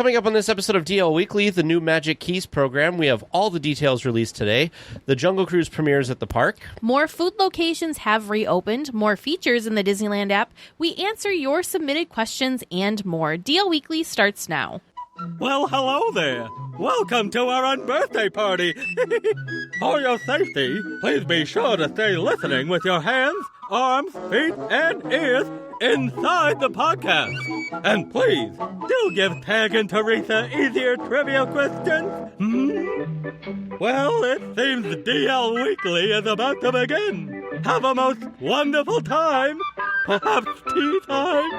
Coming up on this episode of DL Weekly, the new Magic Keys program. We have all the details released today. The Jungle Cruise premieres at the park. More food locations have reopened. More features in the Disneyland app. We answer your submitted questions and more. DL Weekly starts now. Well, hello there. Welcome to our unbirthday party. For your safety, please be sure to stay listening with your hands, arms, feet, and ears inside the podcast. And please, do give Tag and Teresa easier trivia questions. Well, it seems DL Weekly is about to begin. Have a most wonderful time. Perhaps tea time.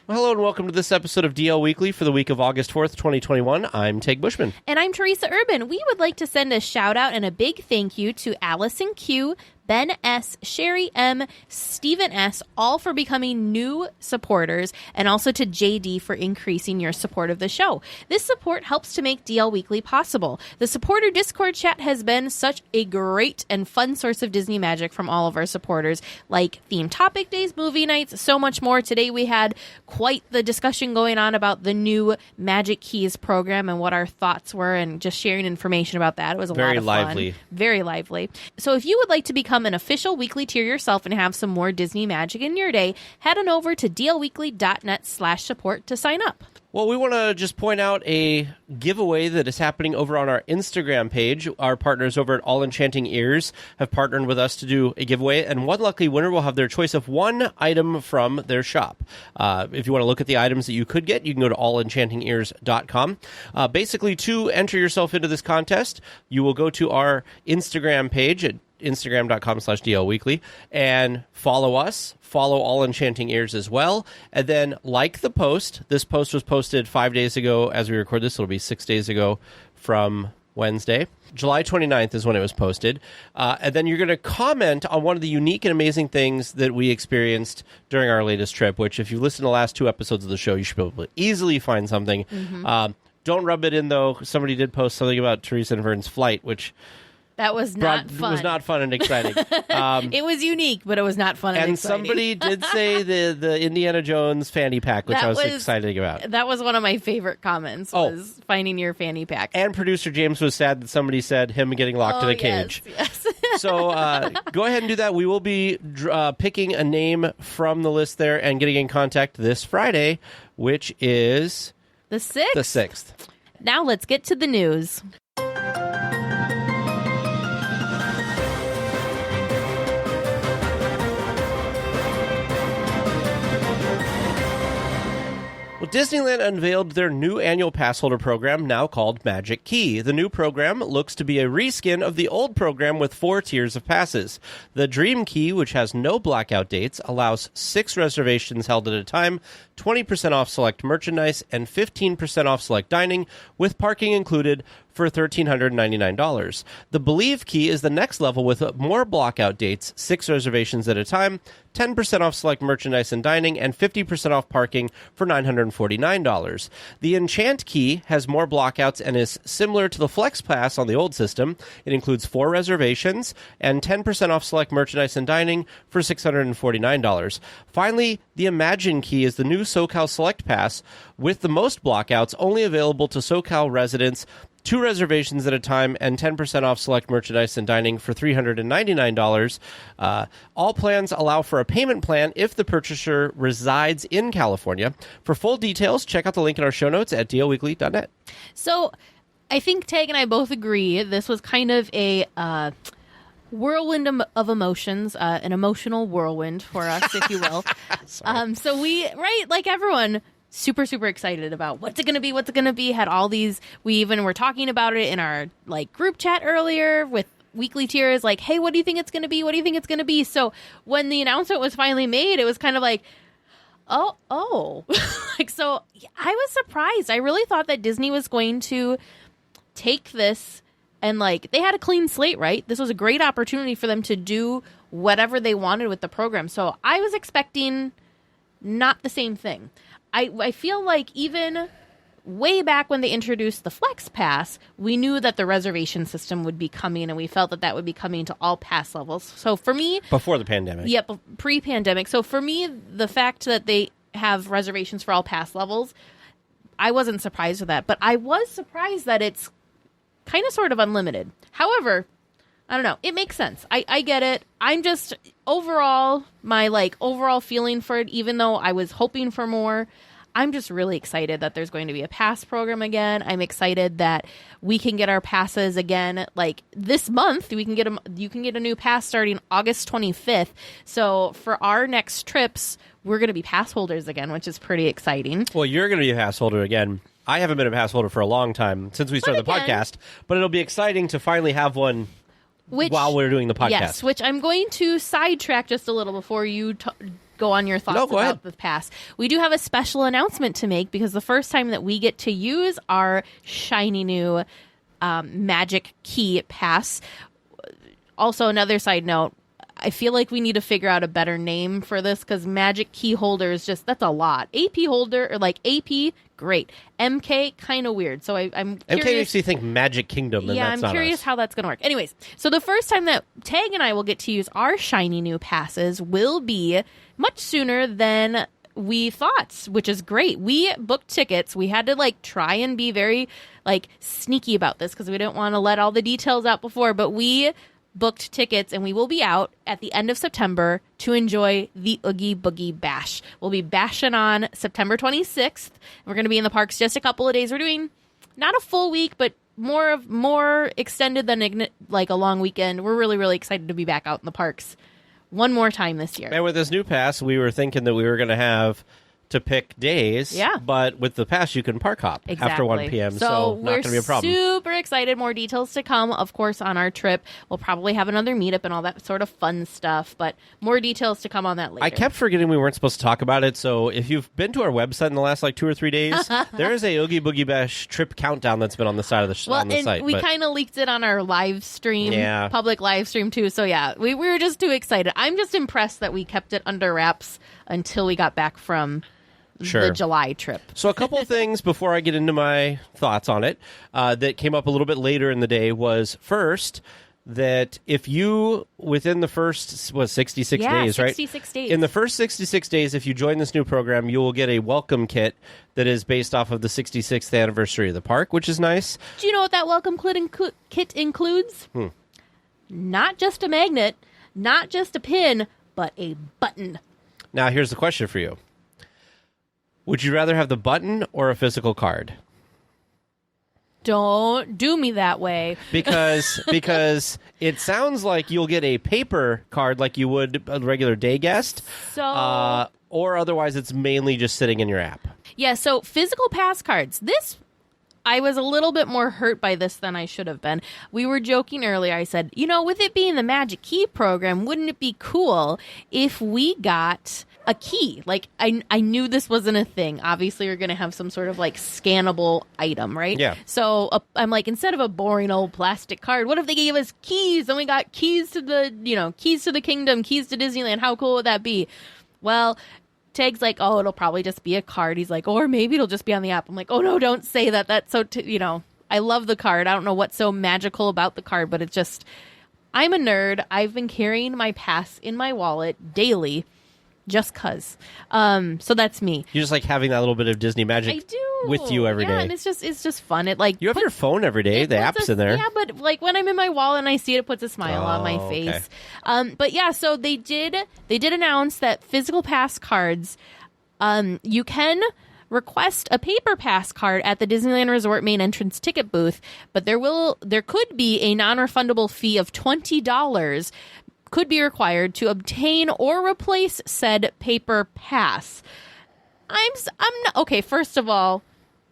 Well, hello and welcome to this episode of DL Weekly for the week of August 4th, 2021. I'm Teg Bushman. And I'm Teresa Urban. We would like to send a shout out and a big thank you to Allison Q, Ben S., Sherry M., Stephen S., all for becoming new supporters, and also to JD for increasing your support of the show. This support helps to make DL Weekly possible. The supporter Discord chat has been such a great and fun source of Disney magic from all of our supporters, like theme topic days, movie nights, so much more. Today we had quite the discussion going on about the new Magic Keys program and what our thoughts were, and just sharing information about that. It was a lot of fun. Very lively. So if you would like to become an official weekly tier yourself and have some more Disney magic in your day, head on over to dlweekly.net/support to sign up. Well, we want to just point out a giveaway that is happening over on our Instagram page. Our partners over at All Enchanting Ears have partnered with us to do a giveaway, and one lucky winner will have their choice of one item from their shop. If you want to look at the items that you could get, you can go to allenchantingears.com. Basically, to enter yourself into this contest, you will go to our Instagram page at Instagram.com/DLWeekly and follow us, follow All Enchanting Ears as well, and then like the post. This post was posted 5 days ago as we record this. It'll be 6 days ago from Wednesday. July 29th is when it was posted. And then you're going to comment on one of the unique and amazing things that we experienced during our latest trip, which if you listen to the last two episodes of the show, you should be able to easily find something. Don't rub it in, though. Somebody did post something about Teresa and Vern's flight, which... That was not fun. It was not fun and exciting. It was unique, but it was not fun and exciting. And somebody did say the Indiana Jones fanny pack, which I was excited about. That was one of my favorite comments, was finding your fanny pack. And producer James was sad that somebody said him getting locked in a cage. Yes. So go ahead and do that. We will be picking a name from the list there and getting in contact this Friday, which is... The 6th? The 6th. Now let's get to the news. Well, Disneyland unveiled their new annual pass holder program, now called Magic Key. The new program looks to be a reskin of the old program with 4 tiers of passes. The Dream Key, which has no blackout dates, allows 6 reservations held at a time, 20% off select merchandise, and 15% off select dining, with parking included for $1,399. The Believe Key is the next level with more blockout dates, 6 reservations at a time, 10% off select merchandise and dining, and 50% off parking for $949. The Enchant Key has more blockouts and is similar to the Flex Pass on the old system. It includes 4 reservations and 10% off select merchandise and dining for $649. Finally, the Imagine Key is the new SoCal Select Pass with the most blockouts, only available to SoCal residents, 2 reservations at a time, and 10% off select merchandise and dining for $399. All plans allow for a payment plan if the purchaser resides in California. For full details, check out the link in our show notes at dlweekly.net. So I think Tag and I both agree this was kind of a whirlwind of emotions, an emotional whirlwind for us, if you will. So we, like everyone... super excited about what's it going to be, had all these, we even were talking about it in our group chat earlier with weekly tiers, hey, what do you think it's going to be? So when the announcement was finally made, it was kind of so I was surprised. I really thought that Disney was going to take this and they had a clean slate, right? This was a great opportunity for them to do whatever they wanted with the program. So I was expecting not the same thing. I feel like even way back when they introduced the Flex Pass, we knew that the reservation system would be coming, and we felt that would be coming to all pass levels. So for me... Before the pandemic. Yep, pre-pandemic. So for me, the fact that they have reservations for all pass levels, I wasn't surprised with that, but I was surprised that it's kind of sort of unlimited. However, I don't know. It makes sense. I get it. I'm just overall, my overall feeling for it, even though I was hoping for more, I'm just really excited that there's going to be a pass program again. I'm excited that we can get our passes again. Like this month, you can get a new pass starting August 25th. So for our next trips, we're going to be pass holders again, which is pretty exciting. Well, you're going to be a pass holder again. I haven't been a pass holder for a long time since we started the podcast, but it'll be exciting to finally have one while we're doing the podcast. Yes, which I'm going to sidetrack just a little before you go on your thoughts about the pass. We do have a special announcement to make because the first time that we get to use our shiny new Magic Key pass. Also, another side note, I feel like we need to figure out a better name for this because Magic Key holder is that's a lot. AP holder, or AP, great. MK, kind of weird. So I'm curious. MK makes you think Magic Kingdom, and yeah, that's I'm curious how that's going to work. Anyways, so the first time that Tag and I will get to use our shiny new passes will be much sooner than we thought, which is great. We booked tickets. We had to try and be very sneaky about this because we didn't want to let all the details out before, but we booked tickets and we will be out at the end of September to enjoy the Oogie Boogie Bash. We'll be bashing on September 26th. We're going to be in the parks just a couple of days. We're doing not a full week, but more extended than a long weekend. We're really, really excited to be back out in the parks one more time this year. And with this new pass, we were thinking that we were going to have to pick days. Yeah. But with the pass, you can park hop after 1 p.m. So not going to be a problem. We're super excited. More details to come, of course, on our trip. We'll probably have another meetup and all that sort of fun stuff. But more details to come on that later. I kept forgetting we weren't supposed to talk about it. So if you've been to our website in the last 2 or 3 days, there is a Oogie Boogie Bash trip countdown that's been on the side of the site. We kind of leaked it on our live stream, public live stream too. So yeah, we were just too excited. I'm just impressed that we kept it under wraps until we got back from the July trip. So a couple things before I get into my thoughts on it that came up a little bit later in the day was first that if you, within the first, 66 days, right? 66 days. In the first 66 days, if you join this new program, you will get a welcome kit that is based off of the 66th anniversary of the park, which is nice. Do you know what that welcome kit includes? Not just a magnet, not just a pin, but a button. Now, here's the question for you. Would you rather have the button or a physical card? Don't do me that way. Because it sounds like you'll get a paper card like you would a regular day guest. So, or otherwise it's mainly just sitting in your app. Yeah, so physical pass cards. I was a little bit more hurt by this than I should have been. We were joking earlier. I said, with it being the Magic Key program, wouldn't it be cool if we got a key? I knew this wasn't a thing. Obviously, you're going to have some sort of scannable item, right? Yeah. So I'm instead of a boring old plastic card, what if they gave us keys and we got keys to the, keys to the kingdom, keys to Disneyland? How cool would that be? Well, Tag's it'll probably just be a card. He's or maybe it'll just be on the app. I'm oh no, don't say that. That's so, I love the card. I don't know what's so magical about the card, but it's just, I'm a nerd. I've been carrying my pass in my wallet daily just cuz. So that's me. You just having that little bit of Disney magic with you every day. Yeah, and it's just fun. It you have your phone every day. The app's in there. Yeah, but when I'm in my wallet and I see it puts a smile on my face. Okay. But yeah, so they did announce that physical pass cards, you can request a paper pass card at the Disneyland Resort main entrance ticket booth, but there could be a non-refundable fee of $20 could be required to obtain or replace said paper pass. I'm not okay. First of all,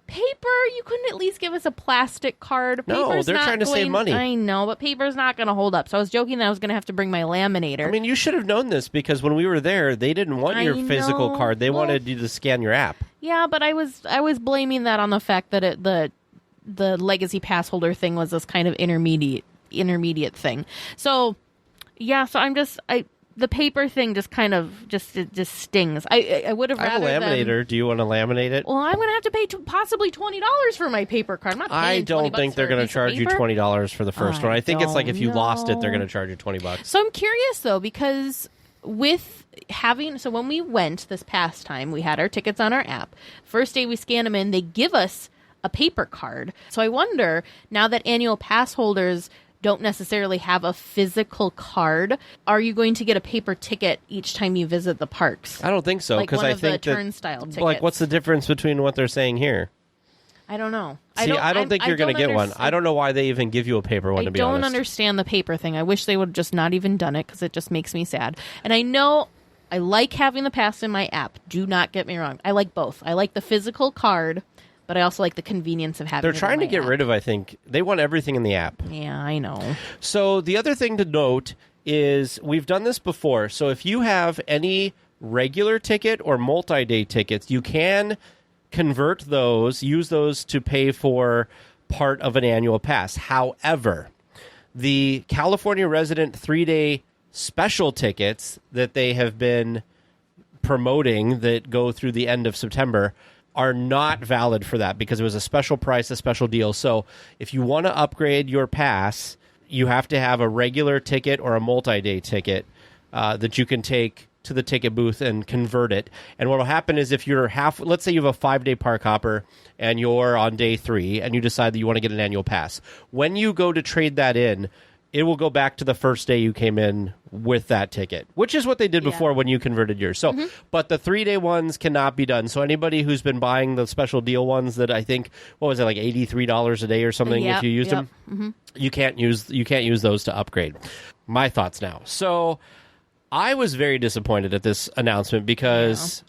paper, you couldn't at least give us a plastic card. No, they're trying to save money. I know, but paper's not going to hold up. So I was joking that I was going to have to bring my laminator. I mean, you should have known this because when we were there, they didn't want your physical card. They wanted you to scan your app. Yeah, but I was blaming that on the fact that the legacy pass holder thing was this kind of intermediate thing. So yeah, so the paper thing just kind of just stings. I would have rather. I have a laminator. Do you want to laminate it? Well, I'm going to have to pay possibly $20 for my paper card. I'm not paying I don't think they're going to charge you $20 for the first one. I think it's if you lost it, they're going to charge you $20. So I'm curious though, because so when we went this past time, we had our tickets on our app. First day we scan them in, they give us a paper card. So I wonder, now that annual pass holders don't necessarily have a physical card, are you going to get a paper ticket each time you visit the parks? I don't think so, like because one I of think the that, turnstile tickets. like, what's the difference between what they're saying here? I don't know. See, I don't think you're going to get one. I don't know why they even give you a paper one, to be honest. I don't understand the paper thing. I wish they would have just not even done it, because it just makes me sad. And I know I like having the pass in my app. Do not get me wrong. I like both. I like the physical card, but I also like the convenience of having They're it trying to in my get app. rid of, I think, they want everything in the app. Yeah, I know. So the other thing to note is we've done this before. So if you have any regular ticket or multi-day tickets, you can convert those, use those to pay for part of an annual pass. However, the California resident 3-day special tickets that they have been promoting that go through the end of September are not valid for that, because it was a special price, a special deal. So if you want to upgrade your pass, you have to have a regular ticket or a multi-day ticket that you can take to the ticket booth and convert it. And what will happen is, if you're let's say you have a 5-day park hopper and you're on day 3 and you decide that you want to get an annual pass, when you go to trade that in, it will go back to the first day you came in with that ticket, which is what they did before when you converted yours. So, but the 3-day ones cannot be done. So anybody who's been buying the special deal ones that I think, what was it, like $83 a day or something, if you used them, you can't use those to upgrade. My thoughts now. So I was very disappointed at this announcement, because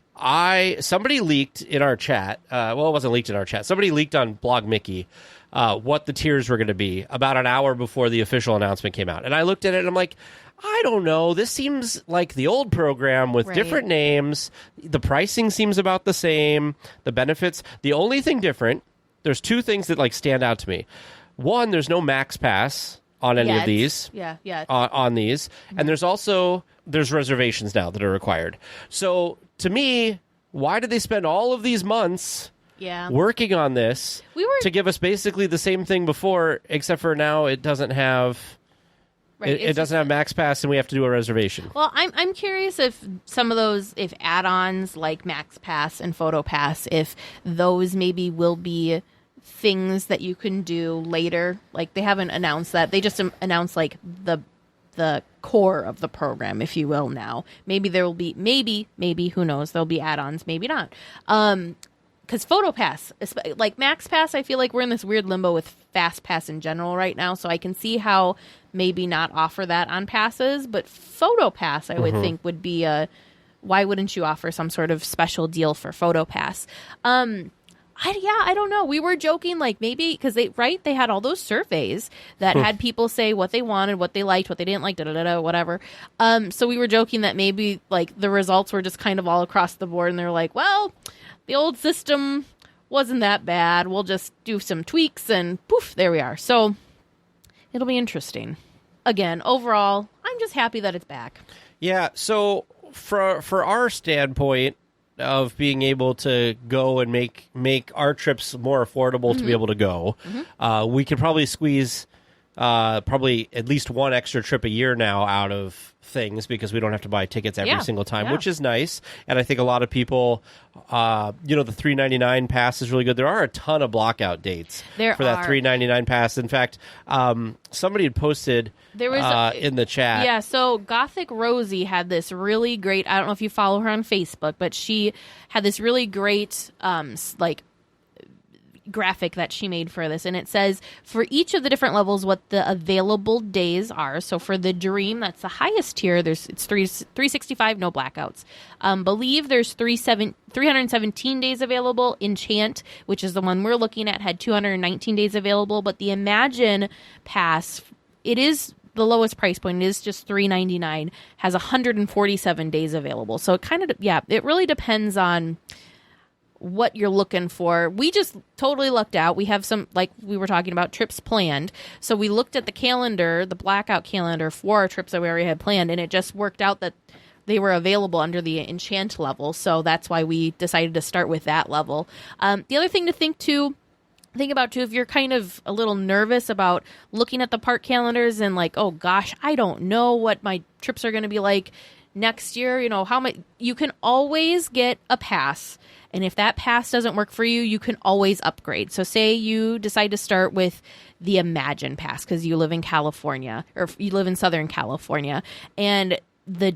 somebody leaked in our chat. Well, it wasn't leaked in our chat. Somebody leaked on Blog Mickey what the tiers were going to be about an hour before the official announcement came out. And I looked at it and I'm like, I don't know. This seems like the old program with different names. The pricing seems about the same. The benefits. The only thing different, there's 2 things that like stand out to me. One, there's no Max Pass on any of these. On these. And there's reservations now that are required. So to me, why did they spend all of these months working on this to give us basically the same thing before, except for now it doesn't have it doesn't have Max Pass and we have to do a reservation. Well, I'm curious if some of those, if add-ons like Max Pass and PhotoPass, if those maybe will be things that you can do later. Like, they haven't announced that. They just announced like the core of the program, if you will. Now maybe there will be maybe who knows, there'll be add-ons, maybe not, because PhotoPass, like Max Pass, I feel like we're in this weird limbo with Fast Pass in general right now, so I can see how maybe not offer that on passes, but PhotoPass I would think would be why wouldn't you offer some sort of special deal for PhotoPass? I don't know. We were joking, like, maybe because they had all those surveys that had people say what they wanted, what they liked, what they didn't like, whatever. So we were joking that maybe like the results were just kind of all across the board, and they're like, well, the old system wasn't that bad. We'll just do some tweaks, and poof, there we are. So it'll be interesting. Again, overall, I'm just happy that it's back. Yeah. So for our standpoint of being able to go and make our trips more affordable to be able to go, we could probably squeeze probably at least one extra trip a year now out of things, because we don't have to buy tickets every single time, which is nice. And I think a lot of people, the $3.99 pass is really good. There are a ton of blockout dates that $3.99 pass. In fact, somebody had posted in the chat. Yeah, so Gothic Rosie had this really great, I don't know if you follow her on Facebook, but she had this really great graphic that she made for this, and it says for each of the different levels what the available days are. So for the Dream, that's the highest tier, it's 365, no blackouts. Believe there's 317 days available. Enchant, which is the one we're looking at, had 219 days available, but the Imagine Pass, it is the lowest price point, it is just $3.99, has 147 days available. So it kind of, it really depends on what you're looking for. We just totally lucked out. We have some, like we were talking about, trips planned. So we looked at the calendar, the blackout calendar for our trips that we already had planned, and it just worked out that they were available under the Enchant level. So that's why we decided to start with that level. The other thing to think about too, if you're kind of a little nervous about looking at the park calendars and like, oh gosh, I don't know what my trips are going to be like next year, you know, how much you can always get a pass. And if that pass doesn't work for you, you can always upgrade. So say you decide to start with the Imagine Pass because you live in California or you live in Southern California and the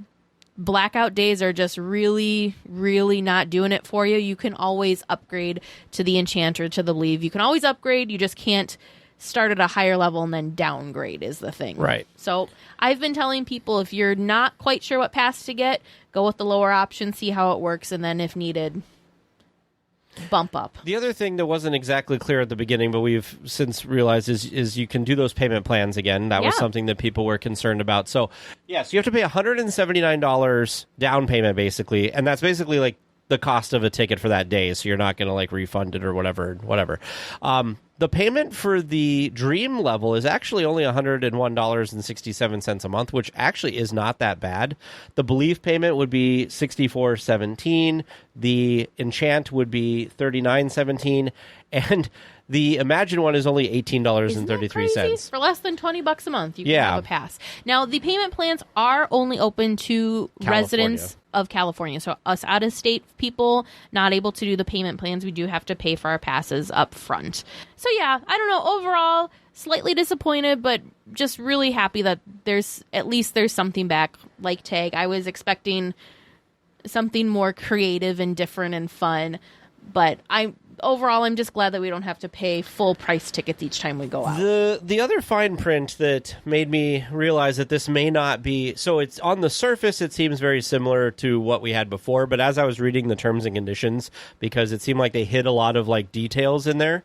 blackout days are just really, really not doing it for you. You can always upgrade to the Enchanter, to the Leave. You can always upgrade. You just can't start at a higher level and then downgrade is the thing. Right. So I've been telling people if you're not quite sure what pass to get, go with the lower option, see how it works, and then if needed, bump up. The other thing that wasn't exactly clear at the beginning, but we've since realized is you can do those payment plans again. That was something that people were concerned about. So, yes, you have to pay $179 down payment, basically, and that's basically like the cost of a ticket for that day, so you're not going to like refund it or whatever. The payment for the Dream level is actually only $101.67 a month, which actually is not that bad. The Believe payment would be $64.17. The Enchant would be $39.17, and the Imagine one is only $18.33. For less than $20 a month, you can have a pass. Now, the payment plans are only open to residents of California. So us out-of-state people not able to do the payment plans, we do have to pay for our passes up front. So yeah, I don't know. Overall, slightly disappointed, but just really happy that there's something back like Tag. I was expecting something more creative and different and fun, but I'm just glad that we don't have to pay full price tickets each time we go out. The other fine print that made me realize that this may not be... So it's on the surface, it seems very similar to what we had before, but as I was reading the terms and conditions, because it seemed like they hid a lot of like details in there,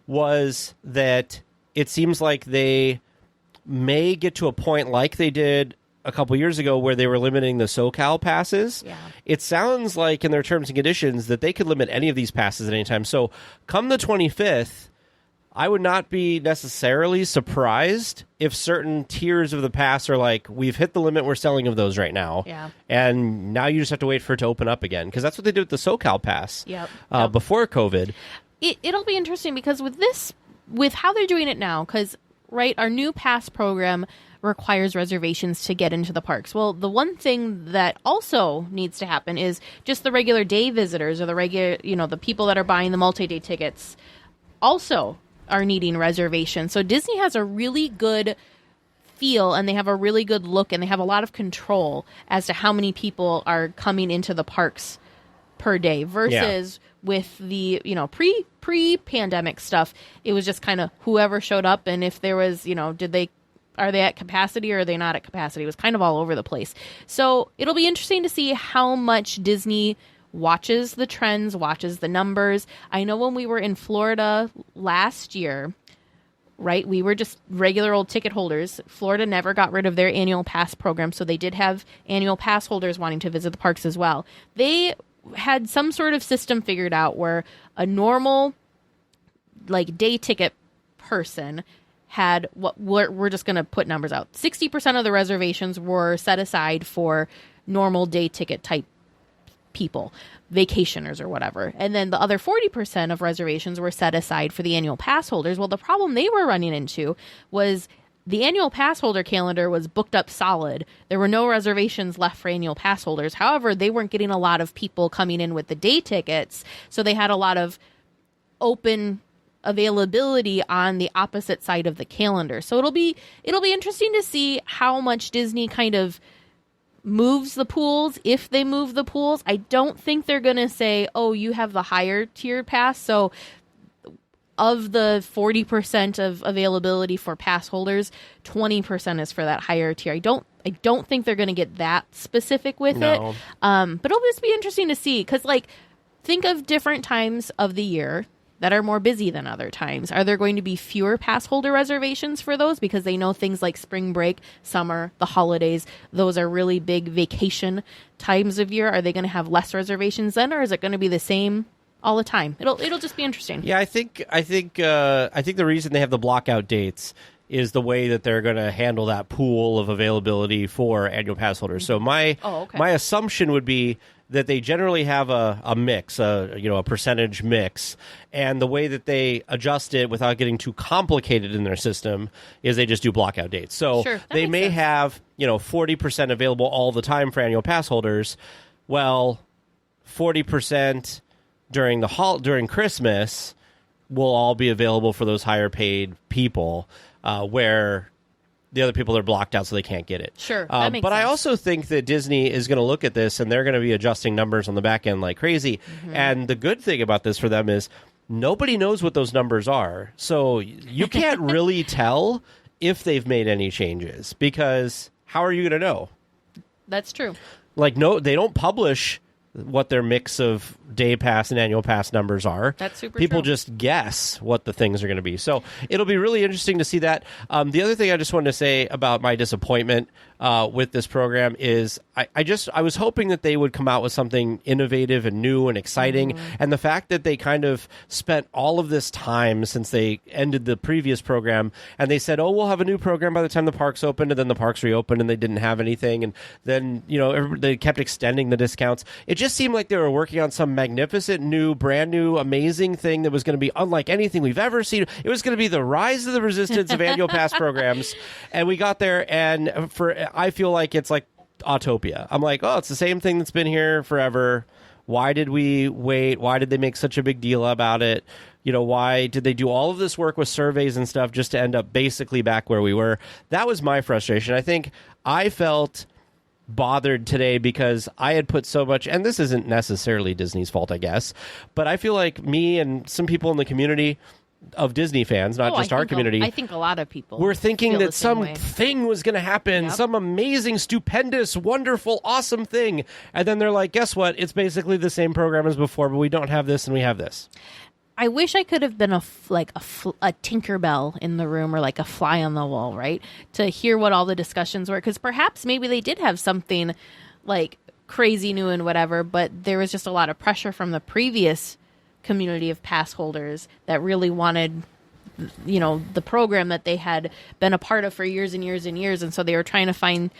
was that it seems like they may get to a point like they did a couple years ago where they were limiting the SoCal passes. Yeah. It sounds like in their terms and conditions that they could limit any of these passes at any time. So come the 25th, I would not be necessarily surprised if certain tiers of the pass are like, we've hit the limit, we're selling of those right now. Yeah. And now you just have to wait for it to open up again. Because that's what they did with the SoCal pass before COVID. It'll be interesting because with how they're doing it now, because, right, our new pass program requires reservations to get into the parks. Well, the one thing that also needs to happen is just the regular day visitors or the regular, the people that are buying the multi-day tickets also are needing reservations. So Disney has a really good feel and they have a really good look and they have a lot of control as to how many people are coming into the parks per day versus with the, pre-pandemic stuff. It was just kind of whoever showed up, and if there was, are they at capacity or are they not at capacity? It was kind of all over the place. So it'll be interesting to see how much Disney watches the trends, watches the numbers. I know when we were in Florida last year, right, we were just regular old ticket holders. Florida never got rid of their annual pass program, so they did have annual pass holders wanting to visit the parks as well. They had some sort of system figured out where a normal, like, day ticket person had we're just going to put numbers out. 60% of the reservations were set aside for normal day ticket type people, vacationers or whatever. And then the other 40% of reservations were set aside for the annual pass holders. Well, the problem they were running into was the annual pass holder calendar was booked up solid. There were no reservations left for annual pass holders. However, they weren't getting a lot of people coming in with the day tickets. So they had a lot of open availability on the opposite side of the calendar. So it'll be interesting to see how much Disney kind of moves the pools, if they move the pools. I don't think they're going to say, oh, you have the higher tiered pass, so of the 40% of availability for pass holders, 20% is for that higher tier. I don't think they're going to get that specific with it. But it'll just be interesting to see, because, like, think of different times of the year that are more busy than other times. Are there going to be fewer pass holder reservations for those because they know things like spring break, summer, the holidays, those are really big vacation times of year? Are they going to have less reservations then, or is it going to be the same all the time? It'll just be interesting. Yeah, I think the reason they have the blockout dates is the way that they're going to handle that pool of availability for annual pass holders. So my assumption would be that they generally have a mix, a percentage mix, and the way that they adjust it without getting too complicated in their system is they just do blockout dates. So they may have 40% available all the time for annual pass holders. Well, 40% during Christmas will all be available for those higher paid people, where the other people are blocked out so they can't get it. Sure, that makes sense. I also think that Disney is going to look at this and they're going to be adjusting numbers on the back end like crazy. Mm-hmm. And the good thing about this for them is nobody knows what those numbers are. So you can't really tell if they've made any changes, because how are you going to know? That's true. No, they don't publish what their mix of day pass and annual pass numbers are. That's super People true. just guess what the things are going to be. So it'll be really interesting to see that. The other thing I just wanted to say about my disappointment with this program is I was hoping that they would come out with something innovative and new and exciting. Mm-hmm. And the fact that they kind of spent all of this time since they ended the previous program and they said, oh, we'll have a new program by the time the parks opened, and then the parks reopened and they didn't have anything. And then, they kept extending the discounts. It just seemed like they were working on some magnificent new, brand new, amazing thing that was going to be unlike anything we've ever seen. It was going to be the rise of the resistance of annual pass programs. And we got there, and I feel like it's like Autopia. I'm like, oh, it's the same thing that's been here forever. Why did we wait? Why did they make such a big deal about it? Why did they do all of this work with surveys and stuff just to end up basically back where we were? That was my frustration. I think I felt bothered today because I had put so much, and this isn't necessarily Disney's fault, I guess, but I feel like me and some people in the community of Disney fans, not just our community. I think a lot of people were thinking that something was going to happen, some amazing, stupendous, wonderful, awesome thing. And then they're like, guess what? It's basically the same program as before, but we don't have this and we have this. I wish I could have been a Tinkerbell in the room, or like a fly on the wall, right? To hear what all the discussions were. Because perhaps maybe they did have something like crazy new and whatever, but there was just a lot of pressure from the previous community of pass holders that really wanted, the program that they had been a part of for years and years and years. And so they were trying to find,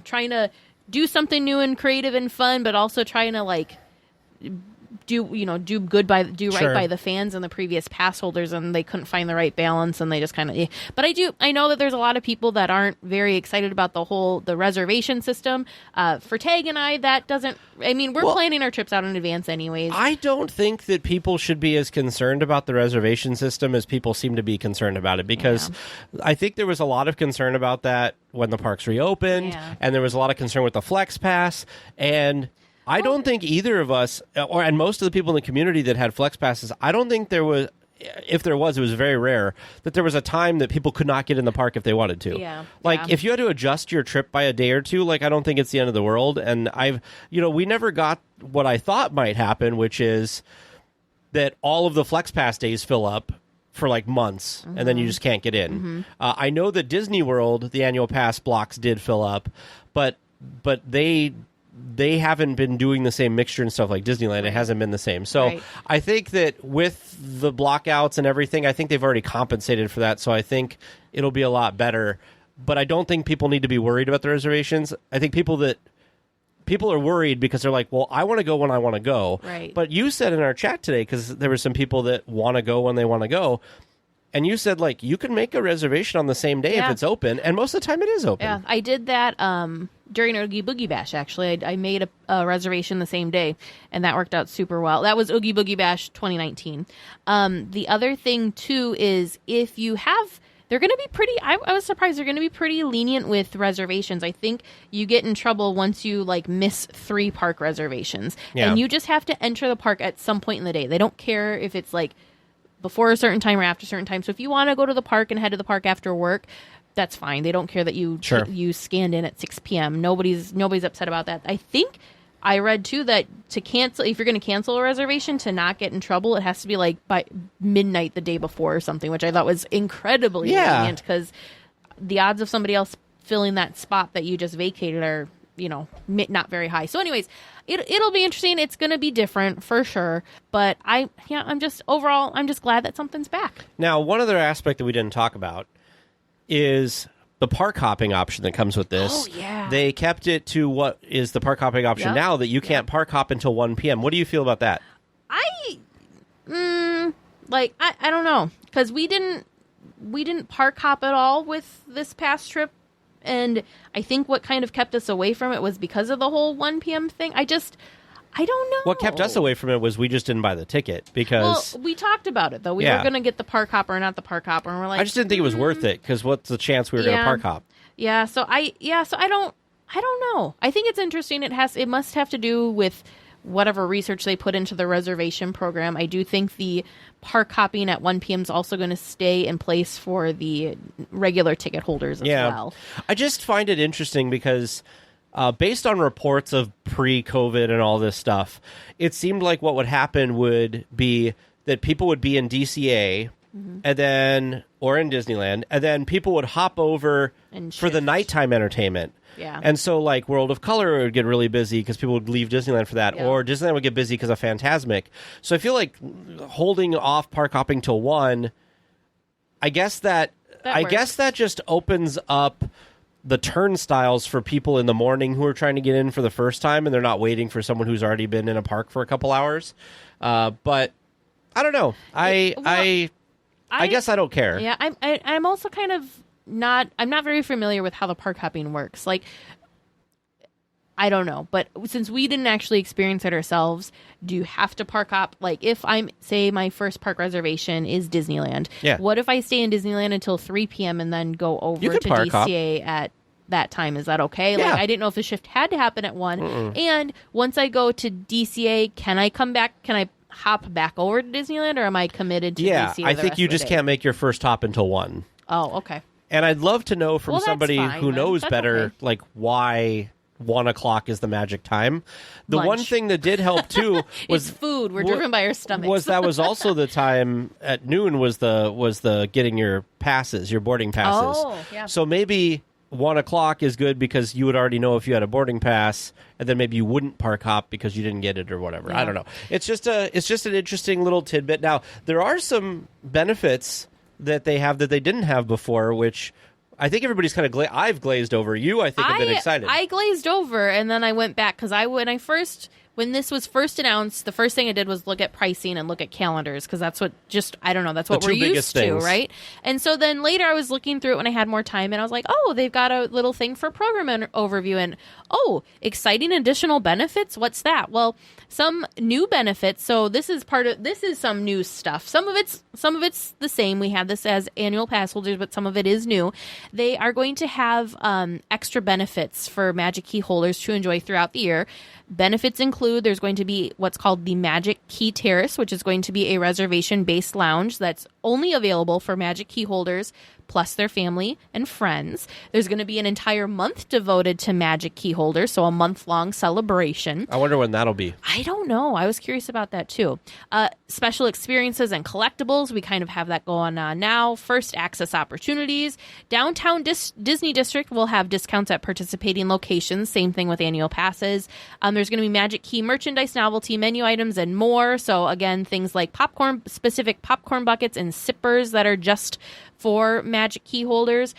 trying to do something new and creative and fun, but also trying to do right by the fans and the previous pass holders, and they couldn't find the right balance, and they just kind of but I know that there's a lot of people that aren't very excited about the reservation system. For Tag and I, that doesn't, we're planning our trips out in advance anyways. I don't think that people should be as concerned about the reservation system as people seem to be concerned about it, because I think there was a lot of concern about that when the parks reopened, and there was a lot of concern with the Flex Pass, and I don't think either of us, and most of the people in the community that had Flex Passes, I don't think there was, if there was, it was very rare, that there was a time that people could not get in the park if they wanted to. Yeah. If you had to adjust your trip by a day or two, I don't think it's the end of the world. And we never got what I thought might happen, which is that all of the Flex Pass days fill up for months, mm-hmm. and then you just can't get in. Mm-hmm. I know that Disney World, the annual pass blocks did fill up, but they haven't been doing the same mixture and stuff like Disneyland. Right. It hasn't been the same. So I think that with the blockouts and everything, I think they've already compensated for that. So I think it'll be a lot better. But I don't think people need to be worried about the reservations. I think people are worried because they're like, well, I want to go when I want to go. Right. But you said in our chat today, because there were some people that want to go when they want to go, and you said, you can make a reservation on the same day if it's open, and most of the time it is open. Yeah, I did that during Oogie Boogie Bash, actually. I made a reservation the same day, and that worked out super well. That was Oogie Boogie Bash 2019. The other thing, too, is if you have... They're going to be pretty... I was surprised. They're going to be pretty lenient with reservations. I think you get in trouble once you, miss 3 park reservations. Yeah. And you just have to enter the park at some point in the day. They don't care if it's, before a certain time or after a certain time. So if you want to go to the park and head to the park after work, that's fine. They don't care that you you scanned in at 6 p.m. Nobody's upset about that. I think I read too that to cancel, if you're going to cancel a reservation, to not get in trouble, it has to be by midnight the day before or something, which I thought was incredibly lenient, because the odds of somebody else filling that spot that you just vacated are not very high. So anyways, it'll be interesting. It's going to be different for sure. But I'm just glad that something's back. Now, one other aspect that we didn't talk about is the park hopping option that comes with this. Oh, yeah. They kept it to what is the park hopping option Yep. now, that you can't park hop until 1 p.m. What do you feel about that? I don't know, because we didn't park hop at all with this past trip, and I think what kind of kept us away from it was because of the whole 1 p.m. thing. I don't know. What kept us away from it was we just didn't buy the ticket because we talked about it though. We were going to get the park hop or not the park hop, and we're like, I just didn't think it was worth it, because what's the chance we were going to park hop? Yeah, so I don't know. I think it's interesting. It must have to do with whatever research they put into the reservation program. I do think the park hopping at 1 p.m. is also going to stay in place for the regular ticket holders as well. I just find it interesting because based on reports of pre-COVID and all this stuff, it seemed like what would happen would be that people would be in DCA and then, or in Disneyland, and then people would hop over for the nighttime entertainment. Yeah. And so, like, World of Color would get really busy because people would leave Disneyland for that, or Disneyland would get busy because of Fantasmic. So I feel like holding off park hopping till 1, I guess that just opens up the turnstiles for people in the morning who are trying to get in for the first time, and they're not waiting for someone who's already been in a park for a couple hours. But I don't know. I guess I don't care. Yeah, I'm also kind of not very familiar with how the park hopping works. Like, I don't know, but since we didn't actually experience it ourselves, do you have to park hop? Like, if say my first park reservation is Disneyland, what if I stay in Disneyland until 3 p.m. and then go over to DCA at that time? Is that okay? Yeah. Like, I didn't know if the shift had to happen at 1. And once I go to DCA, can I come back? Can I hop back over to Disneyland, or am I committed to DCA? I think you just can't make your first hop until 1. Oh, okay. And I'd love to know from somebody who knows better, like, why 1 o'clock is the magic time. The Lunch. one thing that did help too was it's food. We're driven by our stomachs. Was also the time at noon was the getting your passes, your boarding passes. Oh, yeah. So maybe 1 o'clock is good because you would already know if you had a boarding pass, and then maybe you wouldn't park hop because you didn't get it or whatever. Yeah. I don't know. It's just an interesting little tidbit. Now, there are some benefits that they have that they didn't have before, which I think everybody's kind of I've glazed over. You, I think, have been excited. I glazed over, and then I went back because when this was first announced, the first thing I did was look at pricing and look at calendars, because that's what that's what we're used to, right? And so then later I was looking through it when I had more time, and I was like, oh, they've got a little thing for program overview, and exciting additional benefits. What's that? Well, some new benefits. So this is some new stuff. Some of it's the same. We have this as annual pass holders, but some of it is new. They are going to have extra benefits for Magic Key holders to enjoy throughout the year. Benefits include there's going to be what's called the Magic Key Terrace, which is going to be a reservation-based lounge that's only available for Magic Key holders plus their family and friends. There's going to be an entire month devoted to Magic Key holders, so a month-long celebration. I wonder when that'll be. I don't know. I was curious about that, too. Special experiences and collectibles. We kind of have that going on now. First access opportunities. Downtown Disney District will have discounts at participating locations. Same thing with annual passes. There's going to be Magic Key merchandise, novelty menu items, and more. So, again, things like specific popcorn buckets and sippers that are just for Magic Key holders.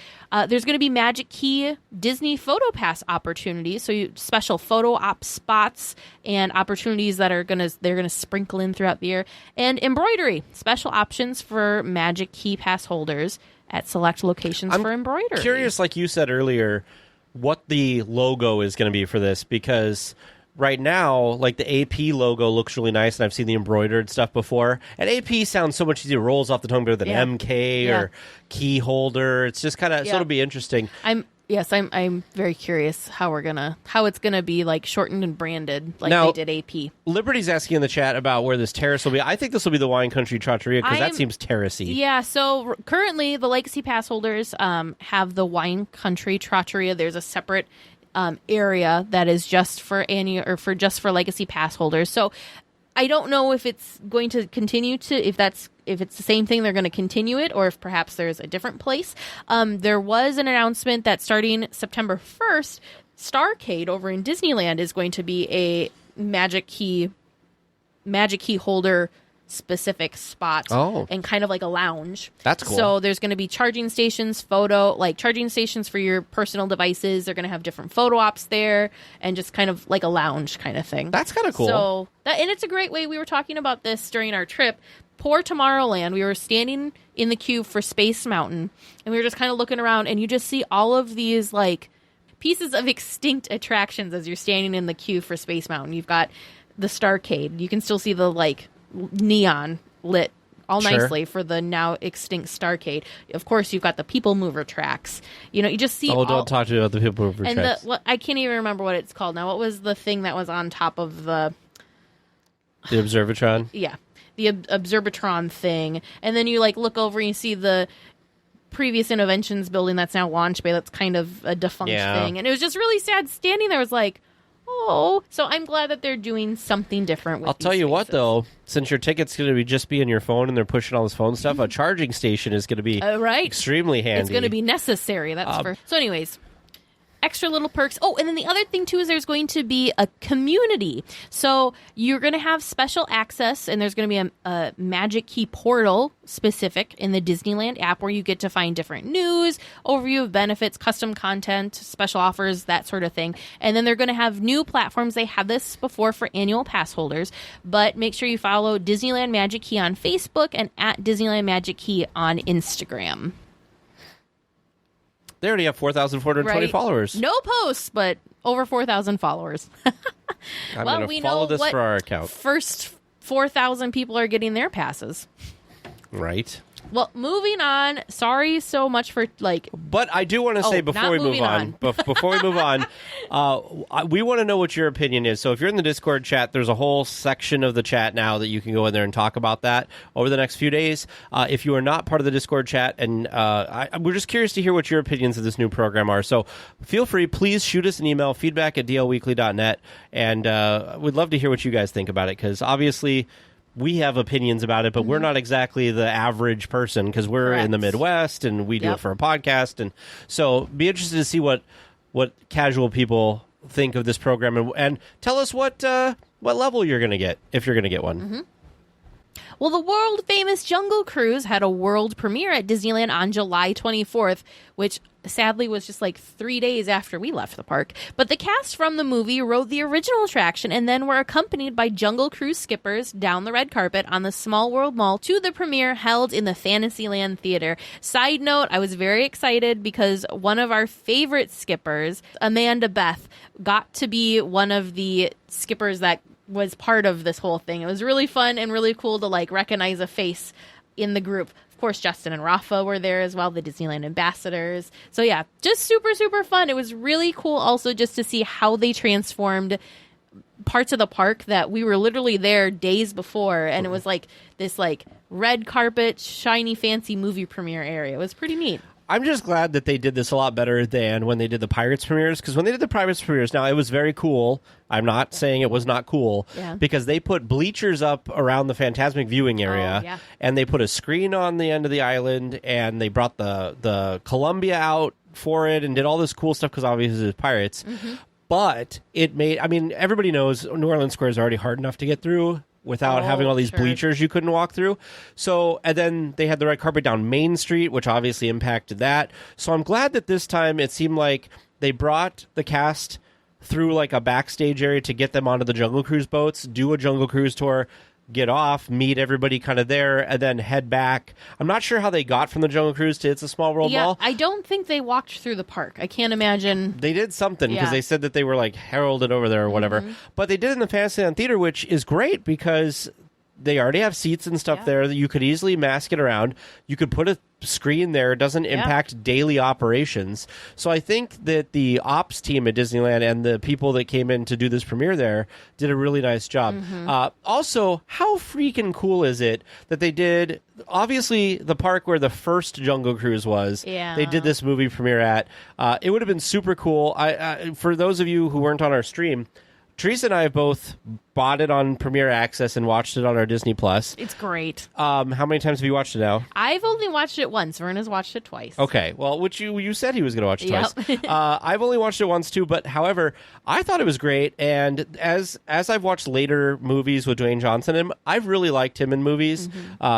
There's going to be Magic Key Disney PhotoPass opportunities, so special photo op spots and opportunities that they're going to sprinkle in throughout the year, and embroidery, special options for Magic Key pass holders at select locations for embroidery. I'm curious, like you said earlier, what the logo is going to be for this, because right now, like, the AP logo looks really nice, and I've seen the embroidered stuff before. And AP sounds so much easier, rolls off the tongue better than MK or key holder. It's just kind of, so it'll be interesting. I'm very curious how it's gonna be, like, shortened and branded like now, they did AP. Liberty's asking in the chat about where this terrace will be. I think this will be the Wine Country Trattoria, because that seems terracey. Yeah, so currently the Legacy Pass holders have the Wine Country Trattoria. There's a separate area that is just for Legacy Pass holders. So I don't know if it's going to continue if it's the same thing, they're going to continue it, or if perhaps there's a different place. There was an announcement that starting September 1st, Starcade over in Disneyland is going to be a Magic Key holder specific spot Oh. and kind of like a lounge. That's cool. So there's going to be charging stations, charging stations for your personal devices. They're going to have different photo ops there and just kind of like a lounge kind of thing. That's kind of cool. So and it's a great way. We were talking about this during our trip. Poor Tomorrowland. We were standing in the queue for Space Mountain and we were just kind of looking around and you just see all of these like pieces of extinct attractions as you're standing in the queue for Space Mountain. You've got the Starcade. You can still see the like neon lit all Sure. nicely for the now extinct Starcade. Of course, you've got the People Mover tracks. You know, you just see don't talk to me about the People Mover and tracks. I can't even remember what it's called now. What was the thing that was on top of the The Observatron. the Observatron thing? And then you like look over and you see the previous Interventions building that's now Launch Bay. That's kind of a defunct thing. And it was just really sad standing there. I was like, oh. So I'm glad that they're doing something different with I'll tell these you what, spaces. though, since your ticket's going to be just be in your phone and they're pushing all this phone stuff, a charging station is going to be Right. extremely handy. It's going to be necessary. So anyways, extra little perks. Oh, and then the other thing too is there's going to be a community. So you're going to have special access, and there's going to be a Magic Key portal specific in the Disneyland app where you get to find different news, overview of benefits, custom content, special offers, that sort of thing. And then they're going to have new platforms. They had this before for annual pass holders, but make sure you follow Disneyland Magic Key on Facebook and at Disneyland Magic Key on Instagram. They already have 4,420 Right. followers. No posts, but over 4,000 followers. I'm well, going we to follow know this what for our account. First 4,000 people are getting their passes. Right. Well, moving on. Sorry so much for But I do want to say before not we move moving on, before we move on, we want to know what your opinion is. So if you're in the Discord chat, there's a whole section of the chat now that you can go in there and talk about that over the next few days. If you are not part of the Discord chat, and we're just curious to hear what your opinions of this new program are. So feel free, please shoot us an email, feedback@dlweekly.net, and we'd love to hear what you guys think about it, because obviously we have opinions about it, but we're not exactly the average person because we're in the Correct. Midwest and we do Yep. it for a podcast. And so be interested to see what casual people think of this program, and tell us what level you're going to get, if you're going to get one. Mm-hmm. Well, the world-famous Jungle Cruise had a world premiere at Disneyland on July 24th, which sadly was just like 3 days after we left the park. But the cast from the movie rode the original attraction and then were accompanied by Jungle Cruise skippers down the red carpet on the Small World Mall to the premiere held in the Fantasyland Theater. Side note, I was very excited because one of our favorite skippers, Amanda Beth, got to be one of the skippers that was part of this whole thing. It was really fun and really cool to like recognize a face in the group. Of course, Justin and Rafa were there as well, the Disneyland ambassadors. So yeah, just super, super fun. It was really cool also just to see how they transformed parts of the park that we were literally there days before. And it was like this like red carpet, shiny, fancy movie premiere area. It was pretty neat. I'm just glad that they did this a lot better than when they did the Pirates premieres, because when they did the Pirates premieres, now it was very cool. I'm not saying it was not cool, because they put bleachers up around the Fantasmic viewing area, and they put a screen on the end of the island, and they brought the Columbia out for it and did all this cool stuff, because obviously it's Pirates. Mm-hmm. But it made, I mean, everybody knows New Orleans Square is already hard enough to get through without having all these bleachers you couldn't walk through. So, and then they had the red carpet down Main Street, which obviously impacted that. So I'm glad that this time it seemed like they brought the cast through like a backstage area to get them onto the Jungle Cruise boats, do a Jungle Cruise tour, get off, meet everybody kind of there, and then head back. I'm not sure how they got from the Jungle Cruise to It's a Small World Mall. I don't think they walked through the park. I can't imagine. They did something because they said that they were like heralded over there or whatever. Mm-hmm. But they did it in the Fantasyland Theater, which is great because they already have seats and stuff there that you could easily mask it around. You could put a screen there. It doesn't impact daily operations. So I think that the ops team at Disneyland and the people that came in to do this premiere there did a really nice job. Mm-hmm. Also, how freaking cool is it that they did, obviously, the park where the first Jungle Cruise was, they did this movie premiere at. It would have been super cool. For those of you who weren't on our stream, Teresa and I have both bought it on Premiere Access and watched it on our Disney Plus. It's great. How many times have you watched it now? I've only watched it once. Verna's watched it twice. Okay, well, which you said he was going to watch it Yep. twice. I've only watched it once too, but however, I thought it was great. And as I've watched later movies with Dwayne Johnson, I've really liked him in movies.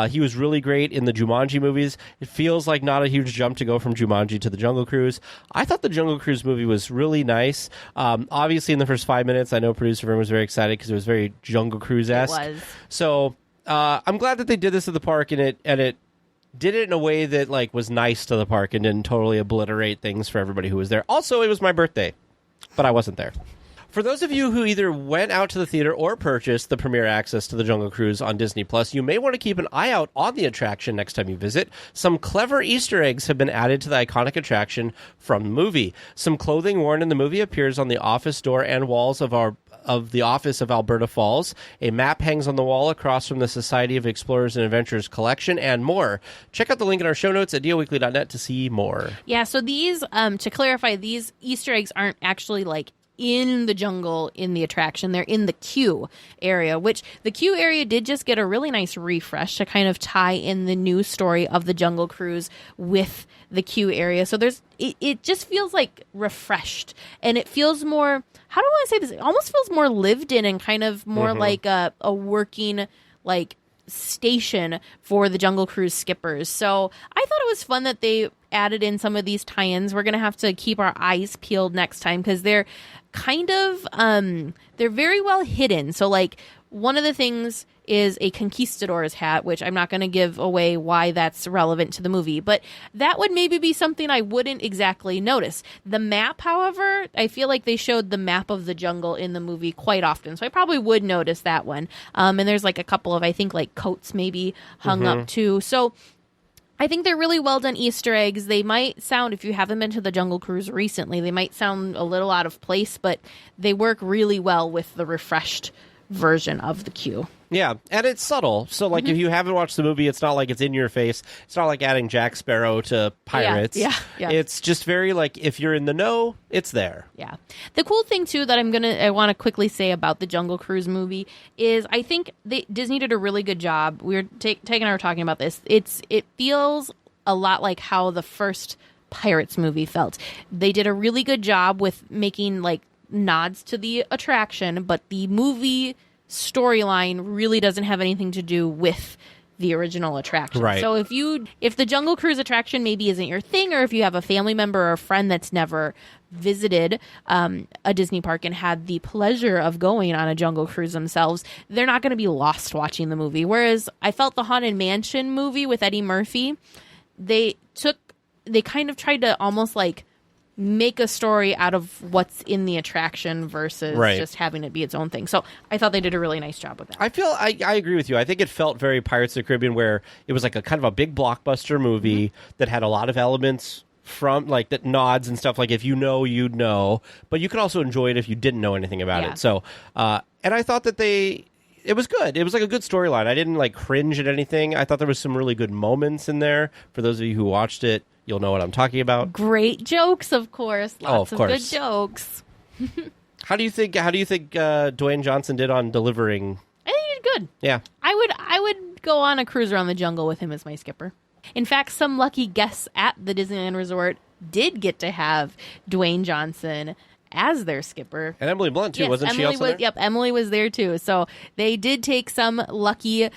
He was really great in the Jumanji movies. It feels like not a huge jump to go from Jumanji to the Jungle Cruise. I thought the Jungle Cruise movie was really nice. Obviously, in the first 5 minutes, I know producer Vern was very excited because it was very Jungle Cruise-esque. It was. So I'm glad that they did this at the park, and it did it in a way that like was nice to the park and didn't totally obliterate things for everybody who was there. Also, it was my birthday, but I wasn't there. For those of you who either went out to the theater or purchased the Premiere Access to the Jungle Cruise on Disney Plus, you may want to keep an eye out on the attraction next time you visit. Some clever Easter eggs have been added to the iconic attraction from the movie. Some clothing worn in the movie appears on the office door and walls of the office of Alberta Falls. A map hangs on the wall across from the Society of Explorers and Adventurers collection, and more. Check out the link in our show notes at DLWeekly.net to see more. Yeah, so these, to clarify, these Easter eggs aren't actually like in the jungle in the attraction. They're in the queue area, which the queue area did just get a really nice refresh to kind of tie in the new story of the Jungle Cruise with the queue area. So it just feels like refreshed, and it feels more, how do I say this? It almost feels more lived in and kind of more like a working like station for the Jungle Cruise skippers. So I thought it was fun that they added in some of these tie-ins. We're going to have to keep our eyes peeled next time because they're kind of, they're very well hidden. So like one of the things is a conquistador's hat, which I'm not going to give away why that's relevant to the movie, but that would maybe be something I wouldn't exactly notice. The map, however, I feel like they showed the map of the jungle in the movie quite often, so I probably would notice that one. And there's like a couple of, I think, like coats maybe hung up too. So I think they're really well done Easter eggs. They might sound, if you haven't been to the Jungle Cruise recently, they might sound a little out of place, but they work really well with the refreshed version of the queue. Yeah, and it's subtle. So, like, if you haven't watched the movie, it's not like it's in your face. It's not like adding Jack Sparrow to Pirates. Yeah. It's just very, like, if you're in the know, it's there. Yeah. The cool thing, too, that I want to quickly say about the Jungle Cruise movie is I think Disney did a really good job. We were Tate and I were talking about this. It feels a lot like how the first Pirates movie felt. They did a really good job with making, like, nods to the attraction, but the movie storyline really doesn't have anything to do with the original attraction. Right. So if the Jungle Cruise attraction maybe isn't your thing, or if you have a family member or a friend that's never visited a Disney park and had the pleasure of going on a Jungle Cruise themselves, they're not going to be lost watching the movie. Whereas I felt the Haunted Mansion movie with Eddie Murphy, they kind of tried to almost like make a story out of what's in the attraction versus just having it be its own thing. So I thought they did a really nice job with that. I agree with you. I think it felt very Pirates of the Caribbean, where it was like a kind of a big blockbuster movie that had a lot of elements from like that nods and stuff. Like if you know, you'd know, but you could also enjoy it if you didn't know anything about it. So, and I thought that it was good. It was like a good storyline. I didn't like cringe at anything. I thought there was some really good moments in there. For those of you who watched it, you'll know what I'm talking about. Great jokes, of course. Lots of good jokes. How do you think Dwayne Johnson did on delivering? I think he did good. Yeah. I would go on a cruise around the jungle with him as my skipper. In fact, some lucky guests at the Disneyland Resort did get to have Dwayne Johnson as their skipper. And Emily Blunt, too. Yes, Wasn't she also there? Yep, Emily was there, too. So they did take some lucky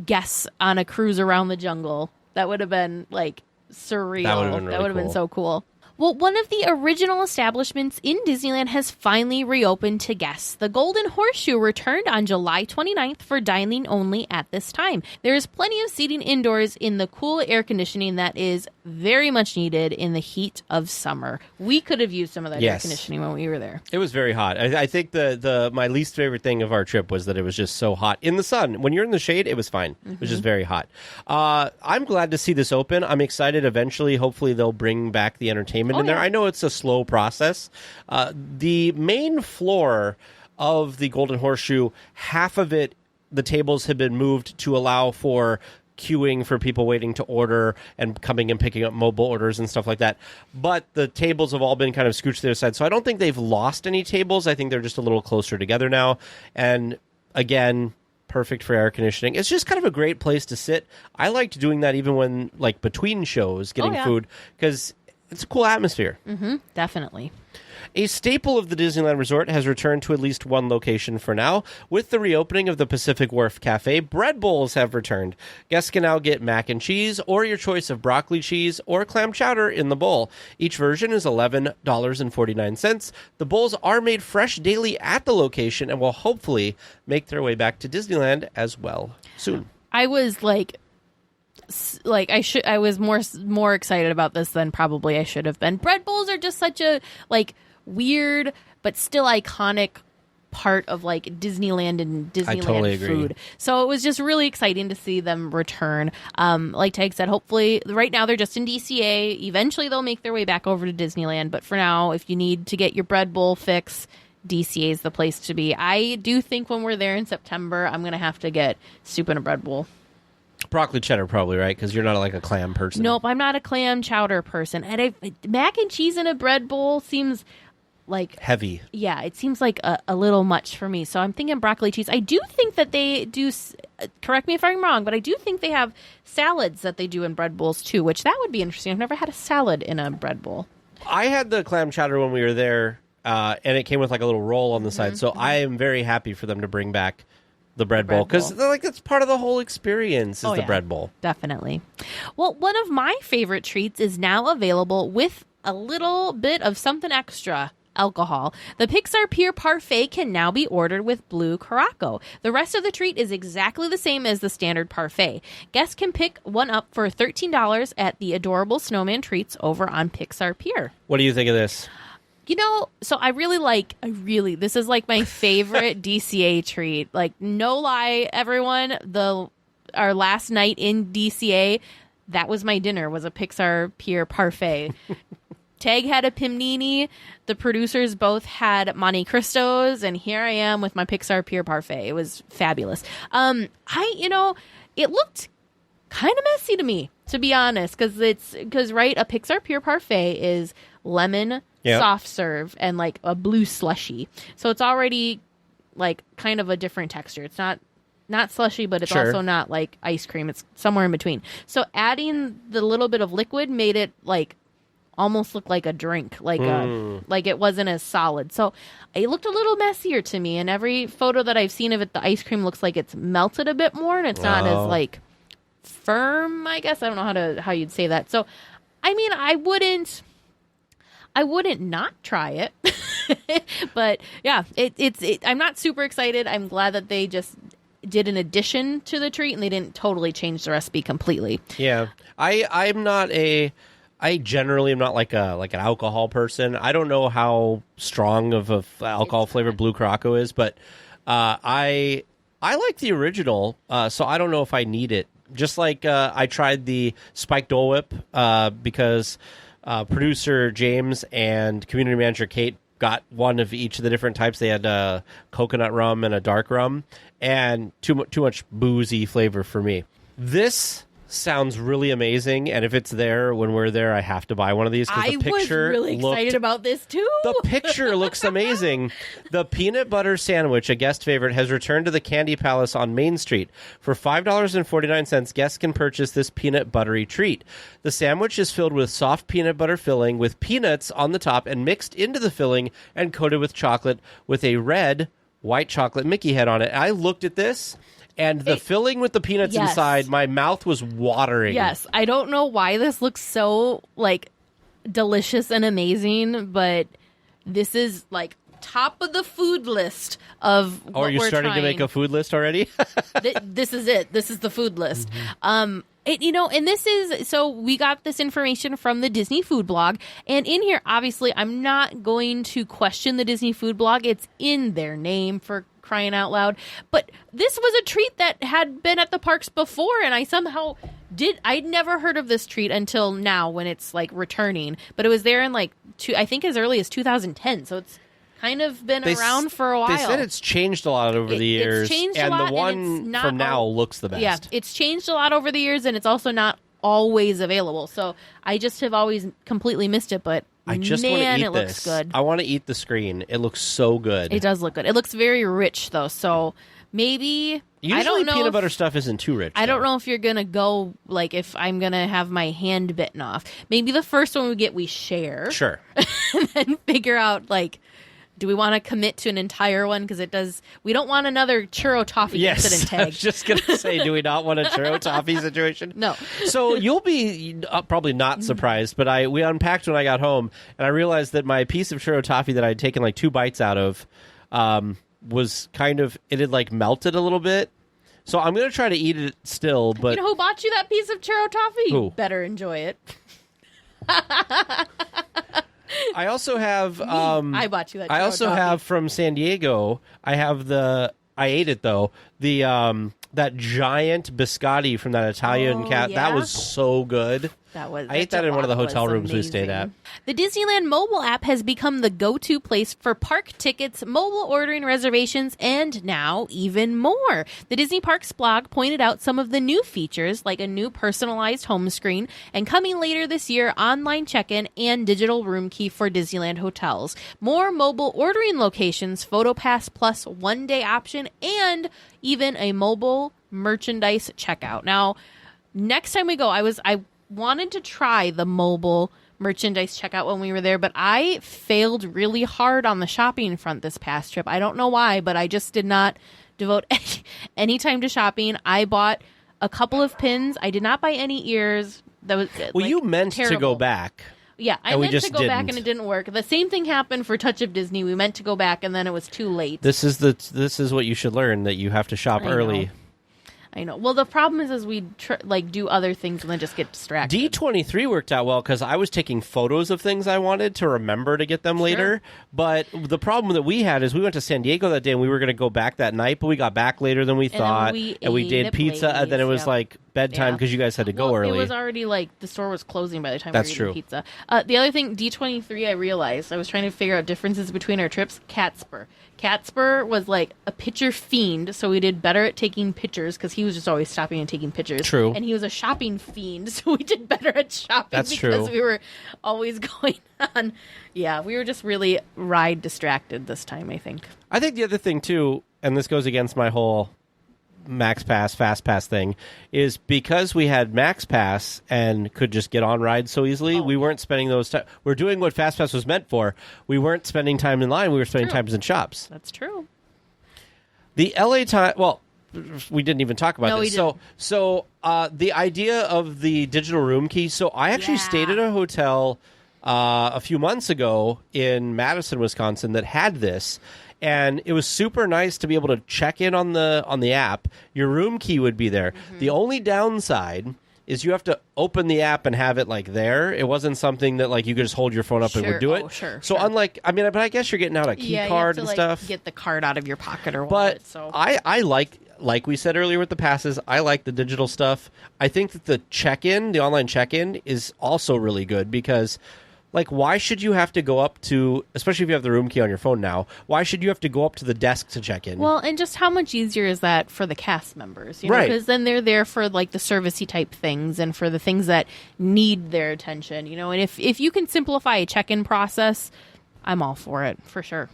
guests on a cruise around the jungle. That would have been, like, surreal. That would have been really been cool. so cool. Well, one of the original establishments in Disneyland has finally reopened to guests. The Golden Horseshoe returned on July 29th for dining only at this time. There is plenty of seating indoors in the cool air conditioning that is very much needed in the heat of summer. We could have used some of that air conditioning when we were there. It was very hot. I think my least favorite thing of our trip was that it was just so hot. In the sun, when you're in the shade, it was fine. It was just very hot. I'm glad to see this open. I'm excited. Eventually, hopefully, they'll bring back the entertainment in there. I know it's a slow process. The main floor of the Golden Horseshoe, half of it, the tables have been moved to allow for queuing for people waiting to order and coming and picking up mobile orders and stuff like that. But the tables have all been kind of scooched to their side. So I don't think they've lost any tables. I think they're just a little closer together now. And again, perfect for air conditioning. It's just kind of a great place to sit. I liked doing that even when, like, between shows, getting food, because it's a cool atmosphere. Mm-hmm, definitely. A staple of the Disneyland Resort has returned to at least one location for now. With the reopening of the Pacific Wharf Cafe, bread bowls have returned. Guests can now get mac and cheese or your choice of broccoli cheese or clam chowder in the bowl. Each version is $11.49. The bowls are made fresh daily at the location and will hopefully make their way back to Disneyland as well soon. I was I was more excited about this than probably I should have been. Bread bowls are just such a weird but still iconic part of Disneyland and Disneyland food. So it was just really exciting to see them return. Like Tag said, hopefully right now they're just in DCA. Eventually they'll make their way back over to Disneyland. But for now, if you need to get your bread bowl fix, DCA is the place to be. I do think when we're there in September, I'm going to have to get soup and a bread bowl. Broccoli cheddar probably, right? Because you're not a clam person. Nope, I'm not a clam chowder person. And mac and cheese in a bread bowl seems heavy. Yeah, it seems like a little much for me. So I'm thinking broccoli cheese. I do think that they do, correct me if I'm wrong, but I do think they have salads that they do in bread bowls too, which that would be interesting. I've never had a salad in a bread bowl. I had the clam chowder when we were there, and it came with a little roll on the side. So I am very happy for them to bring back the bread bowl, because that's part of the whole experience is the bread bowl. Definitely. Well, one of my favorite treats is now available with a little bit of something extra. Alcohol. The Pixar Pier Parfait can now be ordered with Blue Caraco. The rest of the treat is exactly the same as the standard parfait. Guests can pick one up for $13 at the Adorable Snowman Treats over on Pixar Pier. What do you think of this? So this is my favorite DCA treat. No lie, everyone, our last night in DCA, that was my dinner, was a Pixar Pier Parfait. Tag had a Pimnini. The producers both had Monte Cristos, and here I am with my Pixar Pier Parfait. It was fabulous. It looked kind of messy to me, to be honest, because a Pixar Pier Parfait is lemon, soft serve, and a blue slushy. So it's already kind of a different texture. It's not slushy, but it's also not ice cream. It's somewhere in between. So adding the little bit of liquid made it almost look like a drink, it wasn't as solid. So it looked a little messier to me, and every photo that I've seen of it, the ice cream looks like it's melted a bit more, and it's not as firm, I guess. I don't know how you'd say that. So I mean, I wouldn't not try it. But yeah, I'm not super excited. I'm glad that they just did an addition to the treat and they didn't totally change the recipe completely. Yeah. I generally am not an alcohol person. I don't know how strong of a alcohol flavor Blue Caraco is, but I like the original, so I don't know if I need it. Just I tried the spiked Dole Whip because producer James and community manager Kate got one of each of the different types. They had coconut rum and a dark rum, and too much boozy flavor for me. This sounds really amazing, and if it's there when we're there, I have to buy one of these because the picture was really excited about this too. The picture looks amazing. The peanut butter sandwich, a guest favorite, has returned to the Candy Palace on Main Street. For $5.49, guests can purchase this peanut buttery treat. The sandwich is filled with soft peanut butter filling with peanuts on the top and mixed into the filling and coated with chocolate with a red white chocolate Mickey head on it. I looked at this, and the filling with the peanuts inside, my mouth was watering. Yes. I don't know why this looks so, delicious and amazing, but this is, top of the food list of what we're trying. Are you starting to make a food list already? This is it. This is the food list. Mm-hmm. And this is, so we got this information from the Disney Food Blog, and in here, obviously, I'm not going to question the Disney Food Blog. It's in their name, for crying out loud. But this was a treat that had been at the parks before, and I'd never heard of this treat until now when it's returning. But it was there in I think as early as 2010, so it's kind of been around for a while. They said it's changed a lot over the years, and the one from now looks the best. Yeah, it's changed a lot over the years, and it's also not always available. So I just have always completely missed it, but I just want to eat it looks good. I want to eat the screen. It looks so good. It does look good. It looks very rich, though, so Maybe. Usually I don't know peanut butter stuff isn't too rich. I don't know if you're going to go, like, if I'm going to have my hand bitten off. Maybe the first one we share. Sure. And then figure out, like, do we want to commit to an entire one? Because we don't want another churro toffee incident tag. I was just going to say, do we not want a churro toffee situation? No. So you'll be probably not surprised, but we unpacked when I got home, and I realized that my piece of churro toffee that I'd taken like 2 bites out of was it had like melted a little bit. So I'm going to try to eat it still, but... You know who bought you that piece of churro toffee? Who? You better enjoy it. I also have... I bought you that churro I also toffee. have from San Diego, I ate it though, that giant biscotti from that Italian cat. yeah? That was so good. I ate that in one of the hotel rooms we stayed at. The Disneyland Mobile app has become the go-to place for park tickets, mobile ordering reservations, and now even more. The Disney Parks blog pointed out some of the new features, like a new personalized home screen, and coming later this year, online check-in and digital room key for Disneyland hotels. More mobile ordering locations, PhotoPass Plus one-day option, and even a mobile merchandise checkout. Now, next time we go, I wanted to try the mobile merchandise checkout when we were there, but I failed really hard on the shopping front this past trip. I don't know why, but I just did not devote any time to shopping. I bought a couple of pins. I did not buy any ears. That was you meant terrible. to go back. Yeah, I and meant to go didn't. back and it didn't work. The same thing happened for Touch of Disney. We meant to go back and then it was too late. This is what you should learn, that you have to shop early. I know. Well, the problem is we do other things and then just get distracted. D23 worked out well because I was taking photos of things I wanted to remember to get them later. But the problem that we had is we went to San Diego that day and we were going to go back that night, but we got back later than we thought. And we did pizza, and then it was like bedtime because you guys had to go early. It was already like the store was closing by the time That's we were eating pizza. The other thing, D23, I realized, I was trying to figure out differences between our trips. Catspur was like a picture fiend, so we did better at taking pictures because he was just always stopping and taking pictures. True. And he was a shopping fiend, so we did better at shopping because we were always going on. Yeah, we were just really ride distracted this time, I think. I think the other thing, too, and this goes against my whole Max Pass, Fast Pass thing, is because we had Max Pass and could just get on rides so easily, we weren't spending those time. We're doing what Fast Pass was meant for. We weren't spending time in line. We were spending time in shops. That's true. The LA time, well, we didn't even talk about this. So the idea of the digital room key. So I actually stayed at a hotel a few months ago in Madison, Wisconsin that had this. And it was super nice to be able to check in on the app. Your room key would be there. Mm-hmm. The only downside is you have to open the app and have it like there. It wasn't something that like you could just hold your phone up and would do it. So unlike, but I guess you're getting out a key card and stuff. Get the card out of your pocket or wallet. But so I like we said earlier with the passes, I like the digital stuff. I think that the online check-in is also really good because, like, why should you have to go up to, especially if you have the room key on your phone now, why should you have to go up to the desk to check in? Well, and just how much easier is that for the cast members? You know, because then they're there for, like, the servicey type things and for the things that need their attention, you know? And if you can simplify a check-in process, I'm all for it, for sure.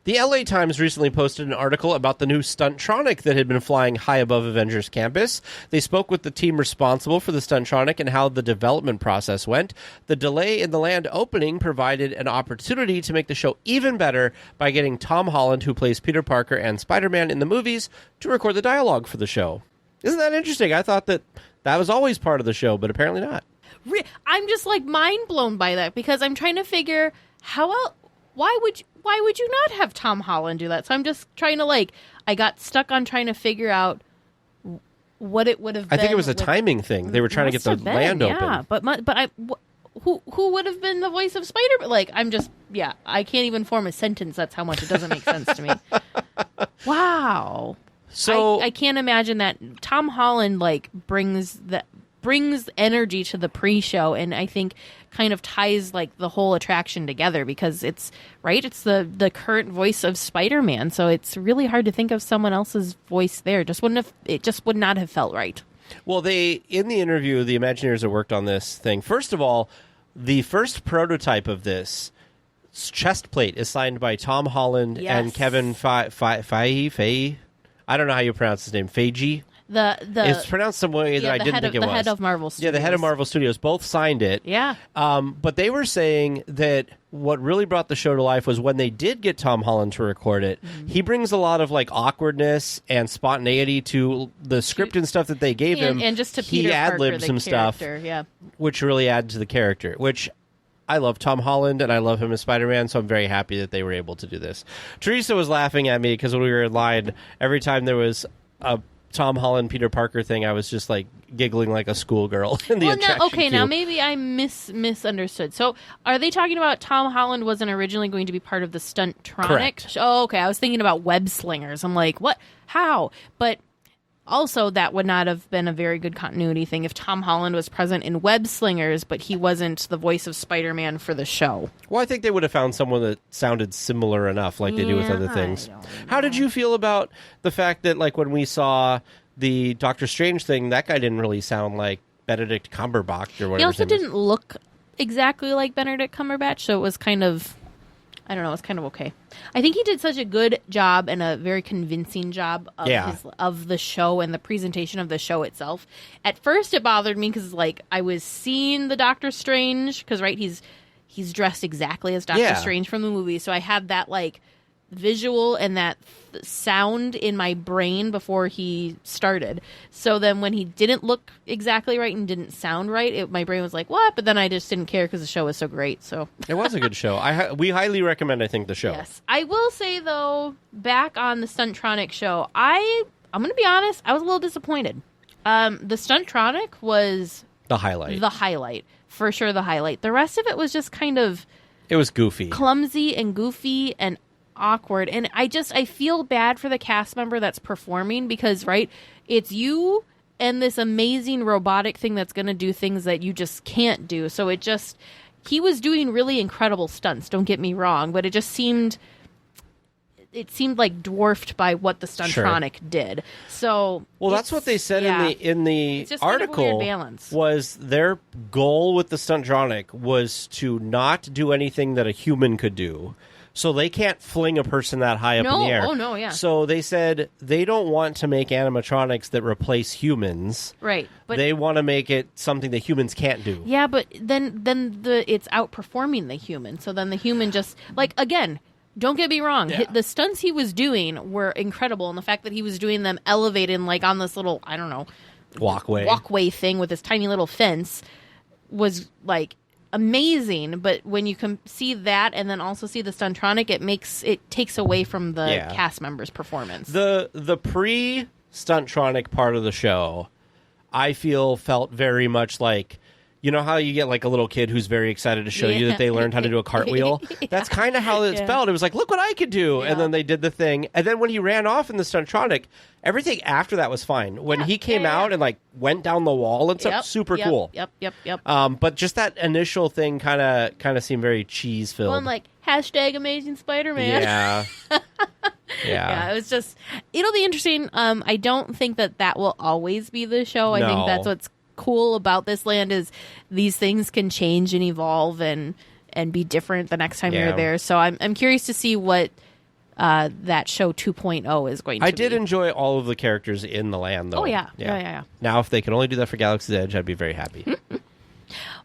The LA Times recently posted an article about the new Stuntronic that had been flying high above Avengers Campus. They spoke with the team responsible for the Stuntronic and how the development process went. The delay in the land opening provided an opportunity to make the show even better by getting Tom Holland, who plays Peter Parker and Spider-Man in the movies, to record the dialogue for the show. Isn't that interesting? I thought that was always part of the show, but apparently not. I'm just, like, mind blown by that because I'm trying to figure why would you not have Tom Holland do that? So I'm just trying to, I got stuck on trying to figure out what it would have been. I think it was a timing thing. They were trying to get the land open. Yeah, but who would have been the voice of Spider-Man? I can't even form a sentence. That's how much it doesn't make sense to me. Wow. So I can't imagine that Tom Holland, brings energy to the pre-show, and I think kind of ties the whole attraction together because it's the current voice of Spider-Man, so it's really hard to think of someone else's voice there. It just would not have felt right. Well, in the interview, the Imagineers that worked on this thing, first of all, the first prototype of this chest plate is signed by Tom Holland and Kevin Feige. I don't know how you pronounce his name. Feige. It's pronounced some way that I didn't think it was. The head of Marvel Studios. Yeah, the head of Marvel Studios. Both signed it. Yeah. But they were saying that what really brought the show to life was when they did get Tom Holland to record it. Mm-hmm. He brings a lot of like awkwardness and spontaneity to the script and stuff that they gave him. And just to Peter he Parker, ad-libbed some stuff, which really added to the character, which I love Tom Holland, and I love him as Spider-Man, so I'm very happy that they were able to do this. Teresa was laughing at me because when we were in line, every time there was a Tom Holland Peter Parker thing, I was just like giggling like a schoolgirl in the attraction queue. Now maybe I misunderstood. So are they talking about Tom Holland wasn't originally going to be part of the Stuntronic? Correct. Oh, okay. I was thinking about web slingers. I'm like, what? How? But also, that would not have been a very good continuity thing if Tom Holland was present in Web Slingers, but he wasn't the voice of Spider-Man for the show. Well, I think they would have found someone that sounded similar enough, like they do with other things. How did you feel about the fact that, like, when we saw the Doctor Strange thing, that guy didn't really sound like Benedict Cumberbatch or whatever? He also didn't look exactly like Benedict Cumberbatch, so it was kind of... I don't know. It's kind of okay. I think he did such a good job and a very convincing job of the show and the presentation of the show itself. At first, it bothered me because, like, I was seeing the Doctor Strange because, right, he's dressed exactly as Doctor Strange from the movie. So I had that, like, visual and that sound in my brain before he started. So then when he didn't look exactly right and didn't sound right, my brain was like, what? But then I just didn't care because the show was so great. So it was a good show. We highly recommend, I think, the show. Yes. I will say, though, back on the Stuntronic show, I'm going to be honest, I was a little disappointed. The Stuntronic was... The highlight. For sure, the highlight. The rest of it was just kind of... It was goofy. Clumsy and goofy and awkward, and I feel bad for the cast member that's performing because, right, it's you and this amazing robotic thing that's going to do things that you just can't do. So he was doing really incredible stunts, don't get me wrong, but it seemed like dwarfed by what the Stuntronic did. So that's what they said in the article. Kind of weird balance. Was their goal with the Stuntronic was to not do anything that a human could do. So they can't fling a person that high up in the air. Oh, no, yeah. So they said they don't want to make animatronics that replace humans. Right. But they want to make it something that humans can't do. Yeah, but then it's outperforming the human. So then the human just, like, again, don't get me wrong. Yeah. The stunts he was doing were incredible. And the fact that he was doing them elevated, like, on this little, I don't know, walkway thing with this tiny little fence was, like, amazing. But when you can see that and then also see the Stuntronic, it takes away from the cast members' performance. The pre-Stuntronic part of the show, I felt very much like, you know how you get like a little kid who's very excited to show you that they learned how to do a cartwheel? That's kind of how it felt. It was like, look what I could do. Yeah. And then they did the thing. And then when he ran off in the Stuntronic, everything after that was fine. When he came out and like went down the wall and stuff, super cool. Yep. But just that initial thing kind of seemed very cheese filled. Well, I'm like, #Amazing Spider-Man. Yeah. Yeah, it was just, it'll be interesting. I don't think that will always be the show. I think that's what's cool about this land is these things can change and evolve and be different the next time you're there. So I'm curious to see what that show 2.0 is going to be. I did enjoy all of the characters in the land, though. Oh, yeah. Now, if they can only do that for Galaxy's Edge, I'd be very happy.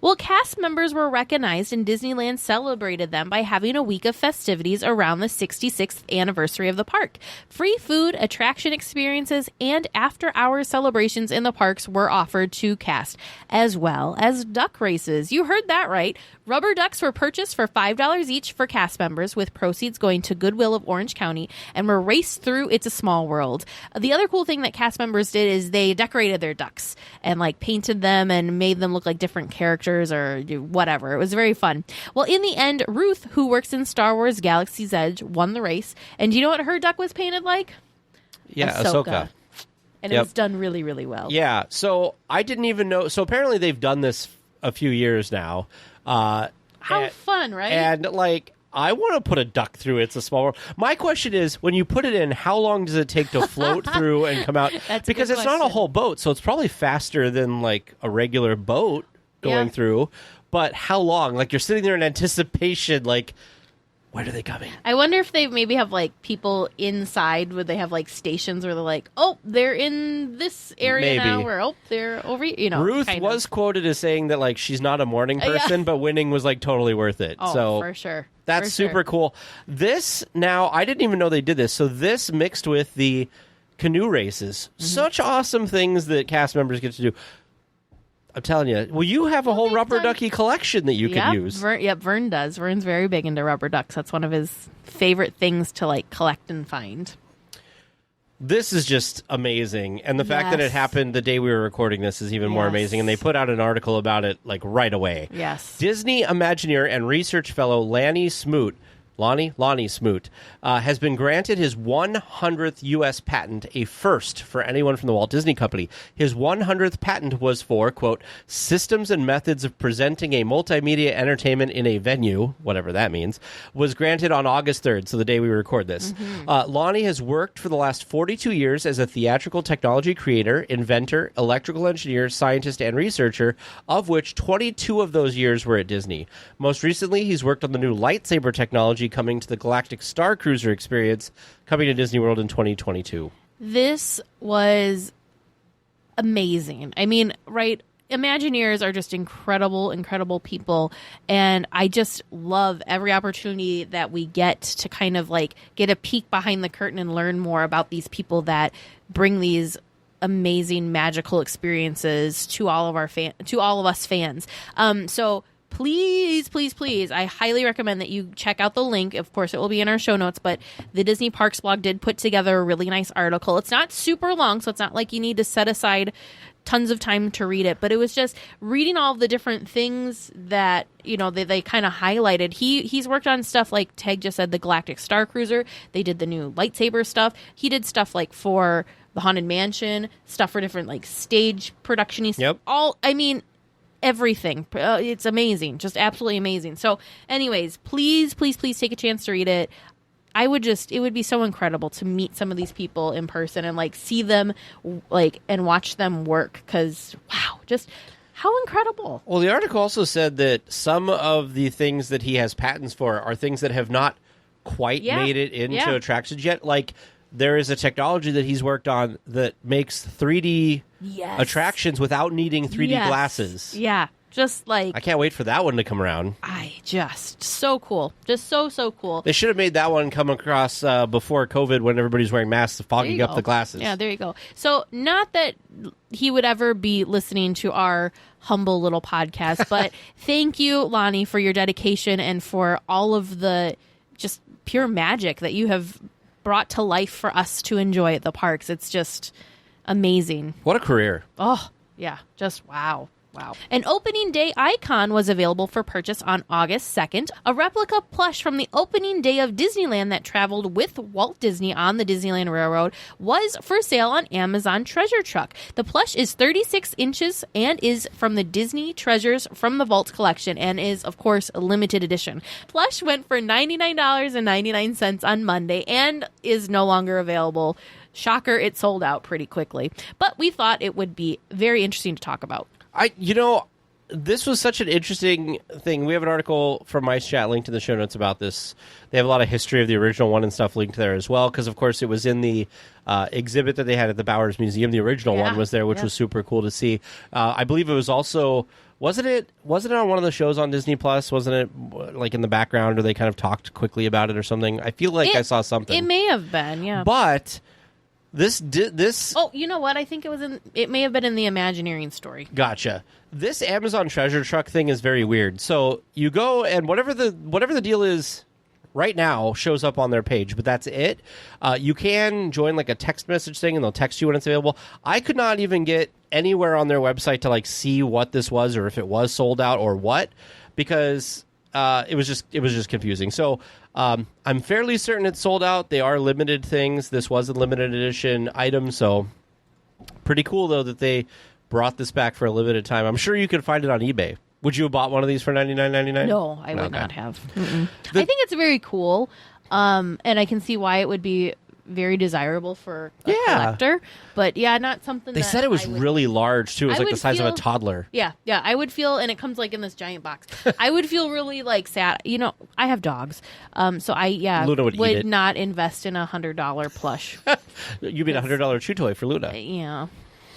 Well, cast members were recognized and Disneyland celebrated them by having a week of festivities around the 66th anniversary of the park. Free food, attraction experiences, and after-hours celebrations in the parks were offered to cast, as well as duck races. You heard that right. Rubber ducks were purchased for $5 each for cast members, with proceeds going to Goodwill of Orange County, and were raced through It's a Small World. The other cool thing that cast members did is they decorated their ducks and like painted them and made them look like different characters or whatever. It was very fun. Well, in the end, Ruth, who works in Star Wars Galaxy's Edge, won the race. And do you know what her duck was painted like? Yeah, Ahsoka. And it was done really, really well. Yeah, so I didn't even know. So apparently they've done this a few years now. How fun, right? And like, I want to put a duck through It's a Small World. My question is, when you put it in, how long does it take to float through and come out? Because it's not a whole boat, so it's probably faster than like a regular boat going through. But how long? Like, you're sitting there in anticipation, like, When are they coming? I wonder if they maybe have like people inside. Would they have like stations where they're like, oh, they're in this area now, or oh, they're over. Ruth was quoted as saying that like she's not a morning person, but winning was like totally worth it. Oh, so for sure. That's super cool. This now, I didn't even know they did this. So this mixed with the canoe races, such awesome things that cast members get to do. I'm telling you. Well, you have a whole rubber ducky collection that you can use. Vern does. Vern's very big into rubber ducks. That's one of his favorite things to like collect and find. This is just amazing. And the fact that it happened the day we were recording this is even more amazing. And they put out an article about it like right away. Yes. Disney Imagineer and research fellow Lonnie Smoot has been granted his 100th U.S. patent, a first for anyone from the Walt Disney Company. His 100th patent was for, quote, systems and methods of presenting a multimedia entertainment in a venue, whatever that means, was granted on August 3rd, so the day we record this. Lonnie has worked for the last 42 years as a theatrical technology creator, inventor, electrical engineer, scientist, and researcher, of which 22 of those years were at Disney. Most recently, he's worked on the new lightsaber technology coming to the Galactic Star Cruiser experience coming to Disney World in 2022. This was amazing. I mean, right? Imagineers are just incredible people. And I just love every opportunity that we get to kind of like get a peek behind the curtain and learn more about these people that bring these amazing magical experiences to all of us fans. So please, I highly recommend that you check out the link. Of course, it will be in our show notes, but the Disney Parks blog did put together a really nice article. It's not super long, so it's not like you need to set aside tons of time to read it, but it was just reading all the different things that, they kind of highlighted. He's worked on stuff like Tag just said, the Galactic Star Cruiser. They did the new lightsaber stuff. He did stuff like for the Haunted Mansion, stuff for different like stage production-y stuff. Yep. Everything. It's amazing. Just absolutely amazing. So anyways, please take a chance to read it. It would be so incredible to meet some of these people in person and like see them like and watch them work, because wow, just how incredible. Well, the article also said that some of the things that he has patents for are things that have not quite made it into attractions yet. Like there is a technology that he's worked on that makes 3D attractions without needing 3D glasses. Yeah. Just like... I can't wait for that one to come around. So cool. Just so cool. They should have made that one come across before COVID when everybody's wearing masks, fogging up the glasses. Yeah, there you go. So not that he would ever be listening to our humble little podcast, but thank you, Lonnie, for your dedication and for all of the just pure magic that you have brought to life for us to enjoy at the parks. It's just amazing. What a career. Oh, yeah. Just wow. Wow. An opening day icon was available for purchase on August 2nd. A replica plush from the opening day of Disneyland that traveled with Walt Disney on the Disneyland Railroad was for sale on Amazon Treasure Truck. The plush is 36 inches and is from the Disney Treasures from the Vault collection and is, of course, a limited edition. Plush went for $99.99 on Monday and is no longer available. Shocker, it sold out pretty quickly. But we thought it would be very interesting to talk about. This was such an interesting thing. We have an article from Mice Chat linked in the show notes about this. They have a lot of history of the original one and stuff linked there as well, because, of course, it was in the exhibit that they had at the Bowers Museum. The original one was there, which was super cool to see. I believe it was also... Wasn't it on one of the shows on Disney Plus? Wasn't it like in the background, or they kind of talked quickly about it or something? I feel like I saw something. It may have been, yeah. But... This. Oh, you know what? I think it may have been in the Imagineering story. Gotcha. This Amazon Treasure Truck thing is very weird. So you go and whatever the deal is right now shows up on their page, but that's it. You can join like a text message thing, and they'll text you when it's available. I could not even get anywhere on their website to like see what this was or if it was sold out or what, because it was just confusing. So. I'm fairly certain it's sold out. They are limited things. This was a limited edition item, so pretty cool, though, that they brought this back for a limited time. I'm sure you could find it on eBay. Would you have bought one of these for $99.99? No, I would not have. I think it's very cool, and I can see why it would be very desirable for a collector. But yeah, not something. They said it was really large too. It was like the size of a toddler. Yeah, I would feel, and it comes like in this giant box. I would feel really like sad. You know, I have dogs, so I Luna would not invest in $100 plush. You mean $100 chew toy for Luna? Yeah,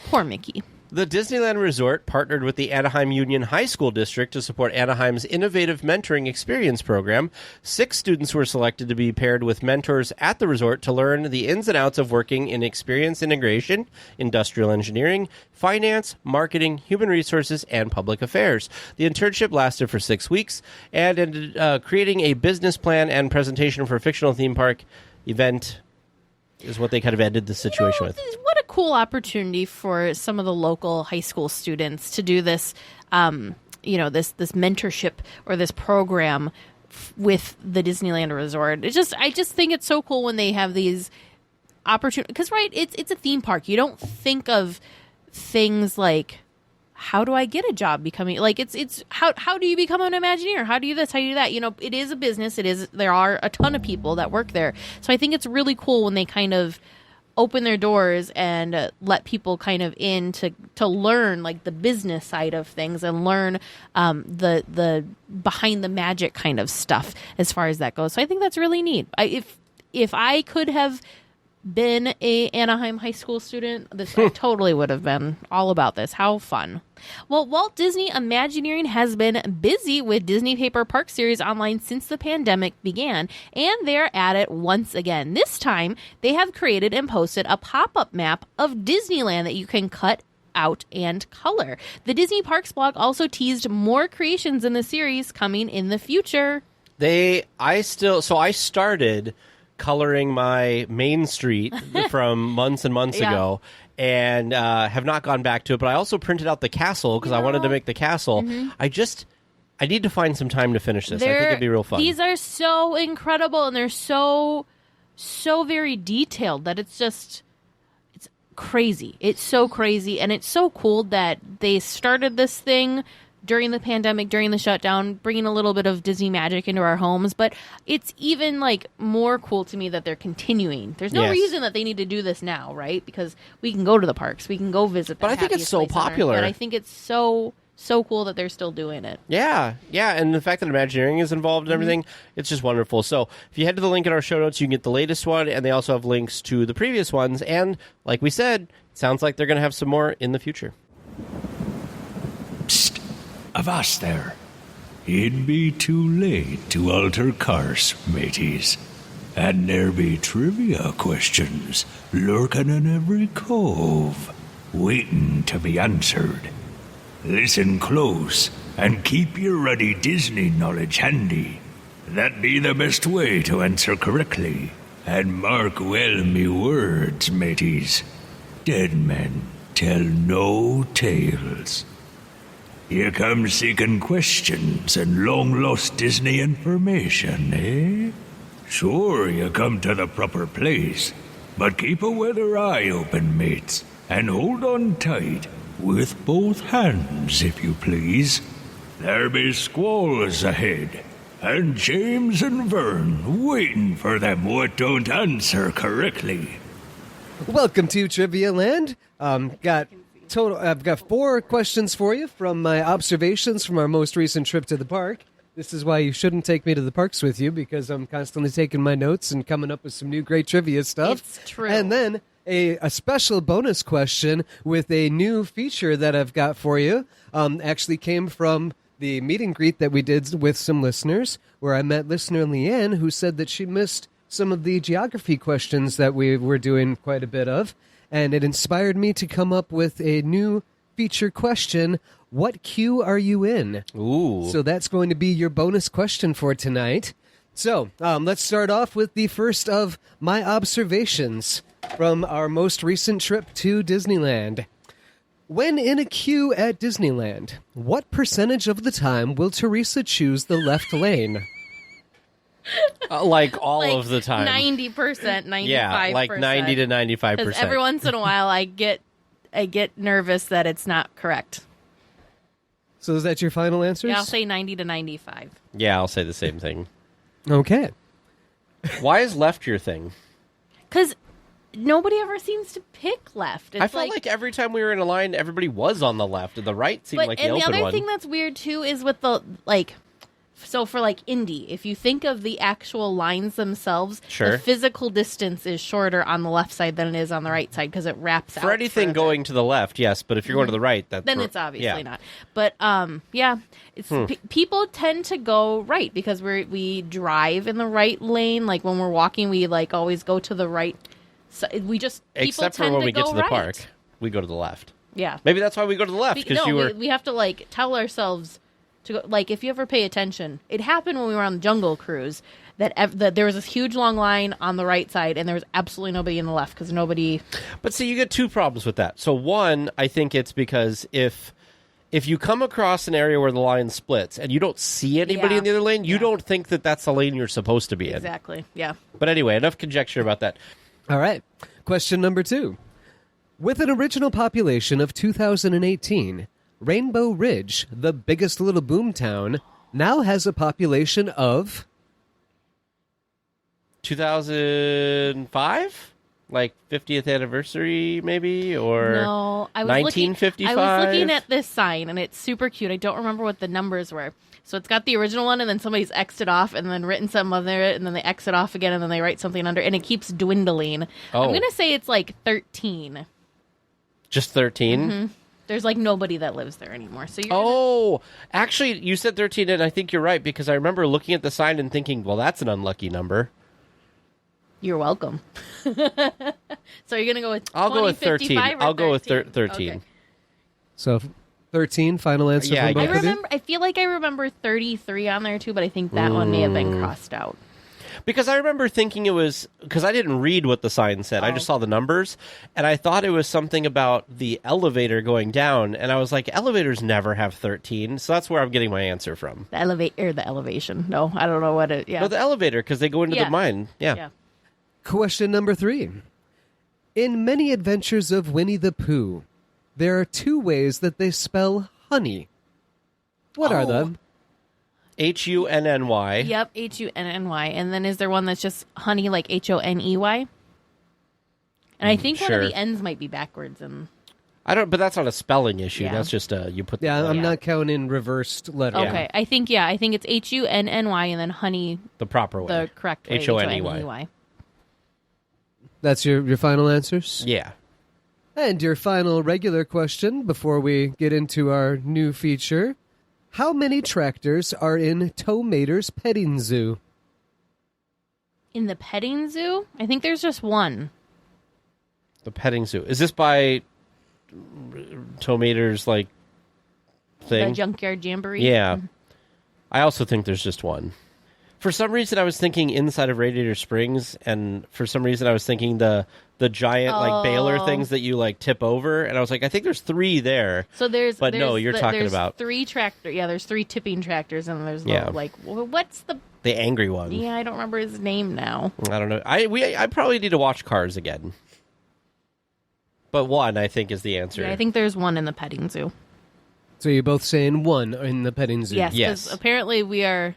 poor Mickey. The Disneyland Resort partnered with the Anaheim Union High School District to support Anaheim's innovative mentoring experience program. 6 students were selected to be paired with mentors at the resort to learn the ins and outs of working in experience integration, industrial engineering, finance, marketing, human resources, and public affairs. The internship lasted for 6 weeks and ended creating a business plan and presentation for a fictional theme park event is what they kind of ended the situation with. What a cool opportunity for some of the local high school students to do this, this mentorship or this program with the Disneyland Resort. I just think it's so cool when they have these opportunities. Because, right, it's a theme park. You don't think of things like, how do I get a job becoming, like, it's how do you become an Imagineer? How do you this? How do you do that? You know, it is a business. There are a ton of people that work there. So I think it's really cool when they kind of open their doors and let people kind of in to learn like the business side of things and learn the behind the magic kind of stuff as far as that goes. So I think that's really neat. If I could have been a Anaheim high school student, I totally would have been all about this. How fun. Well, Walt Disney Imagineering has been busy with Disney Paper Park Series online since the pandemic began, and they're at it once again. This time, they have created and posted a pop-up map of Disneyland that you can cut out and color. The Disney Parks blog also teased more creations in the series coming in the future. I started coloring my Main Street from months and months ago, and have not gone back to it. But I also printed out the castle because I wanted to make the castle. I need to find some time to finish this. I think it'd be real fun. These are so incredible, and they're so very detailed that it's crazy. It's so crazy, and it's so cool that they started this thing during the pandemic, during the shutdown, bringing a little bit of Disney magic into our homes. But it's even like more cool to me that they're continuing. There's no reason that they need to do this now, right? Because we can go to the parks, we can go visit. But I think it's so popular, and I think it's so cool that they're still doing it. Yeah, and the fact that Imagineering is involved and everything, it's just wonderful. So if you head to the link in our show notes, you can get the latest one, and they also have links to the previous ones. And like we said, it sounds like they're going to have some more in the future. Avast there. It'd be too late to alter course, mateys. And there be trivia questions lurking in every cove, waiting to be answered. Listen close and keep your ruddy Disney knowledge handy. That be the best way to answer correctly. And mark well me words, mateys. Dead men tell no tales. Here comes seeking questions and long-lost Disney information, eh? Sure, you come to the proper place, but keep a weather eye open, mates, and hold on tight, with both hands, if you please. There be squalls ahead, and James and Vern waiting for them what don't answer correctly. Welcome to Trivia Land. I've got 4 questions for you from my observations from our most recent trip to the park. This is why you shouldn't take me to the parks with you, because I'm constantly taking my notes and coming up with some new great trivia stuff. It's true. And then a special bonus question with a new feature that I've got for you. Actually came from the meet and greet that we did with some listeners, where I met listener Leanne, who said that she missed some of the geography questions that we were doing quite a bit of. And it inspired me to come up with a new feature question. What queue are you in? Ooh. So that's going to be your bonus question for tonight. So let's start off with the first of my observations from our most recent trip to Disneyland. When in a queue at Disneyland, what percentage of the time will Teresa choose the left lane? Like all of the time. 90%, 95%. Yeah, like 90 to 95%. Because every once in a while I get nervous that it's not correct. So is that your final answers? Yeah, I'll say 90 to 95. Yeah, I'll say the same thing. Okay. Why is left your thing? Because nobody ever seems to pick left. It's I felt like every time we were in a line, everybody was on the left, and the right seemed like the open one. And the other thing that's weird, too, is with the, like... So for, like, Indy, if you think of the actual lines themselves, Sure. the physical distance is shorter on the left side than it is on the right side because it wraps out. For anything further. going to the left, yes, but if you're going to the right, that's... Then it's obviously yeah. not. But, it's people tend to go right because we drive in the right lane. Like, when we're walking, we, like, always go to the right side. We just... Except for tend when we get to the right. park, we go to the left. Yeah. Maybe that's why we go to the left, because we have to, like, tell ourselves... to go, like, if you ever pay attention, it happened when we were on the Jungle Cruise that there was this huge long line on the right side and there was absolutely nobody in the left because nobody. But see, you get two problems with that. So one, I think it's because if you come across an area where the line splits and you don't see anybody in the other lane, you don't think that that's the lane you're supposed to be in. Exactly. Yeah. But anyway, enough conjecture about that. All right. Question number 2. With an original population of 2018, Rainbow Ridge, the biggest little boom town, now has a population of 2005? Like 50th anniversary, maybe? Or No, I was 1955? I was looking at this sign, and it's super cute. I don't remember what the numbers were. So it's got the original one, and then somebody's X'd it off, and then written something under it, and then they X it off again, and then they write something under, and it keeps dwindling. Oh. I'm going to say it's like 13. Just 13? Mm-hmm. There's like nobody that lives there anymore. So you're Actually, you said 13, and I think you're right, because I remember looking at the sign and thinking, well, that's an unlucky number. You're welcome. So you're going to go with I'll 20, go with 13. 55, or I'll go with 13? 13. Okay. So 13, final answer Yeah, from both of you? I feel like I remember 33 on there too, but I think that one may have been crossed out. Because I remember thinking it was... Because I didn't read what the sign said. I just saw the numbers. And I thought it was something about the elevator going down. And I was like, elevators never have 13. So that's where I'm getting my answer from. The elevation. No, I don't know what it... Yeah. No, the elevator, because they go into the mine. Yeah. Question number 3. In many adventures of Winnie the Pooh, there are 2 ways that they spell honey. What are them? Hunny. Yep, Hunny. And then is there one that's just honey, like Honey? And I think one of the N's might be backwards. And I don't... But that's not a spelling issue. Yeah. That's just you put... Yeah, I'm not counting reversed letters. Okay, I think it's Hunny and then honey, The proper way. the correct way. Honey. That's your final answers? Yeah. And your final regular question before we get into our new feature. How many tractors are in Tow Mater's petting zoo? In the petting zoo? I think there's just one. The petting zoo. Is this by Tow Mater's, like, thing? The Junkyard Jamboree? Yeah. I also think there's just one. For some reason, I was thinking inside of Radiator Springs, and for some reason, I was thinking the giant, like, baler things that you, like, tip over, and I was like, I think there's 3 there. So there's... no, you're talking about... 3 tractors. Yeah, there's 3 tipping tractors, and there's what's the... The angry one. Yeah, I don't remember his name now. I don't know. I probably need to watch Cars again. But 1, I think, is the answer. Yeah, I think there's one in the petting zoo. So you're both saying 1 in the petting zoo? Yes, because apparently we are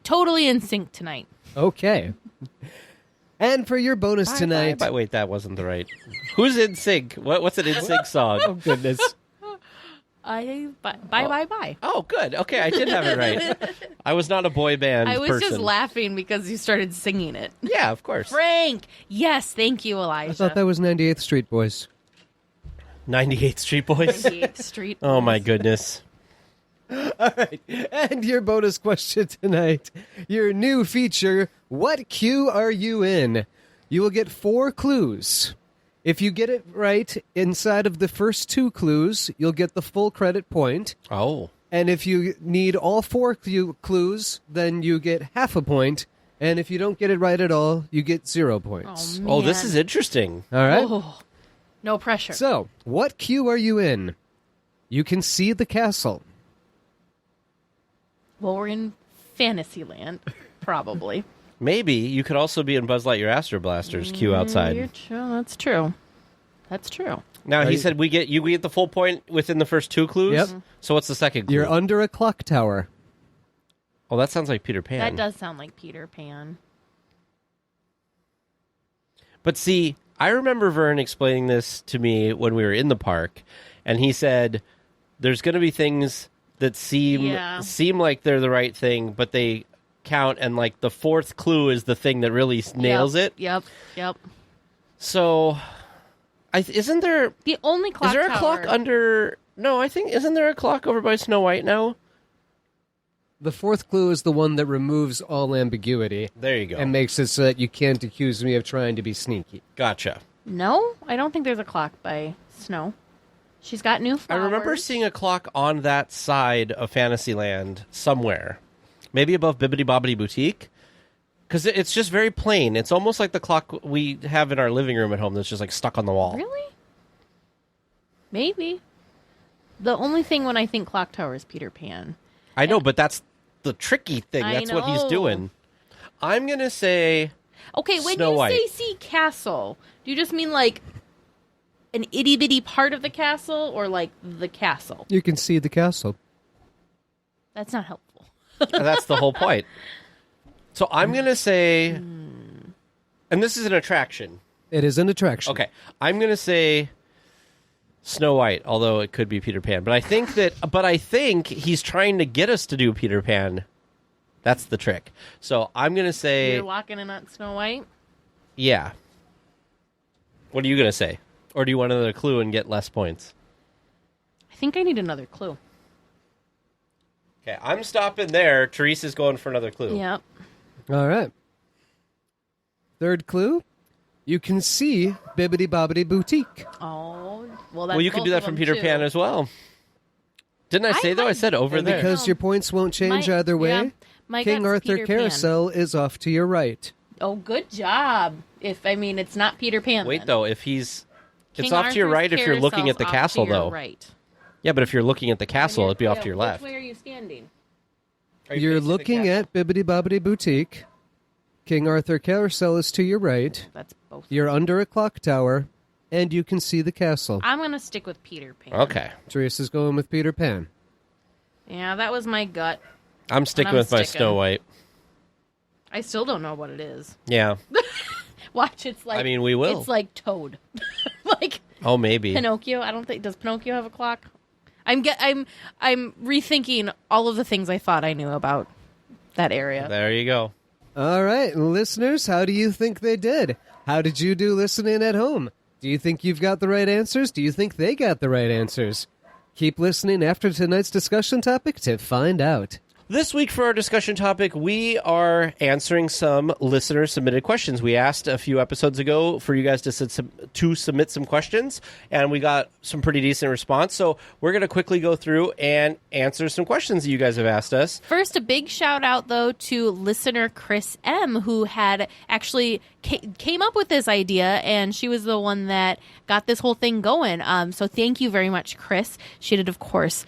totally in sync tonight. Okay. And for your bonus tonight... Wait, that wasn't the right... Who's in sync? What's an in sync song? Oh, goodness. Bye. Oh, good. Okay, I did have it right. I was not a boy band I was person. just laughing because you started singing it. Yeah, of course. Frank! Yes, thank you, Elijah. I thought that was 98th Street Boys. 98th Street Boys. 98th Street. Oh, my goodness. All right. And your bonus question tonight. Your new feature, What Queue Are You In? You will get 4 clues. If you get it right inside of the first 2 clues, you'll get the full credit point. Oh. And if you need all 4 clues, then you get half a point. And if you don't get it right at all, you get 0 points. Oh, this is interesting. All right? Oh, no pressure. So, what queue are you in? You can see the castle. Well, we're in Fantasyland, probably. Maybe you could also be in Buzz Lightyear Astro Blaster's queue outside. You're true. That's true. That's true. Now, he said you get the full point within the first 2 clues? Yep. So what's the second clue? You're under a clock tower. Oh, that sounds like Peter Pan. That does sound like Peter Pan. But see, I remember Vern explaining this to me when we were in the park, and he said there's going to be things that seem like they're the right thing, but they count, and like the fourth clue is the thing that really nails it. Yep. So, isn't there the only clock? Is there a tower. clock under? No, I think isn't there a clock over by Snow White now? The fourth clue is the one that removes all ambiguity. There you go. And makes it so that you can't accuse me of trying to be sneaky. Gotcha. No, I don't think there's a clock by Snow. She's got new flowers. I remember seeing a clock on that side of Fantasyland somewhere. Maybe above Bibbidi Bobbidi Boutique. Because it's just very plain. It's almost like the clock we have in our living room at home that's just like stuck on the wall. Really? Maybe. The only thing when I think clock tower is Peter Pan. I know, but that's the tricky thing. I That's what he's know. doing. I'm going to say Okay, when Snow you White. say see castle, do you just mean like an itty bitty part of the castle or like the castle? You can see the castle. That's not helpful. That's the whole point. So I'm going to say, and this is an attraction. It is an attraction. Okay, I'm going to say Snow White, although it could be Peter Pan. But I think he's trying to get us to do Peter Pan. That's the trick. So I'm going to say, You're locking in on Snow White? yeah. What are you going to say? Or do you want another clue and get less points? I think I need another clue. Okay, I'm stopping there. Teresa's going for another clue. Yep. All right. Third clue. You can see Bibbidi Bobbidi Boutique. Oh, well, that's Well, you could do that from Peter Pan as well. Didn't I say, though? I said over And there. because your points won't change My- either way, yeah, my King gut's Arthur Peter Pan. Carousel is off to your right. Oh, good job. It's not Peter Pan. Wait, then. though, if he's... It's King off to your Arthur's right if you're looking at the Carousel's off castle, to your though. Right. Yeah, but if you're looking at the castle, it'd be off to your left. Which way are you standing? Are you You're facing the looking castle? at Bibbidi Bobbidi Boutique. King Arthur Carousel is to your right. That's both. You're under a clock tower, and you can see the castle. I'm going to stick with Peter Pan. Okay. Teresa's going with Peter Pan. Yeah, that was my gut. I'm sticking I'm with my sticking. Snow White. I still don't know what it is. Yeah. Watch, it's like... I mean, we will. It's like Toad. Like Oh, maybe. Pinocchio. I don't think... Does Pinocchio have a clock? I'm rethinking all of the things I thought I knew about that area. There you go. All right, listeners, how do you think they did? How did you do listening at home? Do you think you've got the right answers? Do you think they got the right answers? Keep listening after tonight's discussion topic to find out. This week for our discussion topic, we are answering some listener-submitted questions. We asked a few episodes ago for you guys to submit some questions, and we got some pretty decent response. So we're going to quickly go through and answer some questions that you guys have asked us. First, a big shout out, though, to listener Chris M., who had actually came up with this idea, and she was the one that got this whole thing going. So thank you very much, Chris. She did, of course,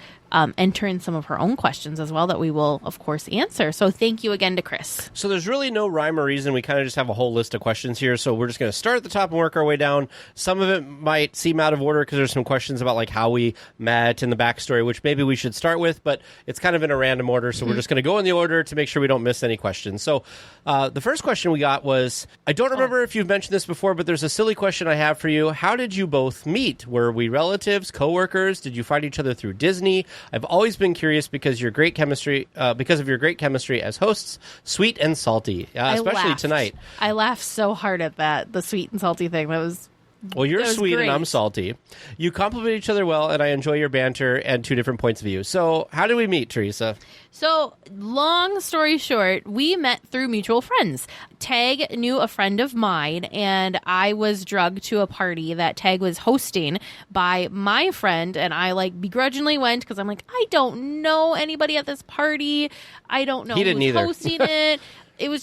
enter in some of her own questions as well that we will, of course, answer. So thank you again to Chris. So there's really no rhyme or reason. We kind of just have a whole list of questions here. So we're just going to start at the top and work our way down. Some of it might seem out of order because there's some questions about like how we met and the backstory, which maybe we should start with, but it's kind of in a random order. So we're just going to go in the order to make sure we don't miss any questions. So the first question we got was, I don't remember if you've mentioned this before, but there's a silly question I have for you. How did you both meet? Were we relatives, coworkers? Did you find each other through Disney? I've always been curious because of your great chemistry as hosts, sweet and salty, especially tonight. I laughed so hard at that, the sweet and salty thing. That was... Well, you're That was sweet great. and I'm salty. You compliment each other well, and I enjoy your banter and two different points of view. So how did we meet, Teresa? So, long story short, we met through mutual friends. Tag knew a friend of mine, and I was drugged to a party that Tag was hosting by my friend, and I, begrudgingly went because I'm like, I don't know anybody at this party. I don't know He didn't who's either. hosting it. It was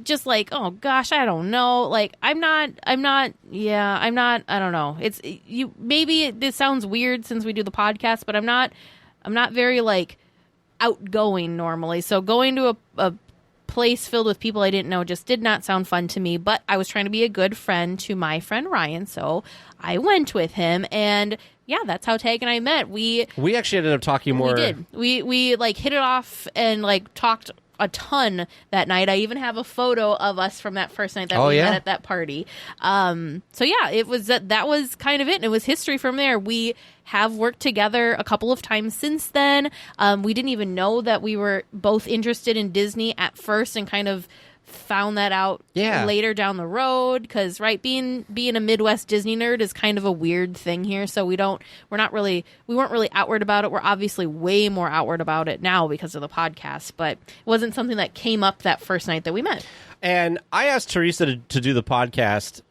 just like, oh gosh, I don't know. Like, I don't know. Maybe this sounds weird since we do the podcast, but I'm not very outgoing normally. So going to a place filled with people I didn't know just did not sound fun to me, but I was trying to be a good friend to my friend Ryan. So I went with him, and yeah, that's how Tag and I met. We actually ended up talking more. We did. We hit it off and talked a ton that night. I even have a photo of us from that first night that we met at that party. So yeah, it was that was kind of it. And it was history from there. We have worked together a couple of times since then. We didn't even know that we were both interested in Disney at first, and kind of found that out later down the road, because being a Midwest Disney nerd is kind of a weird thing here. So we weren't really outward about it. We're obviously way more outward about it now because of the podcast, but it wasn't something that came up that first night that we met. And I asked Teresa to do the podcast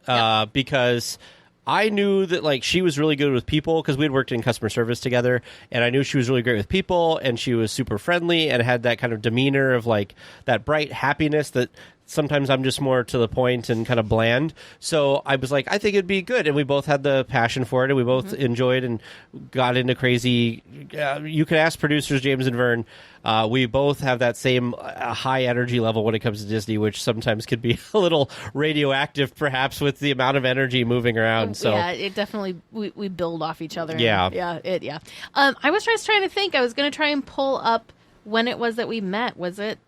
because I knew that like she was really good with people, because we had worked in customer service together, and I knew she was really great with people, and she was super friendly and had that kind of demeanor of like that bright happiness that sometimes I'm just more to the point and kind of bland. So I was like, I think it'd be good. And we both had the passion for it, and we both enjoyed and got into crazy. You could ask producers, James and Vern. We both have that same high energy level when it comes to Disney, which sometimes could be a little radioactive, perhaps, with the amount of energy moving around. So yeah, it definitely, we build off each other. Yeah. I was just trying to think. I was going to try and pull up when it was that we met. Was it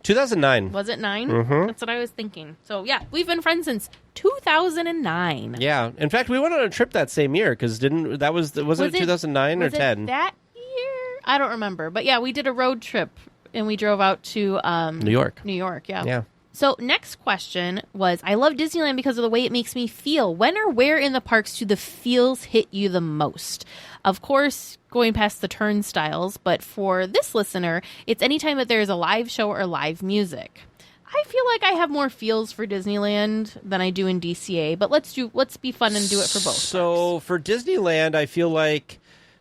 2009. Was it 9? Mm-hmm. That's what I was thinking. So, yeah, we've been friends since 2009. Yeah. In fact, we went on a trip that same year, because was it 2009 or 10? That year? I don't remember. But, yeah, we did a road trip, and we drove out to New York. Yeah. So, next question was, I love Disneyland because of the way it makes me feel. When or where in the parks do the feels hit you the most? Of course, going past the turnstiles, but for this listener, it's anytime that there is a live show or live music. I feel like I have more feels for Disneyland than I do in DCA, but let's be fun and do it for both. So for Disneyland, I feel like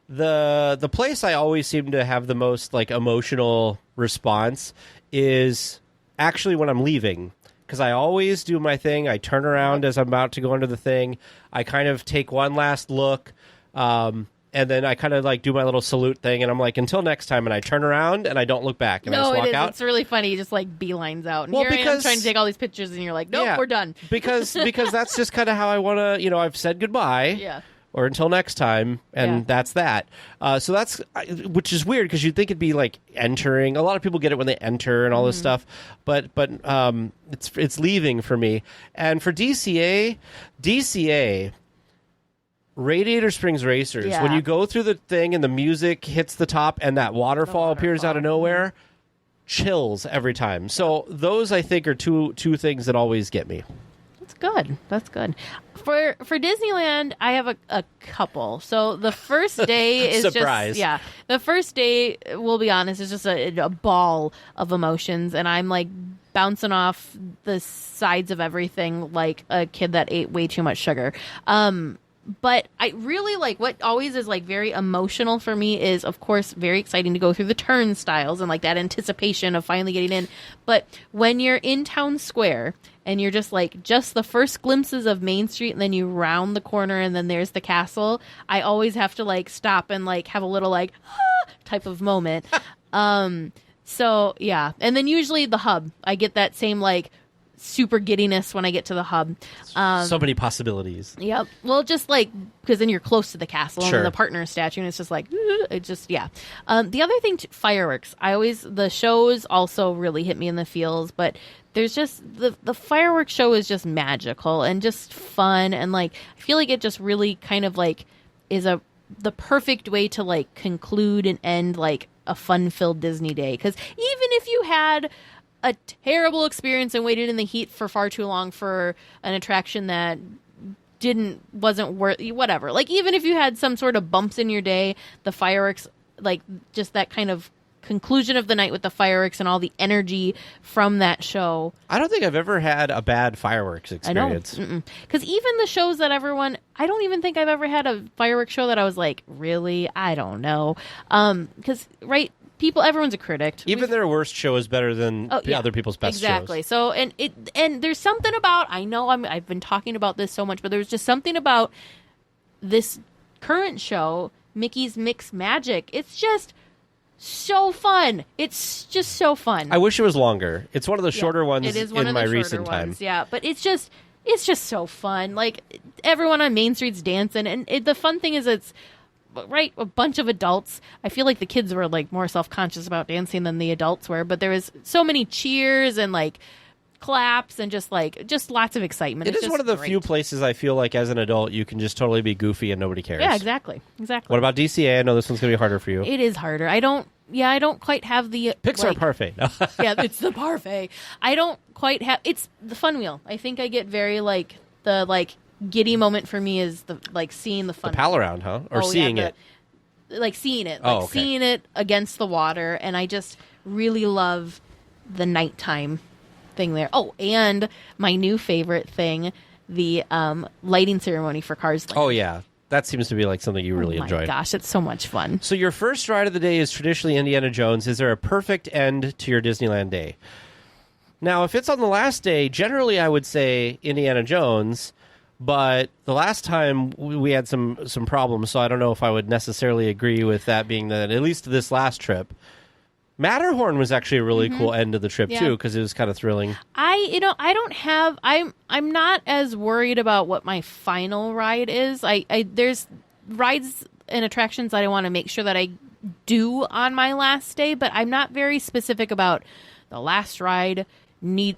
the place I always seem to have the most like emotional response is actually when I'm leaving, because I always do my thing. I turn around as I'm about to go into the thing. I kind of take one last look, and then I kind of like do my little salute thing, and I'm like, until next time, and I turn around and I don't look back, and I just walk out. It's really funny. You just like beelines out. And well, here I am trying to take all these pictures, and you're like, nope, we're done. because that's just kind of how I want to, I've said goodbye. Yeah. Or until next time, and that's that. So that's, which is weird, because you'd think it'd be like entering. A lot of people get it when they enter and all this stuff, but it's leaving for me. And for DCA, Radiator Springs Racers, when you go through the thing and the music hits the top and that waterfall appears out of nowhere, chills every time. So those, I think, are two things that always get me. That's good. For Disneyland, I have a couple. So the first day is surprise. The first day, we'll be honest, is just a ball of emotions, and I'm like bouncing off the sides of everything like a kid that ate way too much sugar. But I really like what always is like very emotional for me is, of course, very exciting to go through the turnstiles and like that anticipation of finally getting in. But when you're in Town Square and you're just the first glimpses of Main Street, and then you round the corner and then there's the castle, I always have to like stop and like have a little like type of moment. So yeah. And then usually the hub, I get that same like super giddiness when I get to the hub. So many possibilities. Yep. Well, just like, because then you're close to the castle Sure. and the partner statue, and it's just like, it just, yeah. The other thing, fireworks. The shows also really hit me in the feels, but there's just, the fireworks show is just magical and just fun, and like, I feel like it just really kind of like is the perfect way to like conclude and end like a fun-filled Disney day. Because even if you had a terrible experience and waited in the heat for far too long for an attraction that wasn't worth, whatever. Like, even if you had some sort of bumps in your day, the fireworks, like, just that kind of conclusion of the night with the fireworks and all the energy from that show. I don't think I've ever had a bad fireworks experience. Because even the shows that I don't even think I've ever had a fireworks show that I was like, really? I don't know. Because, everyone's a critic. Even their worst show is better than other people's best shows. Exactly. So, and there's something about, I know I've been talking about this so much, but there's just something about this current show, Mickey's Mix Magic. It's just so fun. It's just so fun. I wish it was longer. It's one of the shorter ones it is one in of my the recent shorter time. ones, yeah, but it's just so fun. Like, everyone on Main Street's dancing, and the fun thing is right, a bunch of adults. I feel like the kids were like more self-conscious about dancing than the adults were, but there was so many cheers and like claps and just lots of excitement. It is one of the few places I feel like as an adult you can just totally be goofy and nobody cares. Yeah, exactly. What about DCA? I know this one's going to be harder for you. It is harder. I don't quite have the Pixar parfait. Yeah, it's the parfait. I don't quite have. It's the fun wheel. I think I get very like the like giddy moment for me is the like seeing the fun. The pal around, huh? Or seeing it. Like seeing it. Oh, like okay. Seeing it against the water, and I just really love the nighttime thing there. Oh, and my new favorite thing, the lighting ceremony for Cars Land. Oh yeah. That seems to be like something you really enjoy. Oh my gosh, it's so much fun. So your first ride of the day is traditionally Indiana Jones. Is there a perfect end to your Disneyland day? Now, if it's on the last day, generally I would say Indiana Jones, but the last time we had some problems, so I don't know if I would necessarily agree with that being that, at least this last trip. Matterhorn was actually a really cool end to the trip too, because it was kind of thrilling. I'm not as worried about what my final ride is. There's rides and attractions that I want to make sure that I do on my last day, but I'm not very specific about the last ride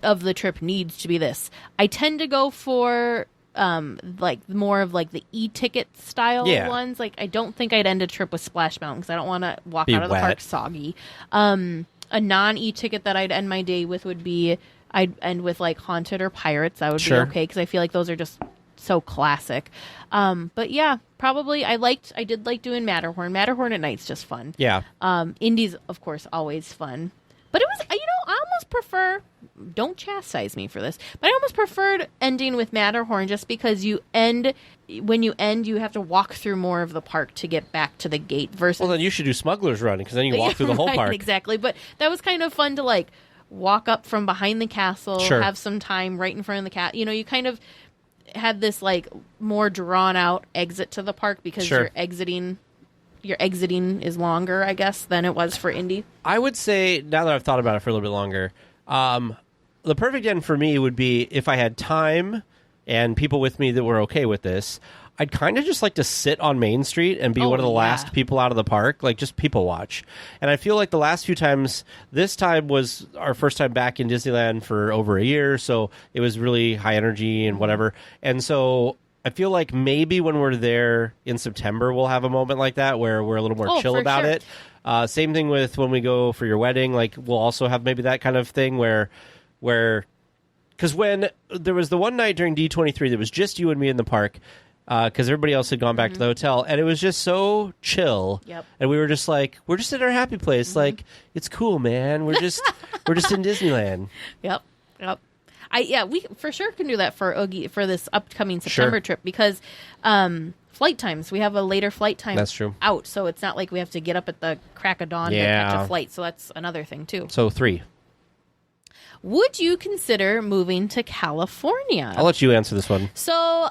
of the trip needs to be this. I tend to go for like more of like the e-ticket style ones. Like I don't think I'd end a trip with Splash Mountain because I don't want to walk out of the park soggy. A non e-ticket that I'd end my day with would be I'd end with like Haunted or Pirates. That would be okay because I feel like those are just so classic. But yeah, probably I did like doing Matterhorn. Matterhorn at night's just fun. Yeah. Indy's of course always fun. But it was, I almost prefer, don't chastise me for this, but I almost preferred ending with Matterhorn just because when you end, you have to walk through more of the park to get back to the gate versus... Well, then you should do Smuggler's Run because then you walk through the whole park. Exactly. But that was kind of fun to like walk up from behind the castle, have some time right in front of the castle. You kind of had this like more drawn out exit to the park because you're exiting is longer, I guess, than it was for Indy. I would say, now that I've thought about it for a little bit longer, the perfect end for me would be if I had time and people with me that were okay with this, I'd kind of just like to sit on Main Street and be one of the last people out of the park, like just people watch. And I feel like the last few times, this time was our first time back in Disneyland for over a year, so it was really high energy and whatever. And so... I feel like maybe when we're there in September, we'll have a moment like that where we're a little more chill about it. Same thing with when we go for your wedding. Like we'll also have maybe that kind of thing where, because when there was the one night during D23 that was just you and me in the park, because everybody else had gone back to the hotel, and it was just so chill. Yep. And we were just like, we're just at our happy place. Like it's cool, man. We're just in Disneyland. Yep. We for sure can do that for Oogie for this upcoming September trip because flight times. We have a later flight time That's true. out, so it's not like we have to get up at the crack of dawn to catch a flight. So that's another thing too. So 3. Would you consider moving to California? I'll let you answer this one. So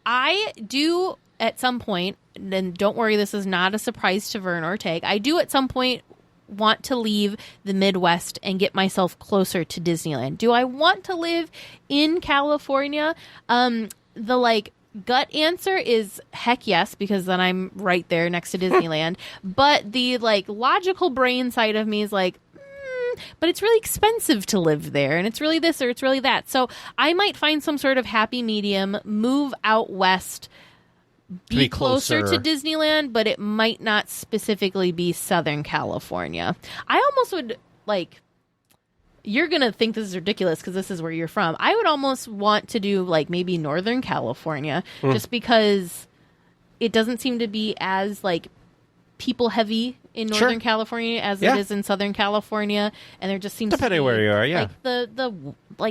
I do at some point, and don't worry, this is not a surprise to Vern or Tag. I do at some point want to leave the Midwest and get myself closer to Disneyland. Do I want to live in California? The gut answer is heck yes, because then I'm right there next to Disneyland. But the logical brain side of me is like, but it's really expensive to live there, and it's really this or it's really that. So I might find some sort of happy medium, move out west, be closer to Disneyland, but it might not specifically be Southern California. I almost would you're going to think this is ridiculous because this is where you're from. I would almost want to do maybe Northern California just because it doesn't seem to be as people heavy in Northern California as it is in Southern California, and there just seems depending to be, where you are,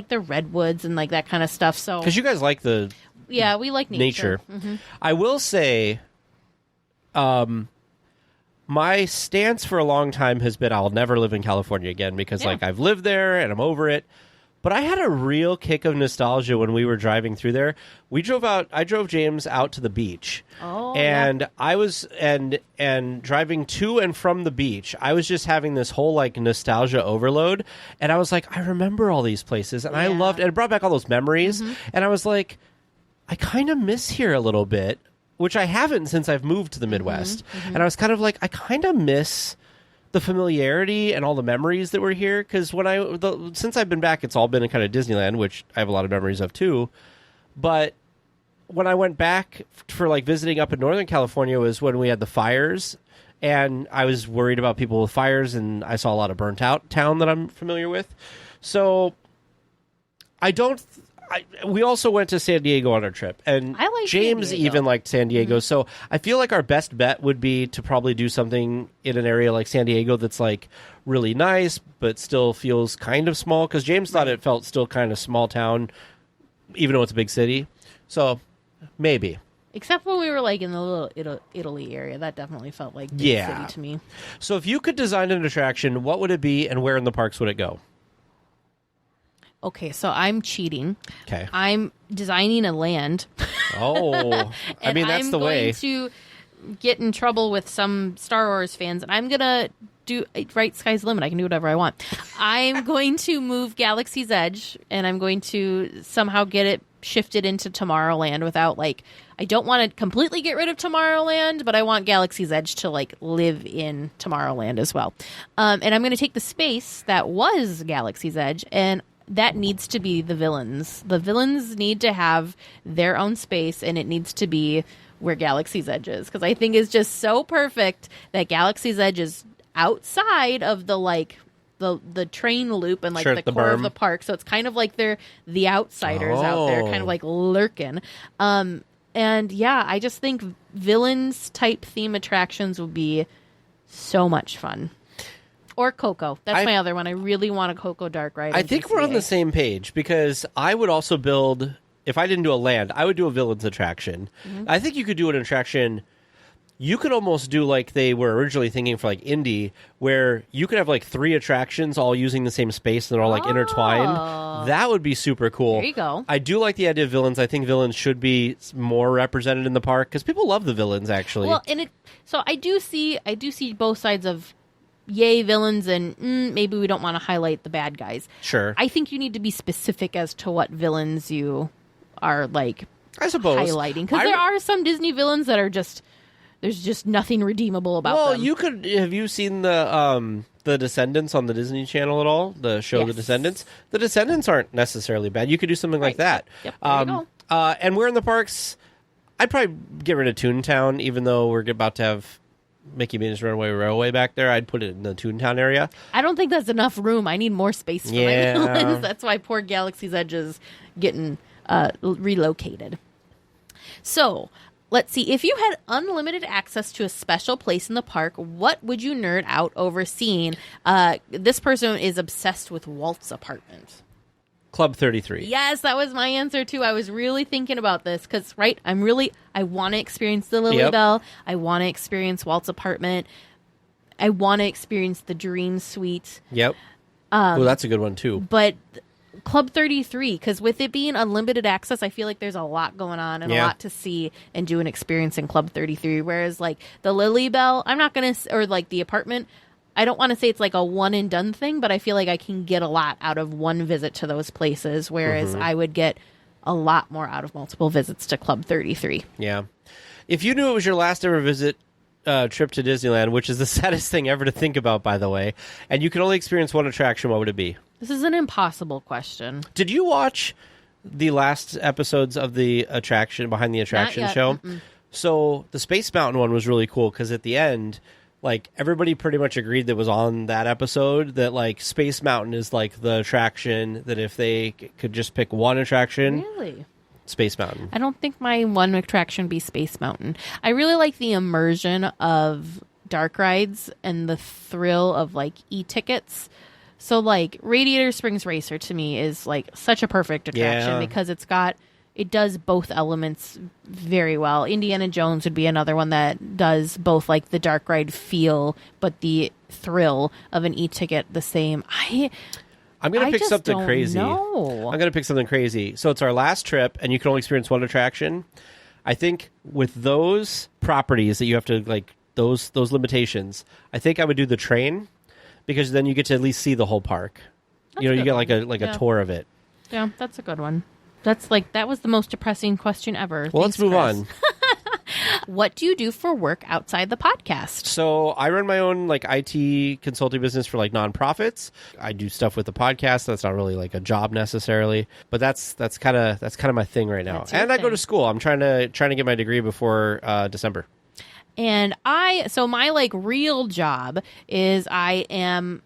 the redwoods and that kind of stuff. So because you guys like the we like nature. Mm-hmm. I will say, my stance for a long time has been I'll never live in California again because I've lived there and I'm over it. But I had a real kick of nostalgia when we were driving through there. I drove James out to the beach. Oh, and I was and driving to and from the beach, I was just having this whole nostalgia overload. And I was like, I remember all these places and I loved, and it brought back all those memories. And I was like, I kind of miss here a little bit. which I haven't since I've moved to the Midwest. And I was kind of like, I kind of miss the familiarity and all the memories that were here, because since I've been back, it's all been in kind of Disneyland, which I have a lot of memories of too. But when I went back for like visiting up in Northern California was when we had the fires, and I was worried about people with fires, and I saw a lot of burnt out town that I'm familiar with. So we also went to San Diego on our trip, and I like James San Diego. even liked San Diego. So I feel like our best bet would be to probably do something in an area like San Diego that's like really nice, but still feels kind of small, because James thought it felt still kind of small town, even though it's a big city. So maybe. Except when we were like in the little Italy area, that definitely felt like big Yeah. city to me. So if you could design an attraction, what would it be, and where in the parks would it go? Okay, so I'm cheating. Okay. I'm designing a land. Oh, I mean, that's I'm the way. going to get in trouble with some Star Wars fans, and I'm going to do right. Sky's the limit. I can do whatever I want. I'm going to move Galaxy's Edge, and I'm going to somehow get it shifted into Tomorrowland without like. I don't want to completely get rid of Tomorrowland, but I want Galaxy's Edge to like live in Tomorrowland as well. And I'm going to take the space that was Galaxy's Edge, and that needs to be the villains. The villains need to have their own space, and it needs to be where Galaxy's Edge is, because I think it's just so perfect that Galaxy's Edge is outside of the like the train loop and like Sure, the the core of berm. the park. So it's kind of like they're the outsiders out there, kind of like lurking. And yeah, I just think villains type theme attractions would be so much fun. Or Coco. That's my other one. I really want a Coco Dark Ride. I think we're on the same page, because I would also build, if I didn't do a land, I would do a villains attraction. I think you could do an attraction. You could almost do like they were originally thinking for like Indy, where you could have like 3 attractions all using the same space and they're all like intertwined. That would be super cool. There you go. I do like the idea of villains. I think villains should be more represented in the park, because people love the villains actually. Well, so I do see both sides of yay villains and maybe we don't want to highlight the bad guys. Sure. I think you need to be specific as to what villains you are like I suppose highlighting, because there are some Disney villains that are just there's just nothing redeemable about Well, them. you could. Have you seen the Descendants on the Disney Channel at all? The show, Yes. The Descendants. The Descendants aren't necessarily bad. You could do something like that. Yep. There you go. And we're in the parks. I'd probably get rid of Toontown, even though we're about to have Mickey Minnie's Runaway Railway back there. I'd put it in the Toontown area. I don't think that's enough room. I need more space for my villains. That's why poor Galaxy's Edge is getting relocated. So, let's see. If you had unlimited access to a special place in the park, what would you nerd out over seeing? This person is obsessed with Walt's apartment. Club 33. Yes, that was my answer too. I was really thinking about this because, right, I want to experience the Lily Yep. Bell. I want to experience Walt's apartment. I want to experience the Dream Suite. Yep. Oh, that's a good one too. But Club 33, because with it being unlimited access, I feel like there's a lot going on and a Yeah. lot to see and do an experience in Club 33. Whereas, like, the Lily Bell, I'm not going to, or like the apartment, I don't want to say it's like a one and done thing, but I feel like I can get a lot out of one visit to those places, whereas I would get a lot more out of multiple visits to Club 33. Yeah. If you knew it was your last ever trip to Disneyland, which is the saddest thing ever to think about, by the way, and you could only experience one attraction, what would it be? This is an impossible question. Did you watch the last episodes of the attraction behind the attraction yet. show? So the Space Mountain one was really cool because at the end, like everybody pretty much agreed that was on that episode that like Space Mountain is like the attraction that if they could just pick one attraction, Really? Space Mountain. I don't think my one attraction would be Space Mountain. I really like the immersion of dark rides and the thrill of like e-tickets. So like Radiator Springs Racer to me is like such a perfect attraction Yeah. because it does both elements very well. Indiana Jones would be another one that does both like the dark ride feel but the thrill of an e-ticket the same. I'm going to pick just something don't crazy. know. I'm going to pick something crazy. So it's our last trip, and you can only experience one attraction. I think with those properties that you have to, like, those limitations, I think I would do the train, because then you get to at least see the whole park. That's You a know, you good get one. a tour of it. Yeah, that's a good one. That was the most depressing question ever. Well, Thanks, let's move Chris. on. what do you do for work outside the podcast? So I run my own like IT consulting business for like nonprofits. I do stuff with the podcast. That's not really like a job necessarily, but that's kind of my thing right now. And I go to school. I'm trying to get my degree before December. And my like real job is I am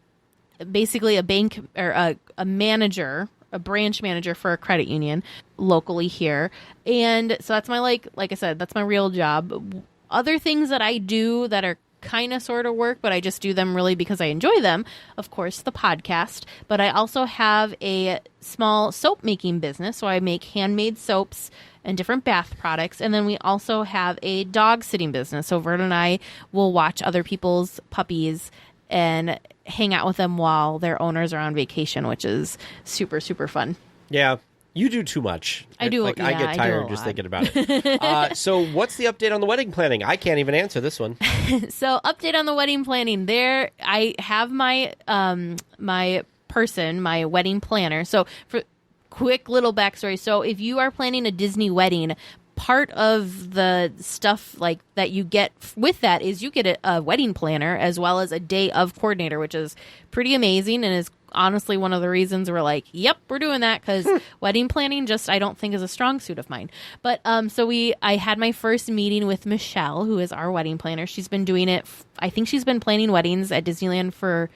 basically a bank or a manager, a branch manager for a credit union locally here. And so that's my like I said, that's my real job. Other things that I do that are kind of sort of work, but I just do them really because I enjoy them. Of course, the podcast, but I also have a small soap making business. So I make handmade soaps and different bath products. And then we also have a dog sitting business. So Vern and I will watch other people's puppies and hang out with them while their owners are on vacation, which is super, super fun. Yeah. You do too much. I do. I get tired just thinking about it. So what's the update on the wedding planning? I can't even answer this one. So update on the wedding planning. There, I have my my wedding planner. So for quick little backstory. So if you are planning a Disney wedding, part of the stuff like that you get with that is you get a wedding planner as well as a day of coordinator, which is pretty amazing and is honestly one of the reasons we're like, yep, we're doing that, because wedding planning just I don't think is a strong suit of mine. But I had my first meeting with Michelle, who is our wedding planner. She's been doing it. I think she's been planning weddings at Disneyland for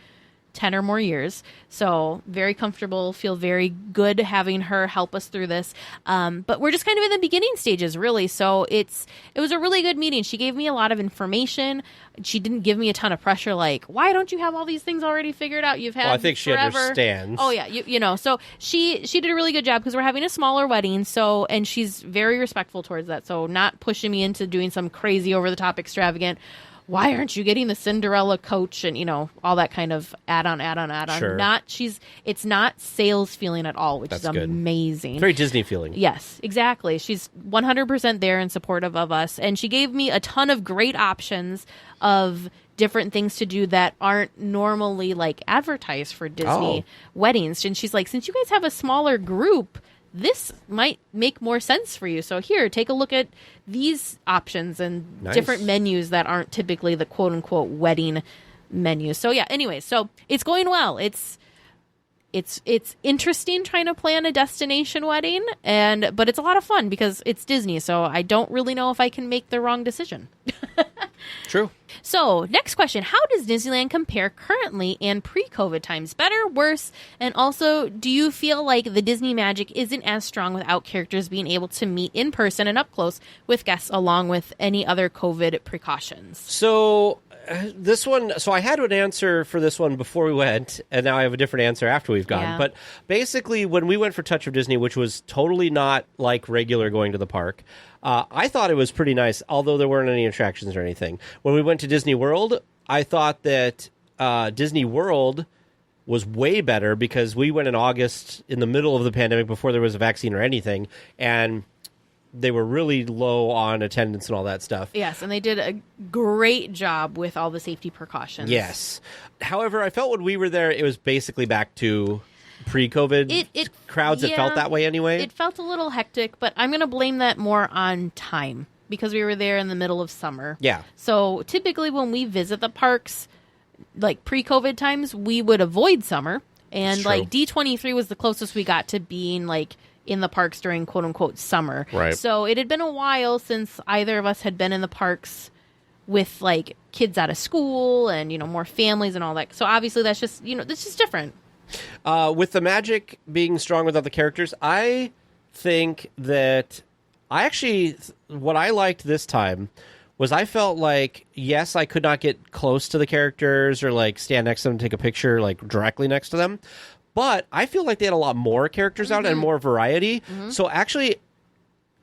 10 or more years. So very comfortable, feel very good having her help us through this. But we're just kind of in the beginning stages, really. So it was a really good meeting. She gave me a lot of information. She didn't give me a ton of pressure, like, why don't you have all these things already figured out? You've had I think she forever. understands. Oh yeah, you know. So she did a really good job because we're having a smaller wedding. So, and she's very respectful towards that. So not pushing me into doing some crazy over the top extravagant, why aren't you getting the Cinderella coach and, all that kind of add-on. Sure. It's not sales feeling at all, which That's is good. Amazing. Very Disney feeling. Yes, exactly. She's 100% there and supportive of us. And she gave me a ton of great options of different things to do that aren't normally like advertised for Disney weddings. And she's like, since you guys have a smaller group, this might make more sense for you. So here, take a look at these options and different menus that aren't typically the quote unquote wedding menu. So yeah, anyway, so it's going well. It's interesting trying to plan a destination wedding, but it's a lot of fun because it's Disney. So I don't really know if I can make the wrong decision. True. So, next question. How does Disneyland compare currently and pre-COVID times? Better, worse? And also, do you feel like the Disney magic isn't as strong without characters being able to meet in person and up close with guests along with any other COVID precautions? So, this one, I had an answer for this one before we went, and now I have a different answer after we've gone. Yeah. But basically, when we went for Touch of Disney, which was totally not like regular going to the park, I thought it was pretty nice, although there weren't any attractions or anything. When we went to Disney World, I thought that Disney World was way better because we went in August in the middle of the pandemic before there was a vaccine or anything, and they were really low on attendance and all that stuff. Yes, and they did a great job with all the safety precautions. Yes. However, I felt when we were there, it was basically back to pre-COVID crowds. It felt that way anyway. It felt a little hectic, but I'm going to blame that more on time because we were there in the middle of summer. Yeah. So typically when we visit the parks, like pre-COVID times, we would avoid summer. And like D23 was the closest we got to being like in the parks during quote unquote summer. Right. So it had been a while since either of us had been in the parks with like kids out of school and, more families and all that. So obviously that's just, it's just different. With the magic being strong without the characters, I think that what I liked this time was I felt like, yes, I could not get close to the characters or like stand next to them and take a picture like directly next to them, but I feel like they had a lot more characters out and more variety. So actually,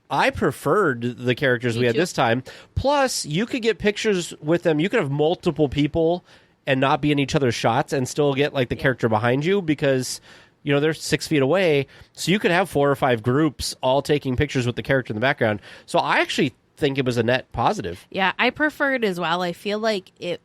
I preferred the characters we had this time. Plus, you could get pictures with them. You could have multiple people and not be in each other's shots and still get like the character behind you because, they're 6 feet away. So you could have 4 or 5 groups all taking pictures with the character in the background. So I actually think it was a net positive. Yeah, I prefer it as well. I feel like it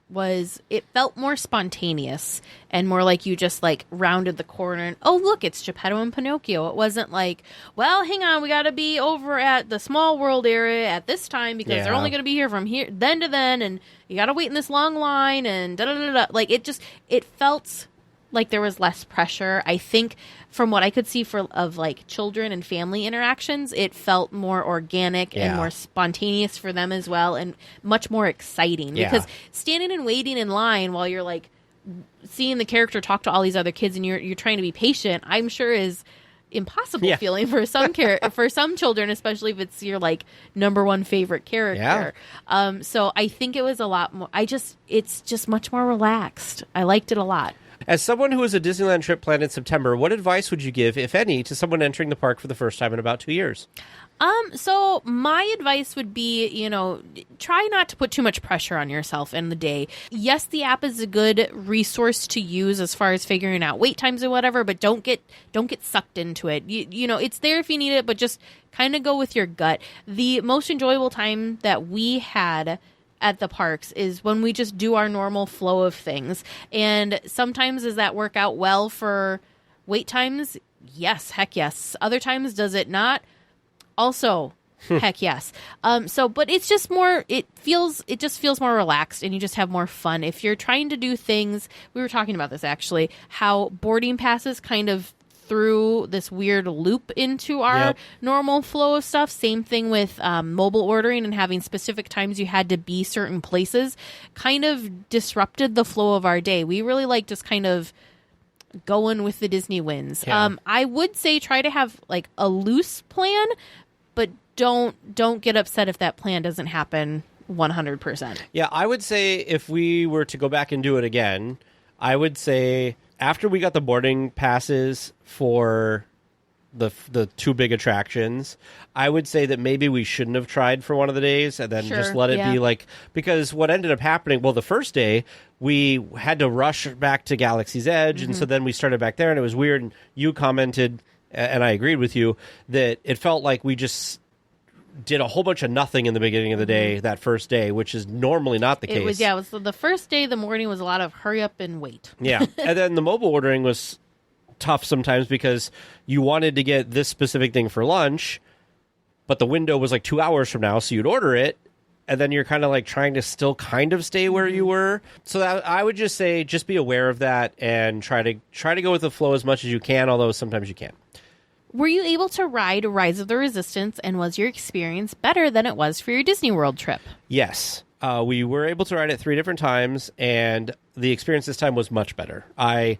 felt more spontaneous and more like you just like rounded the corner and, oh, look, it's Geppetto and Pinocchio. It wasn't like, well, hang on, we got to be over at the small world area at this time because they're only going to be here from here then to then, and you got to wait in this long line and da-da-da-da. Like, it felt like there was less pressure. I think from what I could see of like children and family interactions, it felt more organic and more spontaneous for them as well, and much more exciting because standing and waiting in line while you're like seeing the character talk to all these other kids and you're trying to be patient, I'm sure is impossible feeling for some for some children, especially if it's your like number one favorite character. So I think it was a lot more. It's just much more relaxed. I liked it a lot. As someone who has a Disneyland trip planned in September, what advice would you give, if any, to someone entering the park for the first time in about 2 years? So my advice would be, try not to put too much pressure on yourself in the day. Yes, the app is a good resource to use as far as figuring out wait times or whatever, but don't get sucked into it. It's there if you need it, but just kind of go with your gut. The most enjoyable time that we had at the parks is when we just do our normal flow of things. And sometimes does that work out well for wait times? Yes, heck yes. Other times does it not? Also, heck yes. But it's just more, it just feels more relaxed and you just have more fun. If you're trying to do things, we were talking about this actually, how boarding passes kind of threw this weird loop into our normal flow of stuff. Same thing with mobile ordering and having specific times you had to be certain places kind of disrupted the flow of our day. We really like just kind of going with the Disney winds. I would say try to have like a loose plan, but don't get upset if that plan doesn't happen 100%. Yeah, I would say if we were to go back and do it again, I would say after we got the boarding passes for the two big attractions, I would say that maybe we shouldn't have tried for one of the days and then just let it be like, because what ended up happening, well, the first day we had to rush back to Galaxy's Edge, and so then we started back there and it was weird, and you commented, and I agreed with you, that it felt like we just did a whole bunch of nothing in the beginning of the day, that first day, which is normally not the case. It was the first day, the morning was a lot of hurry up and wait. Yeah. And then the mobile ordering was tough sometimes because you wanted to get this specific thing for lunch, but the window was like 2 hours from now, so you'd order it, and then you're kind of like trying to still kind of stay where you were. So I would just say, just be aware of that and try to go with the flow as much as you can, although sometimes you can't. Were you able to ride Rise of the Resistance, and was your experience better than it was for your Disney World trip? Yes. We were able to ride it 3 different times, and the experience this time was much better. I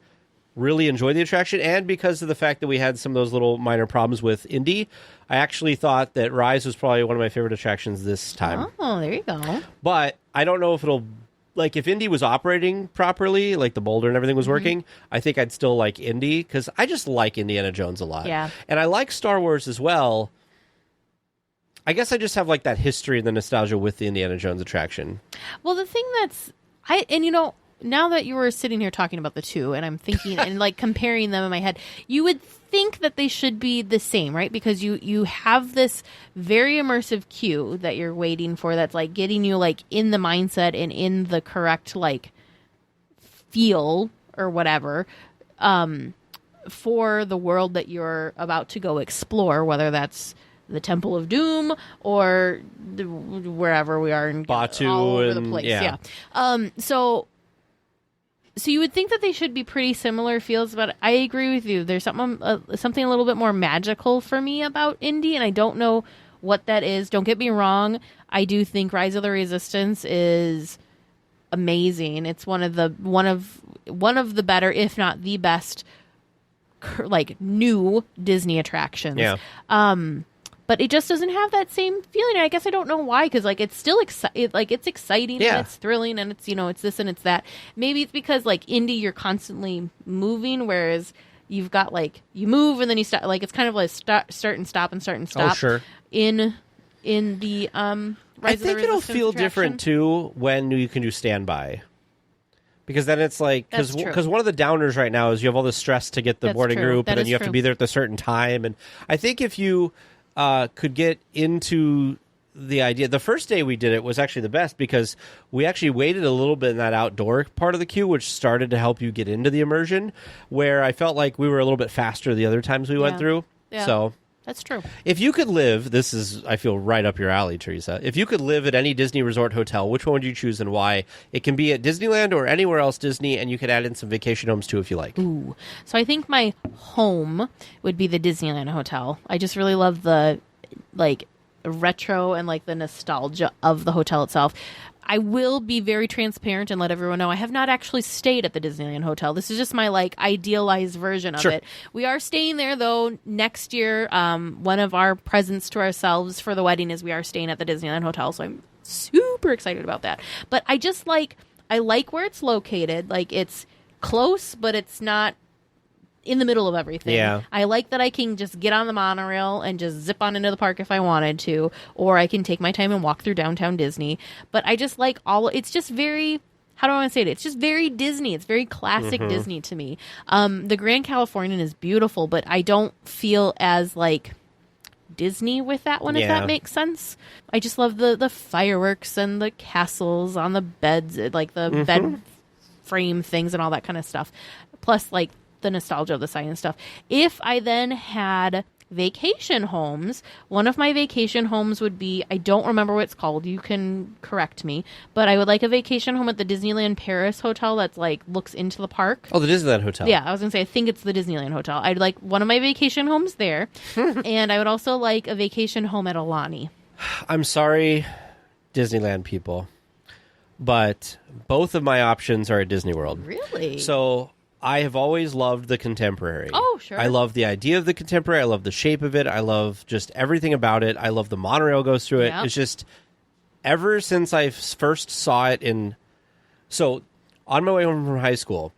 really enjoyed the attraction, and because of the fact that we had some of those little minor problems with Indy, I actually thought that Rise was probably one of my favorite attractions this time. Oh, there you go. But I don't know if it'll... Like, if Indy was operating properly, like the boulder and everything was working, I think I'd still like Indy, because I just like Indiana Jones a lot. Yeah. And I like Star Wars as well. I guess I just have, like, that history and the nostalgia with the Indiana Jones attraction. Well, the thing that's... now that you were sitting here talking about the two, and I'm thinking and, like, comparing them in my head, you would think that they should be the same, right? Because you have this very immersive queue that you're waiting for that's, like, getting you, like, in the mindset and in the correct, like, feel or whatever for the world that you're about to go explore, whether that's the Temple of Doom or wherever we are in Batu, all over the place. Yeah. So you would think that they should be pretty similar feels, but I agree with you. There's something a little bit more magical for me about Indy, and I don't know what that is. Don't get me wrong. I do think Rise of the Resistance is amazing. It's one of the better, if not the best, like new Disney attractions. Yeah. But it just doesn't have that same feeling. I guess I don't know why, because like it's still it's exciting and it's thrilling and it's it's this and it's that. Maybe it's because like Indy, you're constantly moving, whereas you've got like you move and then you stop. Like it's kind of like start and stop and start and stop. Oh, sure. In the Rise I of the think it'll Resistance feel attraction. different too when you can do standby. Because then it's like, That's true. because one of the downers right now is you have all this stress to get the That's boarding true. group, That and then is you have to true. be there at a certain time. And I think if you could get into the idea. The first day we did it was actually the best because we actually waited a little bit in that outdoor part of the queue, which started to help you get into the immersion, where I felt like we were a little bit faster the other times we went through. Yeah. So That's true. if you could live, this is, I feel, right up your alley, Teresa. If you could live at any Disney resort hotel, which one would you choose and why? It can be at Disneyland or anywhere else Disney, and you could add in some vacation homes too if you like. Ooh. So I think my home would be the Disneyland Hotel. I just really love the, like, retro and, like, the nostalgia of the hotel itself. I will be very transparent and let everyone know I have not actually stayed at the Disneyland Hotel. This is just my, like, idealized version of it. We are staying there, though, next year. One of our presents to ourselves for the wedding is we are staying at the Disneyland Hotel, so I'm super excited about that. But I just I like where it's located. Like, it's close, but it's not in the middle of everything. Yeah. I like that I can just get on the monorail and just zip on into the park if I wanted to, or I can take my time and walk through downtown Disney. But I just like it's just very, how do I want to say it? It's just very Disney. It's very classic Disney to me. The Grand Californian is beautiful, but I don't feel as like Disney with that one, if that makes sense. I just love the fireworks and the castles on the beds, like the bed frame things and all that kind of stuff. Plus, like, the nostalgia of the site and stuff. If I then had vacation homes, one of my vacation homes would be, I don't remember what it's called, you can correct me, but I would like a vacation home at the Disneyland Paris Hotel that's like looks into the park. Oh, the Disneyland Hotel. Yeah, I was gonna say, I think it's the Disneyland Hotel. I'd like one of my vacation homes there. And I would also like a vacation home at Alani. I'm sorry, Disneyland people, but both of my options are at Disney World. Really? So I have always loved the Contemporary. Oh, sure. I love the idea of the Contemporary. I love the shape of it. I love just everything about it. I love the monorail goes through it. Yep. It's just, ever since I first saw it so on my way home from high school,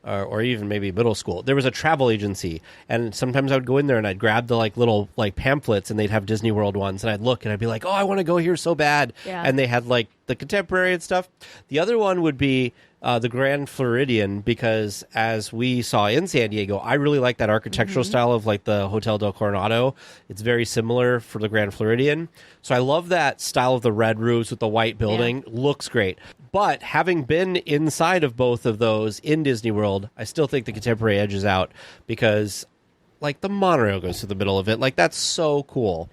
or even maybe middle school, there was a travel agency, and sometimes I would go in there and I'd grab the little pamphlets, and they'd have Disney World ones, and I'd look and I'd be like, oh, I want to go here so bad. Yeah. And they had the Contemporary and stuff. The other one would be the Grand Floridian, because as we saw in San Diego, I really like that architectural style of the Hotel del Coronado. It's very similar for the Grand Floridian. So I love that style of the red roofs with the white building. Yeah. Looks great. But having been inside of both of those in Disney World, I still think the Contemporary edges out because the monorail goes through the middle of it. That's so cool.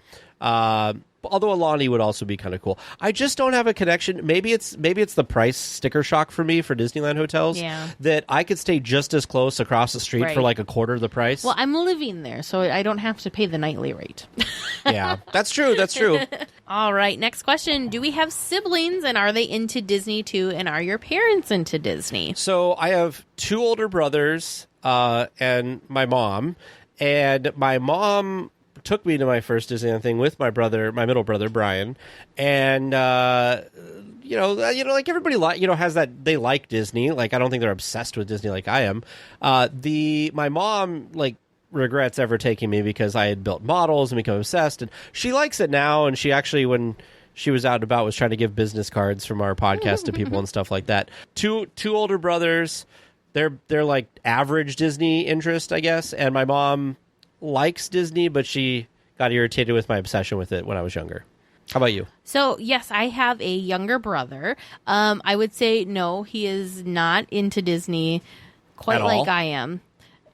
Although Alani would also be kind of cool. I just don't have a connection. Maybe it's the price sticker shock for me for Disneyland hotels. Yeah. That I could stay just as close across the street for a quarter of the price. Well, I'm living there, so I don't have to pay the nightly rate. Yeah, that's true. That's true. All right, next question. Do we have siblings, and are they into Disney too, and are your parents into Disney? So I have two older brothers and my mom. And my mom took me to my first Disneyland thing with my middle brother Brian, and everybody has that they like Disney. I don't think they're obsessed with Disney like I am. My mom regrets ever taking me because I had built models and become obsessed, and she likes it now. And she actually, when she was out and about, was trying to give business cards from our podcast to people and stuff like that. Two older brothers, they're average Disney interest, I guess, and my mom likes Disney, but she got irritated with my obsession with it when I was younger. How about you? So, yes, I have a younger brother. I would say no, he is not into Disney quite At like all? I am.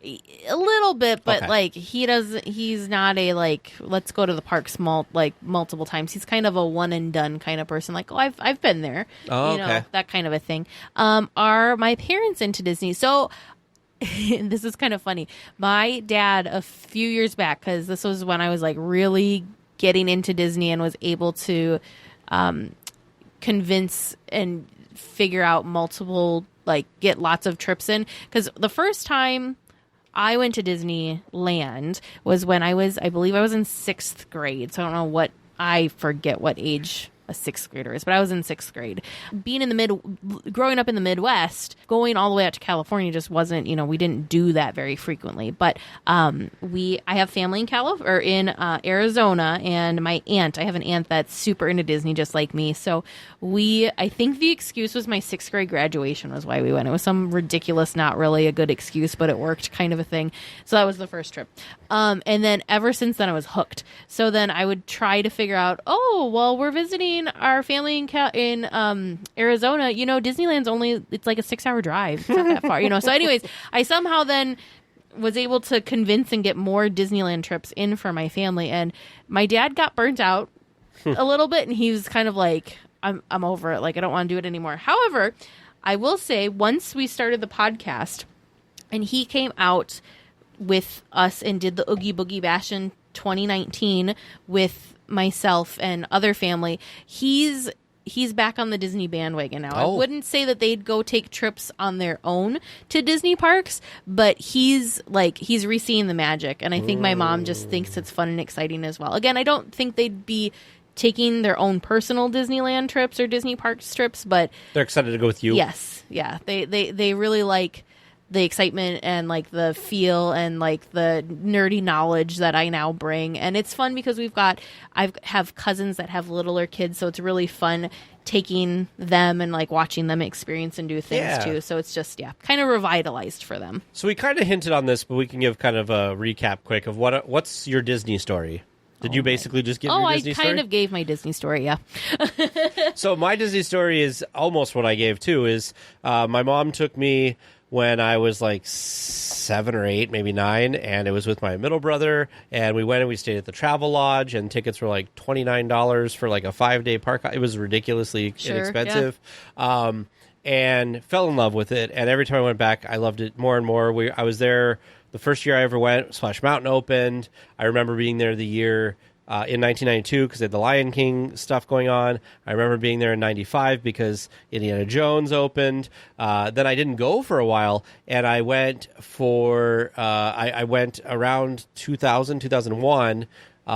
A little bit, but Okay. he's not a let's go to the parks multiple times. He's kind of a one and done kind of person. I've been there. Oh, okay. That kind of a thing. Are my parents into Disney? So this is kind of funny. My dad, a few years back, because this was when I was really getting into Disney and was able to convince and figure out multiple, get lots of trips in. Because the first time I went to Disneyland was when I believe I was in 6th grade. So I forget what age a sixth grader is, but I was in sixth grade. Growing up in the Midwest, going all the way out to California just wasn't, we didn't do that very frequently. But I have family in Arizona, and my aunt, I have an aunt that's super into Disney just like me. So I think the excuse was my sixth grade graduation was why we went. It was some ridiculous, not really a good excuse, but it worked kind of a thing. So that was the first trip. And then ever since then I was hooked. So then I would try to figure out, we're visiting our family in Arizona. Disneyland's it's like a 6-hour drive. It's not that far, So anyways, I somehow then was able to convince and get more Disneyland trips in for my family. And my dad got burnt out a little bit, and he was kind of like, I'm over it. Like, I don't want to do it anymore. However, I will say once we started the podcast and he came out with us and did the Oogie Boogie Bash in 2019 with myself and other family, he's back on the Disney bandwagon now. I wouldn't say that they'd go take trips on their own to Disney parks, but he's re-seeing the magic, and I think my mom just thinks it's fun and exciting as well. Again, I don't think they'd be taking their own personal Disneyland trips or Disney parks trips, but they're excited to go with you. Yes, yeah, they really like the excitement and like the feel and like the nerdy knowledge that I now bring. And it's fun because I have cousins that have littler kids, so it's really fun taking them and like watching them experience and do things too. So it's just, kind of revitalized for them. So we kind of hinted on this, but we can give kind of a recap quick of what's your Disney story. Did you basically just give your Disney story? I kind of gave my Disney story, yeah. So my Disney story is almost what I gave too, is my mom took me when I was like 7 or 8, maybe 9, and it was with my middle brother, and we went and we stayed at the Travel Lodge, and tickets were like $29 for like a 5-day park. It was ridiculously inexpensive. Yeah. And fell in love with it, and every time I went back, I loved it more and more. I was there the first year I ever went. Splash Mountain opened. I remember being there the year in 1992 because they had the Lion King stuff going on. I remember being there in 95 because Indiana Jones opened. Then I didn't go for a while, and I went for I went around 2001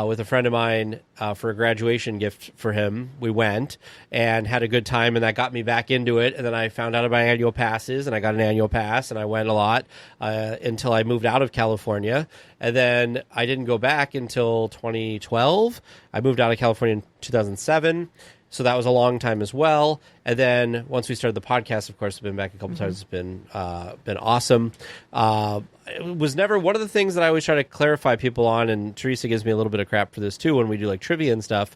with a friend of mine for a graduation gift for him. We went and had a good time, and that got me back into it. And then I found out about annual passes, and I got an annual pass, and I went a lot until I moved out of California. And then I didn't go back until 2012. I moved out of California in 2007. So that was a long time as well. And then once we started the podcast, of course, I've been back a couple times. It's been awesome. It was never one of the things that I always try to clarify people on, and Teresa gives me a little bit of crap for this too when we do like trivia and stuff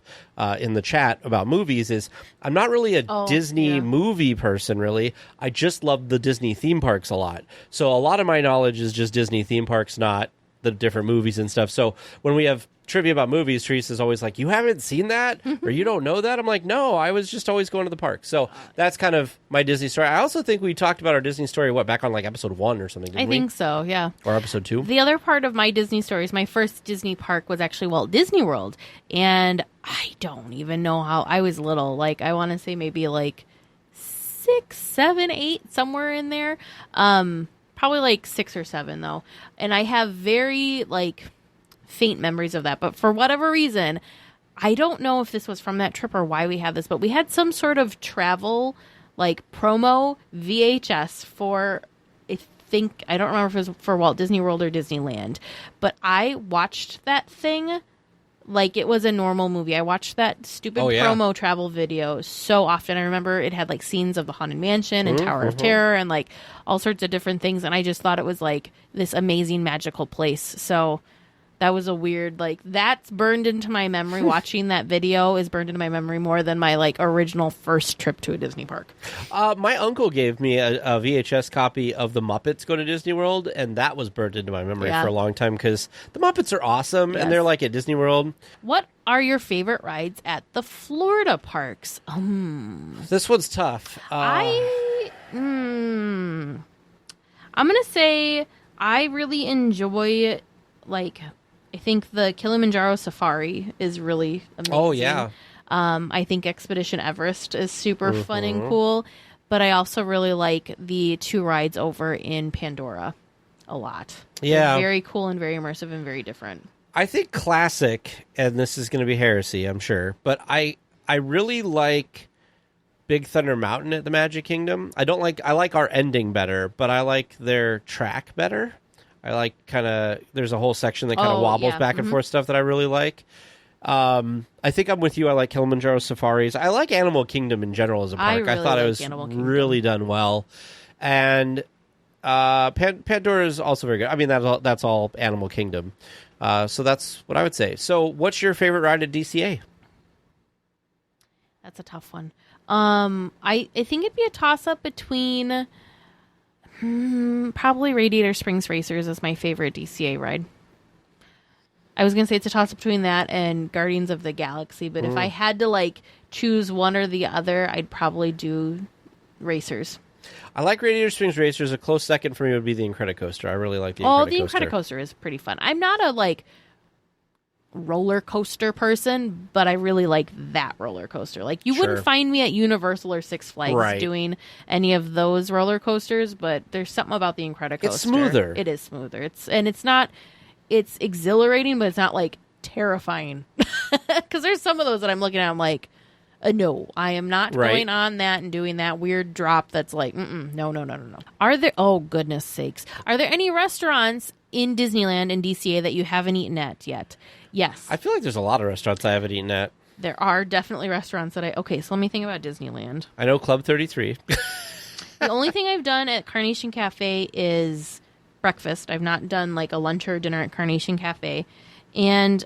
in the chat about movies, is I'm not really a Disney movie person, really. I just love the Disney theme parks a lot. So a lot of my knowledge is just Disney theme parks, not the different movies and stuff. So when we have trivia about movies, Teresa's always like, you haven't seen that or you don't know that? I'm like, no, I was just always going to the park. So that's kind of my Disney story. I also think we talked about our Disney story, back on like episode 1 or something, didn't we? I think so, yeah. Or episode 2. The other part of my Disney story is my first Disney park was actually Walt Disney World. And I don't even know how, I was little. Like, I want to say maybe like 6, 7, 8, somewhere in there. Probably like 6 or 7 though. And I have very like faint memories of that. But for whatever reason, I don't know if this was from that trip or why we had this, but we had some sort of travel like promo VHS for, I don't remember if it was for Walt Disney World or Disneyland, but I watched that thing like it was a normal movie. I watched that stupid promo travel video so often. I remember it had like scenes of the Haunted Mansion and Tower of Terror and like all sorts of different things. And I just thought it was like this amazing magical place. So that was a weird, like, that's burned into my memory. Watching that video is burned into my memory more than my like original first trip to a Disney park. My uncle gave me a VHS copy of the Muppets Go to Disney World, and that was burned into my memory for a long time because the Muppets are awesome, and they're like at Disney World. What are your favorite rides at the Florida parks? This one's tough. I'm gonna say I really enjoy, like, I think the Kilimanjaro Safari is really amazing. Oh, yeah. I think Expedition Everest is super fun and cool. But I also really like the 2 rides over in Pandora a lot. Yeah. They're very cool and very immersive and very different. I think classic, and this is going to be heresy, I'm sure, but I I really like Big Thunder Mountain at the Magic Kingdom. I like our ending better, but I like their track better. I like there's a whole section that kind of wobbles back and forth stuff that I really like. I think I'm with you. I like Kilimanjaro Safaris. I like Animal Kingdom in general as a park. I thought it was really done well. And Pandora is also very good. I mean, that's all Animal Kingdom. So that's what I would say. So what's your favorite ride at DCA? That's a tough one. I think it'd be a toss-up between probably Radiator Springs Racers is my favorite DCA ride. I was going to say it's a toss-up between that and Guardians of the Galaxy, but if I had to choose one or the other, I'd probably do Racers. I like Radiator Springs Racers. A close second for me would be the Incredicoaster. I really like the Incredicoaster. Oh, the Incredicoaster is pretty fun. I'm not a roller coaster person, but I really like that roller coaster. You wouldn't find me at Universal or Six Flags doing any of those roller coasters, but there's something about the Incredicoaster. It's smoother. It is smoother. It's exhilarating, but it's not terrifying. Because there's some of those that I'm looking at, I'm like, no, I am not going on that and doing that weird drop that's no. Are there, oh goodness sakes, are there any restaurants in Disneyland and DCA that you haven't eaten at yet? Yes. I feel like there's a lot of restaurants I haven't eaten at. There are definitely restaurants that okay, so let me think about Disneyland. I know Club 33. The only thing I've done at Carnation Cafe is breakfast. I've not done a lunch or dinner at Carnation Cafe. And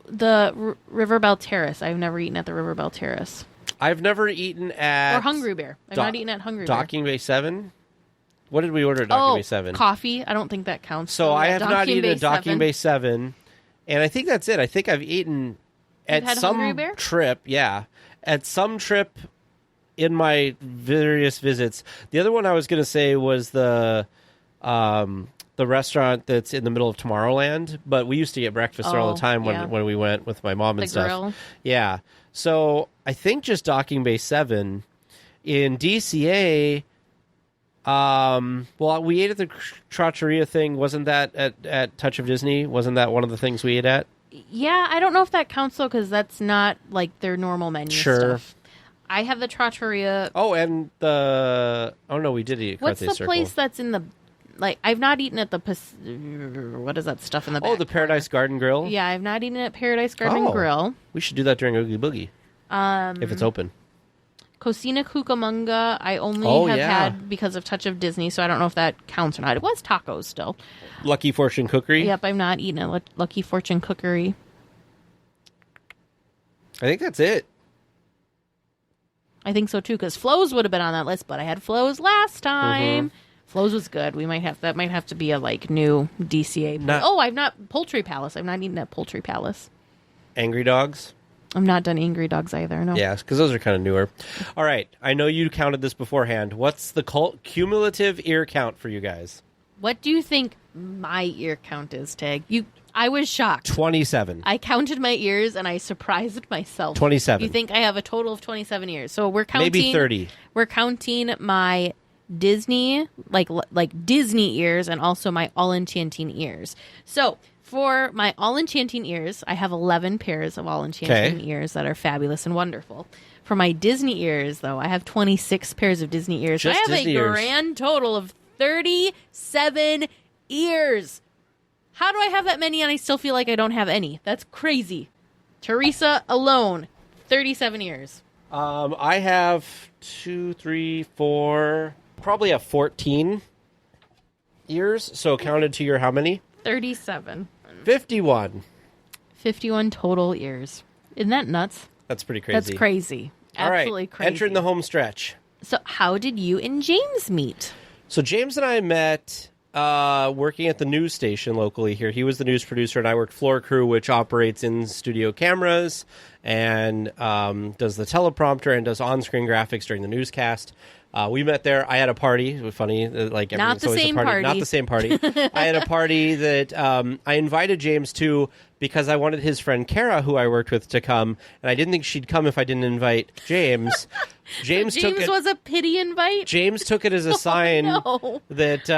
the River Belle Terrace. I've never eaten at the River Belle Terrace. I've never eaten at... Or Hungry Bear. I've not eaten at Hungry Bear. Docking Bay 7? What did we order at Docking Bay 7? Coffee. I don't think that counts. So I have not eaten at Docking Bay 7. And I think that's it. I think I've eaten at some trip. Yeah. At some trip in my various visits. The other one I was going to say was the restaurant that's in the middle of Tomorrowland, but we used to get breakfast there all the time when we went with my mom and stuff. Grill. Yeah. So I think just Docking Bay 7. In DCA, we ate at the Trattoria thing. Wasn't that at Touch of Disney? Wasn't that one of the things we ate at? Yeah, I don't know if that counts though, because that's not their normal menu stuff. I have the Trattoria. Oh, and we did eat at What's Carthay the Circle. place that's in the... I've not eaten at the... what is that stuff in the back? Oh, the Paradise Garden Grill? Yeah, I've not eaten at Paradise Garden Grill. We should do that during Oogie Boogie. If it's open. Cocina Cucamonga, I only have had because of Touch of Disney, so I don't know if that counts or not. It was tacos still. Lucky Fortune Cookery? Yep, I've not eaten at Lucky Fortune Cookery. I think that's it. I think so too, because Flo's would have been on that list, but I had Flo's last time. Flo's was good. That might have to be a new DCA. I've not Poultry Palace. I've not eaten at Poultry Palace. Angry Dogs? I'm not done Angry Dogs either. No. Yeah, because those are kind of newer. All right, I know you counted this beforehand. What's the cumulative ear count for you guys? What do you think my ear count is, Tag? I was shocked. 27. I counted my ears and I surprised myself. 27. You think I have a total of 27 ears? So we're counting. Maybe 30. We're counting my Disney, like Disney ears, and also my All Enchanting ears. So for my All Enchanting ears, I have 11 pairs of All Enchanting ears that are fabulous and wonderful. For my Disney ears, though, I have 26 pairs of Disney ears. Just I have Disney a ears. grand total of 37 ears. How do I have that many and I still feel like I don't have any? That's crazy. Teresa alone, 37 ears. I have 2, 3, 4, probably have 14 ears. So counted to your how many? 37. 51. 51 total ears. Isn't that nuts? That's pretty crazy. That's crazy. All right, Absolutely crazy. entering the home stretch. So how did you and James meet? So James and I met working at the news station locally here. He was the news producer, and I worked floor crew, which operates in-studio cameras and does the teleprompter and does on-screen graphics during the newscast. We met there. I had a party. It was funny. Not the same party. Not the same party. I had a party that I invited James to because I wanted his friend Kara, who I worked with, to come, and I didn't think she'd come if I didn't invite James. James was a pity invite? James took it as a sign that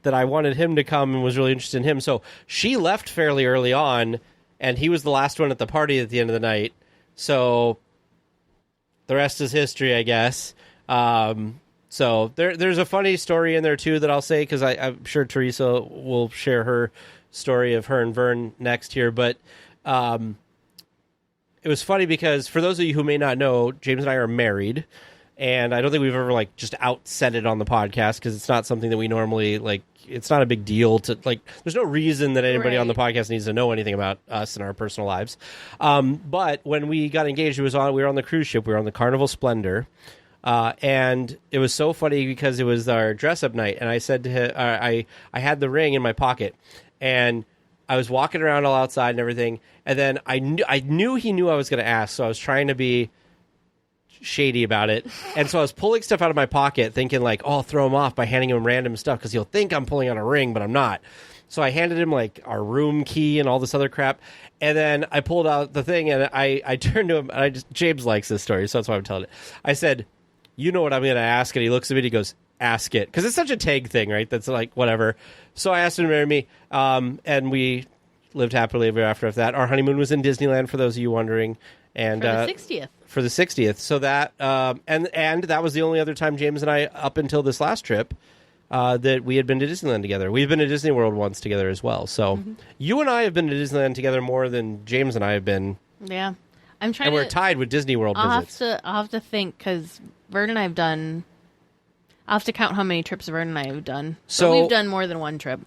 I wanted him to come and was really interested in him. So she left fairly early on, and he was the last one at the party at the end of the night. So the rest is history, I guess. So there's a funny story in there, too, that I'll say, because I'm sure Teresa will share her story of her and Vern next here. But it was funny because, for those of you who may not know, James and I are married. And I don't think we've ever, like, just out-said it on the podcast, because it's not something that we normally, like, it's not a big deal to, like, there's no reason that anybody on the podcast needs to know anything about us and our personal lives. But when we got engaged, we were on the cruise ship. We were on the Carnival Splendor. And it was so funny because it was our dress-up night. And I said to him, I had the ring in my pocket. And I was walking around all outside and everything. And then I knew he knew I was going to ask. So I was trying to be shady about it, and so I was pulling stuff out of my pocket thinking like, oh, I'll throw him off by handing him random stuff because he'll think I'm pulling out a ring, but I'm not. So I handed him like our room key and all this other crap, and then I pulled out the thing, and I turned to him, and James likes this story, so that's why I'm telling it. I said, you know what I'm going to ask? And he looks at me and he goes, ask it, because it's such a tag thing, right? That's like whatever. So I asked him to marry me, and we lived happily ever after that. Our honeymoon was in Disneyland, for those of you wondering. And for the 60th. For the 60th. So that, and that was the only other time James and I, up until this last trip, that we had been to Disneyland together. We've been to Disney World once together as well. So you and I have been to Disneyland together more than James and I have been. Yeah. I'm trying and we're tied with Disney World visits. I'll have to think, because Vern and I have done, I'll have to count how many trips Vern and I have done. So we've done more than one trip.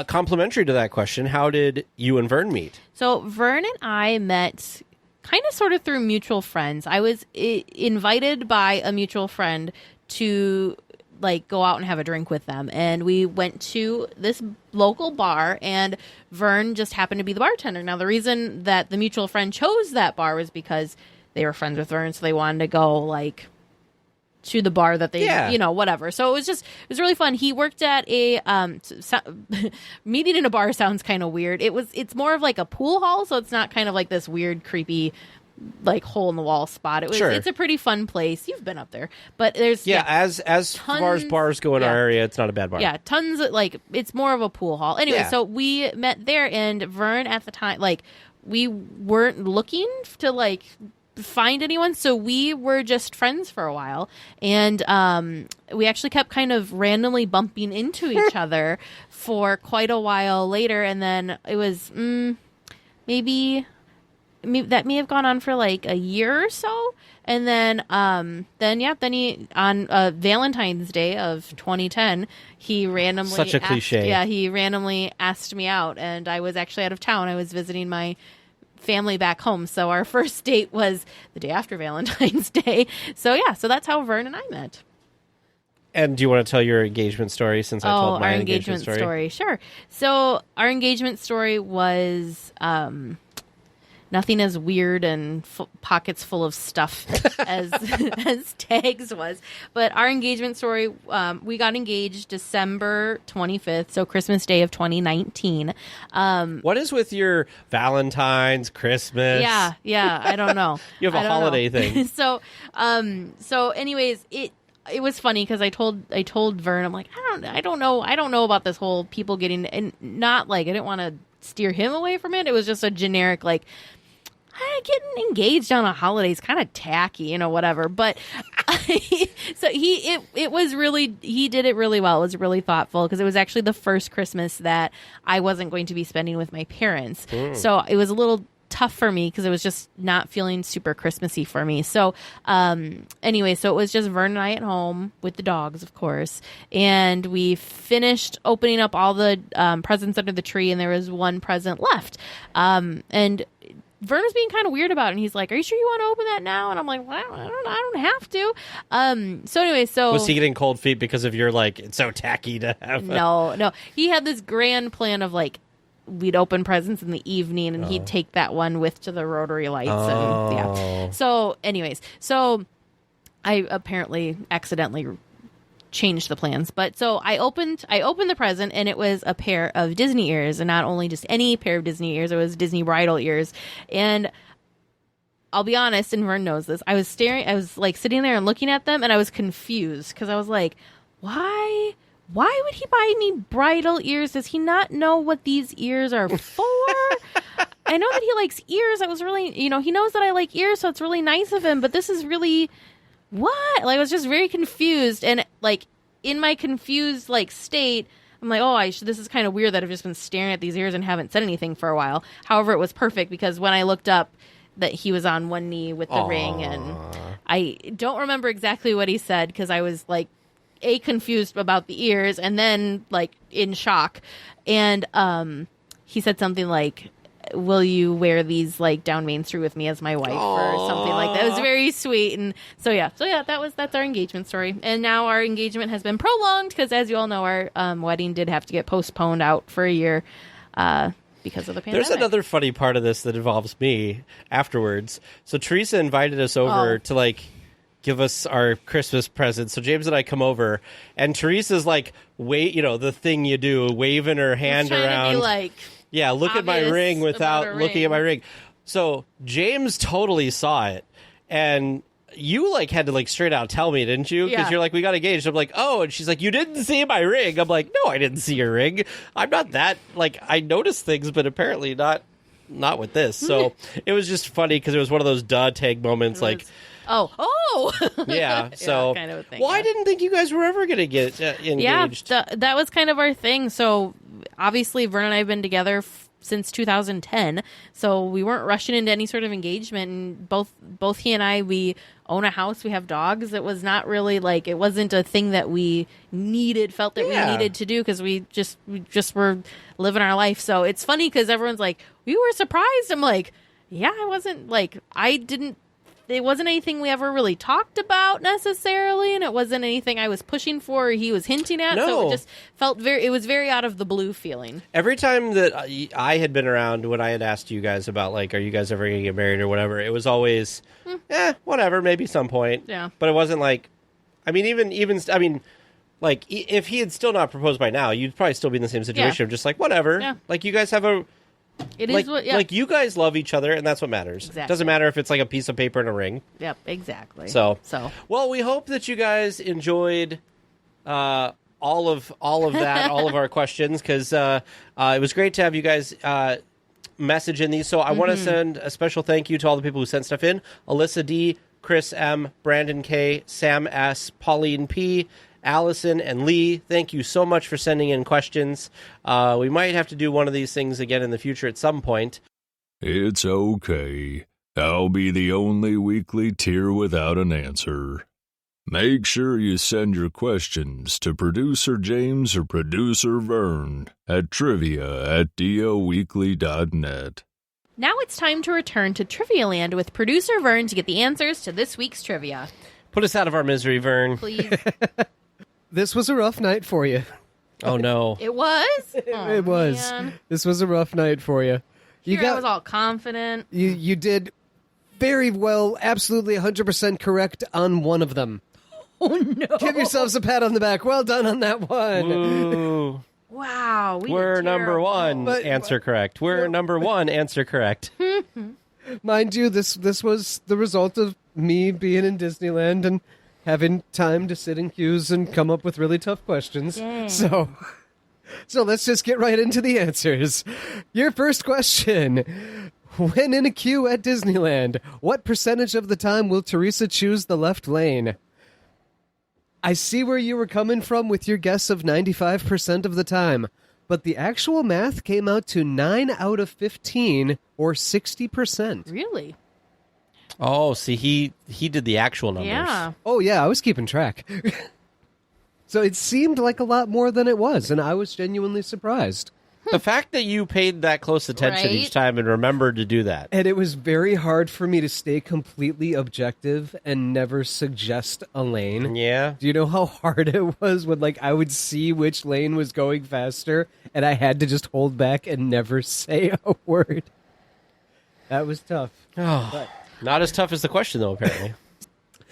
Complimentary to that question, how did you and Vern meet? So Vern and I met kind of sort of through mutual friends. I was invited by a mutual friend to like go out and have a drink with them, and we went to this local bar, and Vern just happened to be the bartender. Now, the reason that the mutual friend chose that bar was because they were friends with Vern, so they wanted to go like to the bar that they, whatever. So it was really fun. He worked at a, meeting in a bar sounds kind of weird. It's more of like a pool hall. So it's not kind of like this weird, creepy, like hole in the wall spot. It's a pretty fun place. You've been up there, but there's, as far as bars go in our area, it's not a bad bar. Yeah. Tons of like, it's more of a pool hall. Anyway, so we met there, and Vern at the time, like we weren't looking to like find anyone, so we were just friends for a while, and we actually kept kind of randomly bumping into each other for quite a while later, and then it was maybe that may have gone on for like a year or so, and then he on Valentine's Day of 2010 he randomly such a cliche. He randomly asked me out, and I was actually out of town. I was visiting my family back home, so our first date was the day after Valentine's Day. So that's how Vern and I met. And do you want to tell your engagement story, since I told my engagement story? Sure. So our engagement story was nothing as weird and pockets full of stuff as Tags was. But our engagement story, we got engaged December 25th, so Christmas Day of 2019. What is with your Valentine's, Christmas? Yeah, I don't know. You have a holiday thing. So anyways, it was funny because I told Vern, I'm like, I don't know about this whole people getting, and not like I didn't want to steer him away from it. It was just a generic like, getting engaged on a holiday is kind of tacky, whatever. But so he did it really well. It was really thoughtful, because it was actually the first Christmas that I wasn't going to be spending with my parents. So it was a little tough for me because it was just not feeling super Christmassy for me. So anyway, so it was just Vern and I at home with the dogs, of course, and we finished opening up all the presents under the tree, and there was one present left, and Vern was being kind of weird about it, and he's like, "Are you sure you want to open that now?" And I'm like, "Well, I don't have to." So anyway, was he getting cold feet because of your like? It's so tacky to have. No. He had this grand plan of like, we'd open presents in the evening, and he'd take that one with to the rotary lights, and So, anyways, I apparently accidentally changed the plans, but so I opened the present, and it was a pair of Disney ears, and not only just any pair of Disney ears, it was Disney bridal ears. And I'll be honest, and Vern knows this, I was like sitting there and looking at them, and I was confused because I was like, why would he buy me bridal ears? Does he not know what these ears are for? I know that he likes ears. I was really, he knows that I like ears, so it's really nice of him. But this is really what? Like, I was just very confused, and like in my confused like state, I'm like, this is kind of weird that I've just been staring at these ears and haven't said anything for a while. However, it was perfect because when I looked up, that he was on one knee with the ring, and I don't remember exactly what he said because I was like confused about the ears and then like in shock, and he said something like, will you wear these like down Main Street with me as my wife or something like that. It was very sweet. And so yeah, that's our engagement story. And now our engagement has been prolonged because, as you all know, our wedding did have to get postponed out for a year because of the pandemic. There's another funny part of this that involves me afterwards. So Teresa invited us over to like give us our Christmas presents. So James and I come over, and Teresa's like, the thing you do, waving her hand around. To be like, yeah, look at my ring without looking at my ring. So James totally saw it, and you like had to like straight out tell me, didn't you? Because you're like, we got engaged. I'm like, oh, and she's like, you didn't see my ring. I'm like, no, I didn't see your ring. I'm not that like, I noticed things, but apparently not with this. So it was just funny because it was one of those tag moments. Like, yeah. So kind of a thing. Well, I didn't think you guys were ever going to get engaged. Yeah, that was kind of our thing. So obviously, Vern and I have been together since 2010, so we weren't rushing into any sort of engagement. And both he and I, we own a house, we have dogs. It was not really like, it wasn't a thing that we felt that we needed to do because we just were living our life. So it's funny because everyone's like, we were surprised. I'm like, yeah, I wasn't like, it wasn't anything we ever really talked about necessarily, and it wasn't anything I was pushing for or he was hinting at. No. So it just felt it was very out of the blue feeling. Every time that I had been around when I had asked you guys about, like, are you guys ever going to get married or whatever, it was always, whatever, maybe some point. Yeah. But it wasn't like, like, if he had still not proposed by now, you'd probably still be in the same situation of just like, whatever. Yeah. Like, you guys have like you guys love each other, and that's what matters. Exactly. Doesn't matter if it's like a piece of paper and a ring. Yep, exactly. So well, we hope that you guys enjoyed all of that, all of our questions, because it was great to have you guys message in these. So I want to send a special thank you to all the people who sent stuff in: Alyssa D, Chris M, Brandon K, Sam S, Pauline P, Allison, and Lee. Thank you so much for sending in questions. We might have to do one of these things again in the future at some point. It's okay. I'll be the only weekly tier without an answer. Make sure you send your questions to Producer James or Producer Vern at trivia@DLWeekly.net. Now it's time to return to Trivia Land with Producer Vern to get the answers to this week's trivia. Put us out of our misery, Vern. Please. This was a rough night for you. Oh, no. It was? It was. Man. This was a rough night for you. I was all confident. You did very well, absolutely 100% correct on one of them. Oh, no. Give yourselves a pat on the back. Well done on that one. Ooh. Wow. We're number one. Answer correct. We're number one. Answer correct. Mind you, this was the result of me being in Disneyland and having time to sit in queues and come up with really tough questions. Dang. So let's just get right into the answers. Your first question. When in a queue at Disneyland, what percentage of the time will Teresa choose the left lane? I see where you were coming from with your guess of 95% of the time, but the actual math came out to 9 out of 15, or 60%. Really? Oh, see, he did the actual numbers. Yeah. Oh, yeah, I was keeping track. So it seemed like a lot more than it was, and I was genuinely surprised. The fact that you paid that close attention each time and remembered to do that. And it was very hard for me to stay completely objective and never suggest a lane. Yeah. Do you know how hard it was when, like, I would see which lane was going faster, and I had to just hold back and never say a word? That was tough. Oh, not as tough as the question, though, apparently.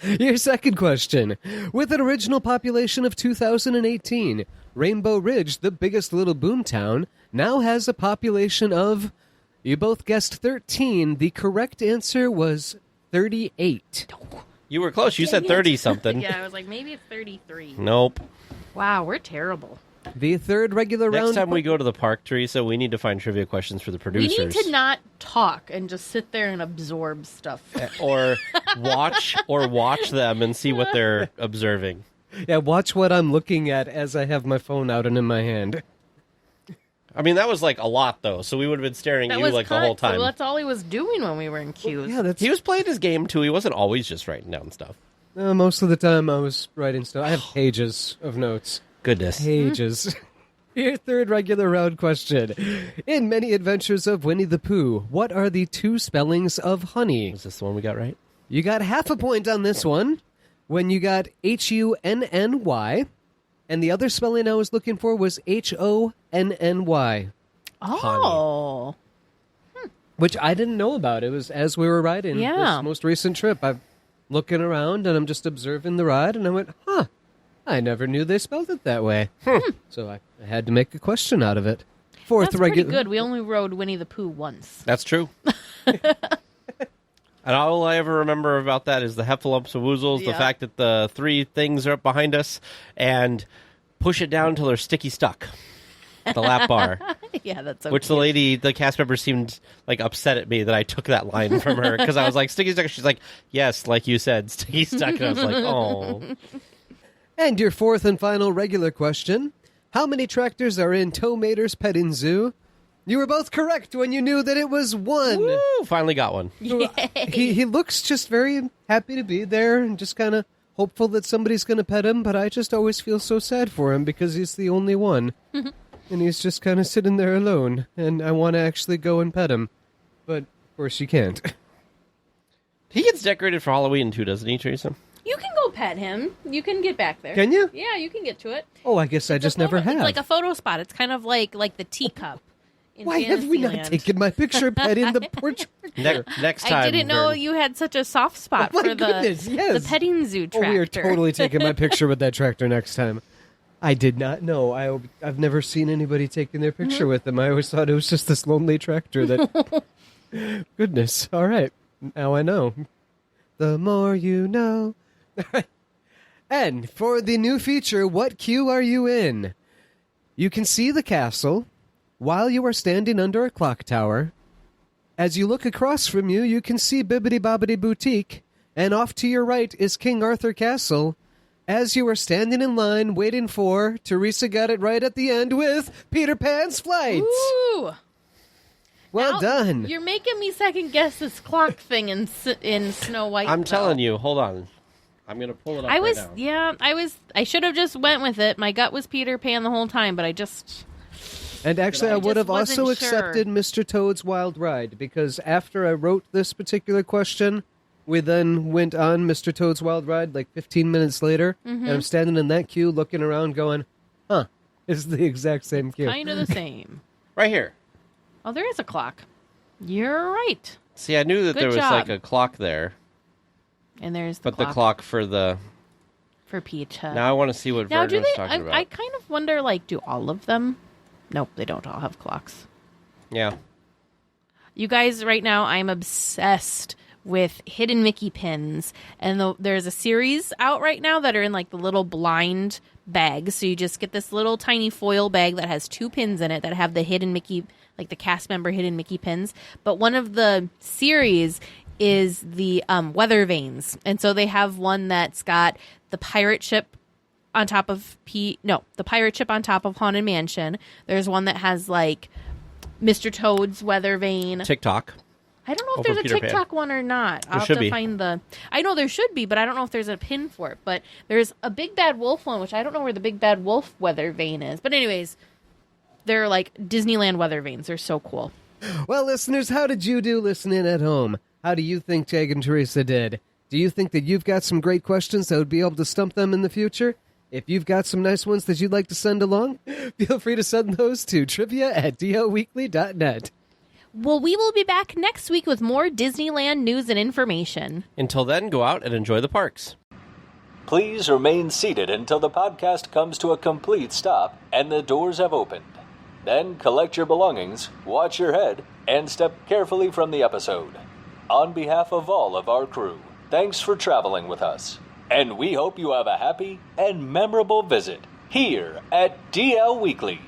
Your second question. With an original population of 2,018, Rainbow Ridge, the biggest little boomtown, now has a population of, you both guessed 13. The correct answer was 38. You were close. You said 30-something. Yeah, I was like, maybe it's 33. Nope. Wow, we're terrible. The third regular round. Next time we go to the park, Teresa, we need to find trivia questions for the producers. We need to not talk and just sit there and absorb stuff. or watch them and see what they're observing. Yeah, watch what I'm looking at as I have my phone out and in my hand. I mean, that was like a lot, though, so we would have been staring at you like the whole time. So that's all he was doing when we were in queues. Yeah, He was playing his game, too. He wasn't always just writing down stuff. Most of the time I was writing stuff. I have pages of notes. Goodness. Pages. Your third regular round question. In Many Adventures of Winnie the Pooh, what are the two spellings of honey? Is this the one we got right? You got half a point on this one when you got Hunny. And the other spelling I was looking for was Honny. Oh. Which I didn't know about. It was as we were riding this most recent trip. I'm looking around and I'm just observing the ride and I went, I never knew they spelled it that way. So I had to make a question out of it. That's pretty good. We only rode Winnie the Pooh once. That's true. And all I ever remember about that is the heffalumps and woozles, the fact that the three things are up behind us, and push it down until they're sticky stuck. The lap bar. Yeah, that's so Which cute. the cast member seemed like upset at me that I took that line from her because I was like, sticky stuck. She's like, yes, like you said, sticky stuck. And I was like, oh. And your fourth and final regular question. How many tractors are in Tow Mater's Petting Zoo? You were both correct when you knew that it was one. Woo! Finally got one. He looks just very happy to be there and just kind of hopeful that somebody's going to pet him, but I just always feel so sad for him because he's the only one. And he's just kind of sitting there alone, and I want to actually go and pet him. But, of course, you can't. He gets decorated for Halloween, too, doesn't he, Teresa? You can go pet him. You can get back there. Can you? Yeah, you can get to it. Oh, I guess I just never have. It's like a photo spot. It's kind of like the teacup. Why have we not taken my picture petting the portrait? Next time. I didn't know you had such a soft spot for the petting zoo tractor. Oh, we are totally taking my picture with that tractor next time. I did not know. I've never seen anybody taking their picture with them. I always thought it was just this lonely tractor that... Goodness. All right. Now I know. The more you know. And for the new feature, what queue are you in? You can see the castle while you are standing under a clock tower. As you look across from you, you can see Bibbidi Bobbidi Boutique, and off to your right is King Arthur Castle. As you are standing in line waiting for, Teresa got it right at the end with Peter Pan's Flight. Ooh. Well done. You're making me second guess this clock thing in Snow White. I'm telling you, hold on. I'm going to pull it up I should have just went with it. My gut was Peter Pan the whole time, but I just... And actually, I would have also wasn't sure. accepted Mr. Toad's Wild Ride, because after I wrote this particular question, we then went on Mr. Toad's Wild Ride like 15 minutes later, and I'm standing in that queue looking around going, it's the exact same queue. Kind of the same. Right here. Oh, there is a clock. You're right. See, I knew that there was like a clock there. And there's the clock for Peach. Now I want to see what Virgin was talking about. I kind of wonder, do all of them? Nope, they don't all have clocks. Yeah. You guys, right now, I'm obsessed with hidden Mickey pins. And there's a series out right now that are in, the little blind bags. So you just get this little tiny foil bag that has 2 pins in it that have the hidden Mickey, the cast member hidden Mickey pins. But one of the series is the weather vanes. And so they have one that's got the pirate ship on top of the pirate ship on top of Haunted Mansion. There's one that has Mr. Toad's weather vane. TikTok. I don't know if there's a TikTok one or not. I'll have to find I know there should be, but I don't know if there's a pin for it. But there's a Big Bad Wolf one, which I don't know where the Big Bad Wolf weather vane is. But anyways, they're Disneyland weather vanes. They're so cool. Well, listeners, how did you do listening at home? How do you think Jag and Teresa did? Do you think that you've got some great questions that would be able to stump them in the future? If you've got some nice ones that you'd like to send along, feel free to send those to trivia@DLWeekly.net. Well, we will be back next week with more Disneyland news and information. Until then, go out and enjoy the parks. Please remain seated until the podcast comes to a complete stop and the doors have opened. Then collect your belongings, watch your head, and step carefully from the episode. On behalf of all of our crew, thanks for traveling with us. And we hope you have a happy and memorable visit here at DL Weekly.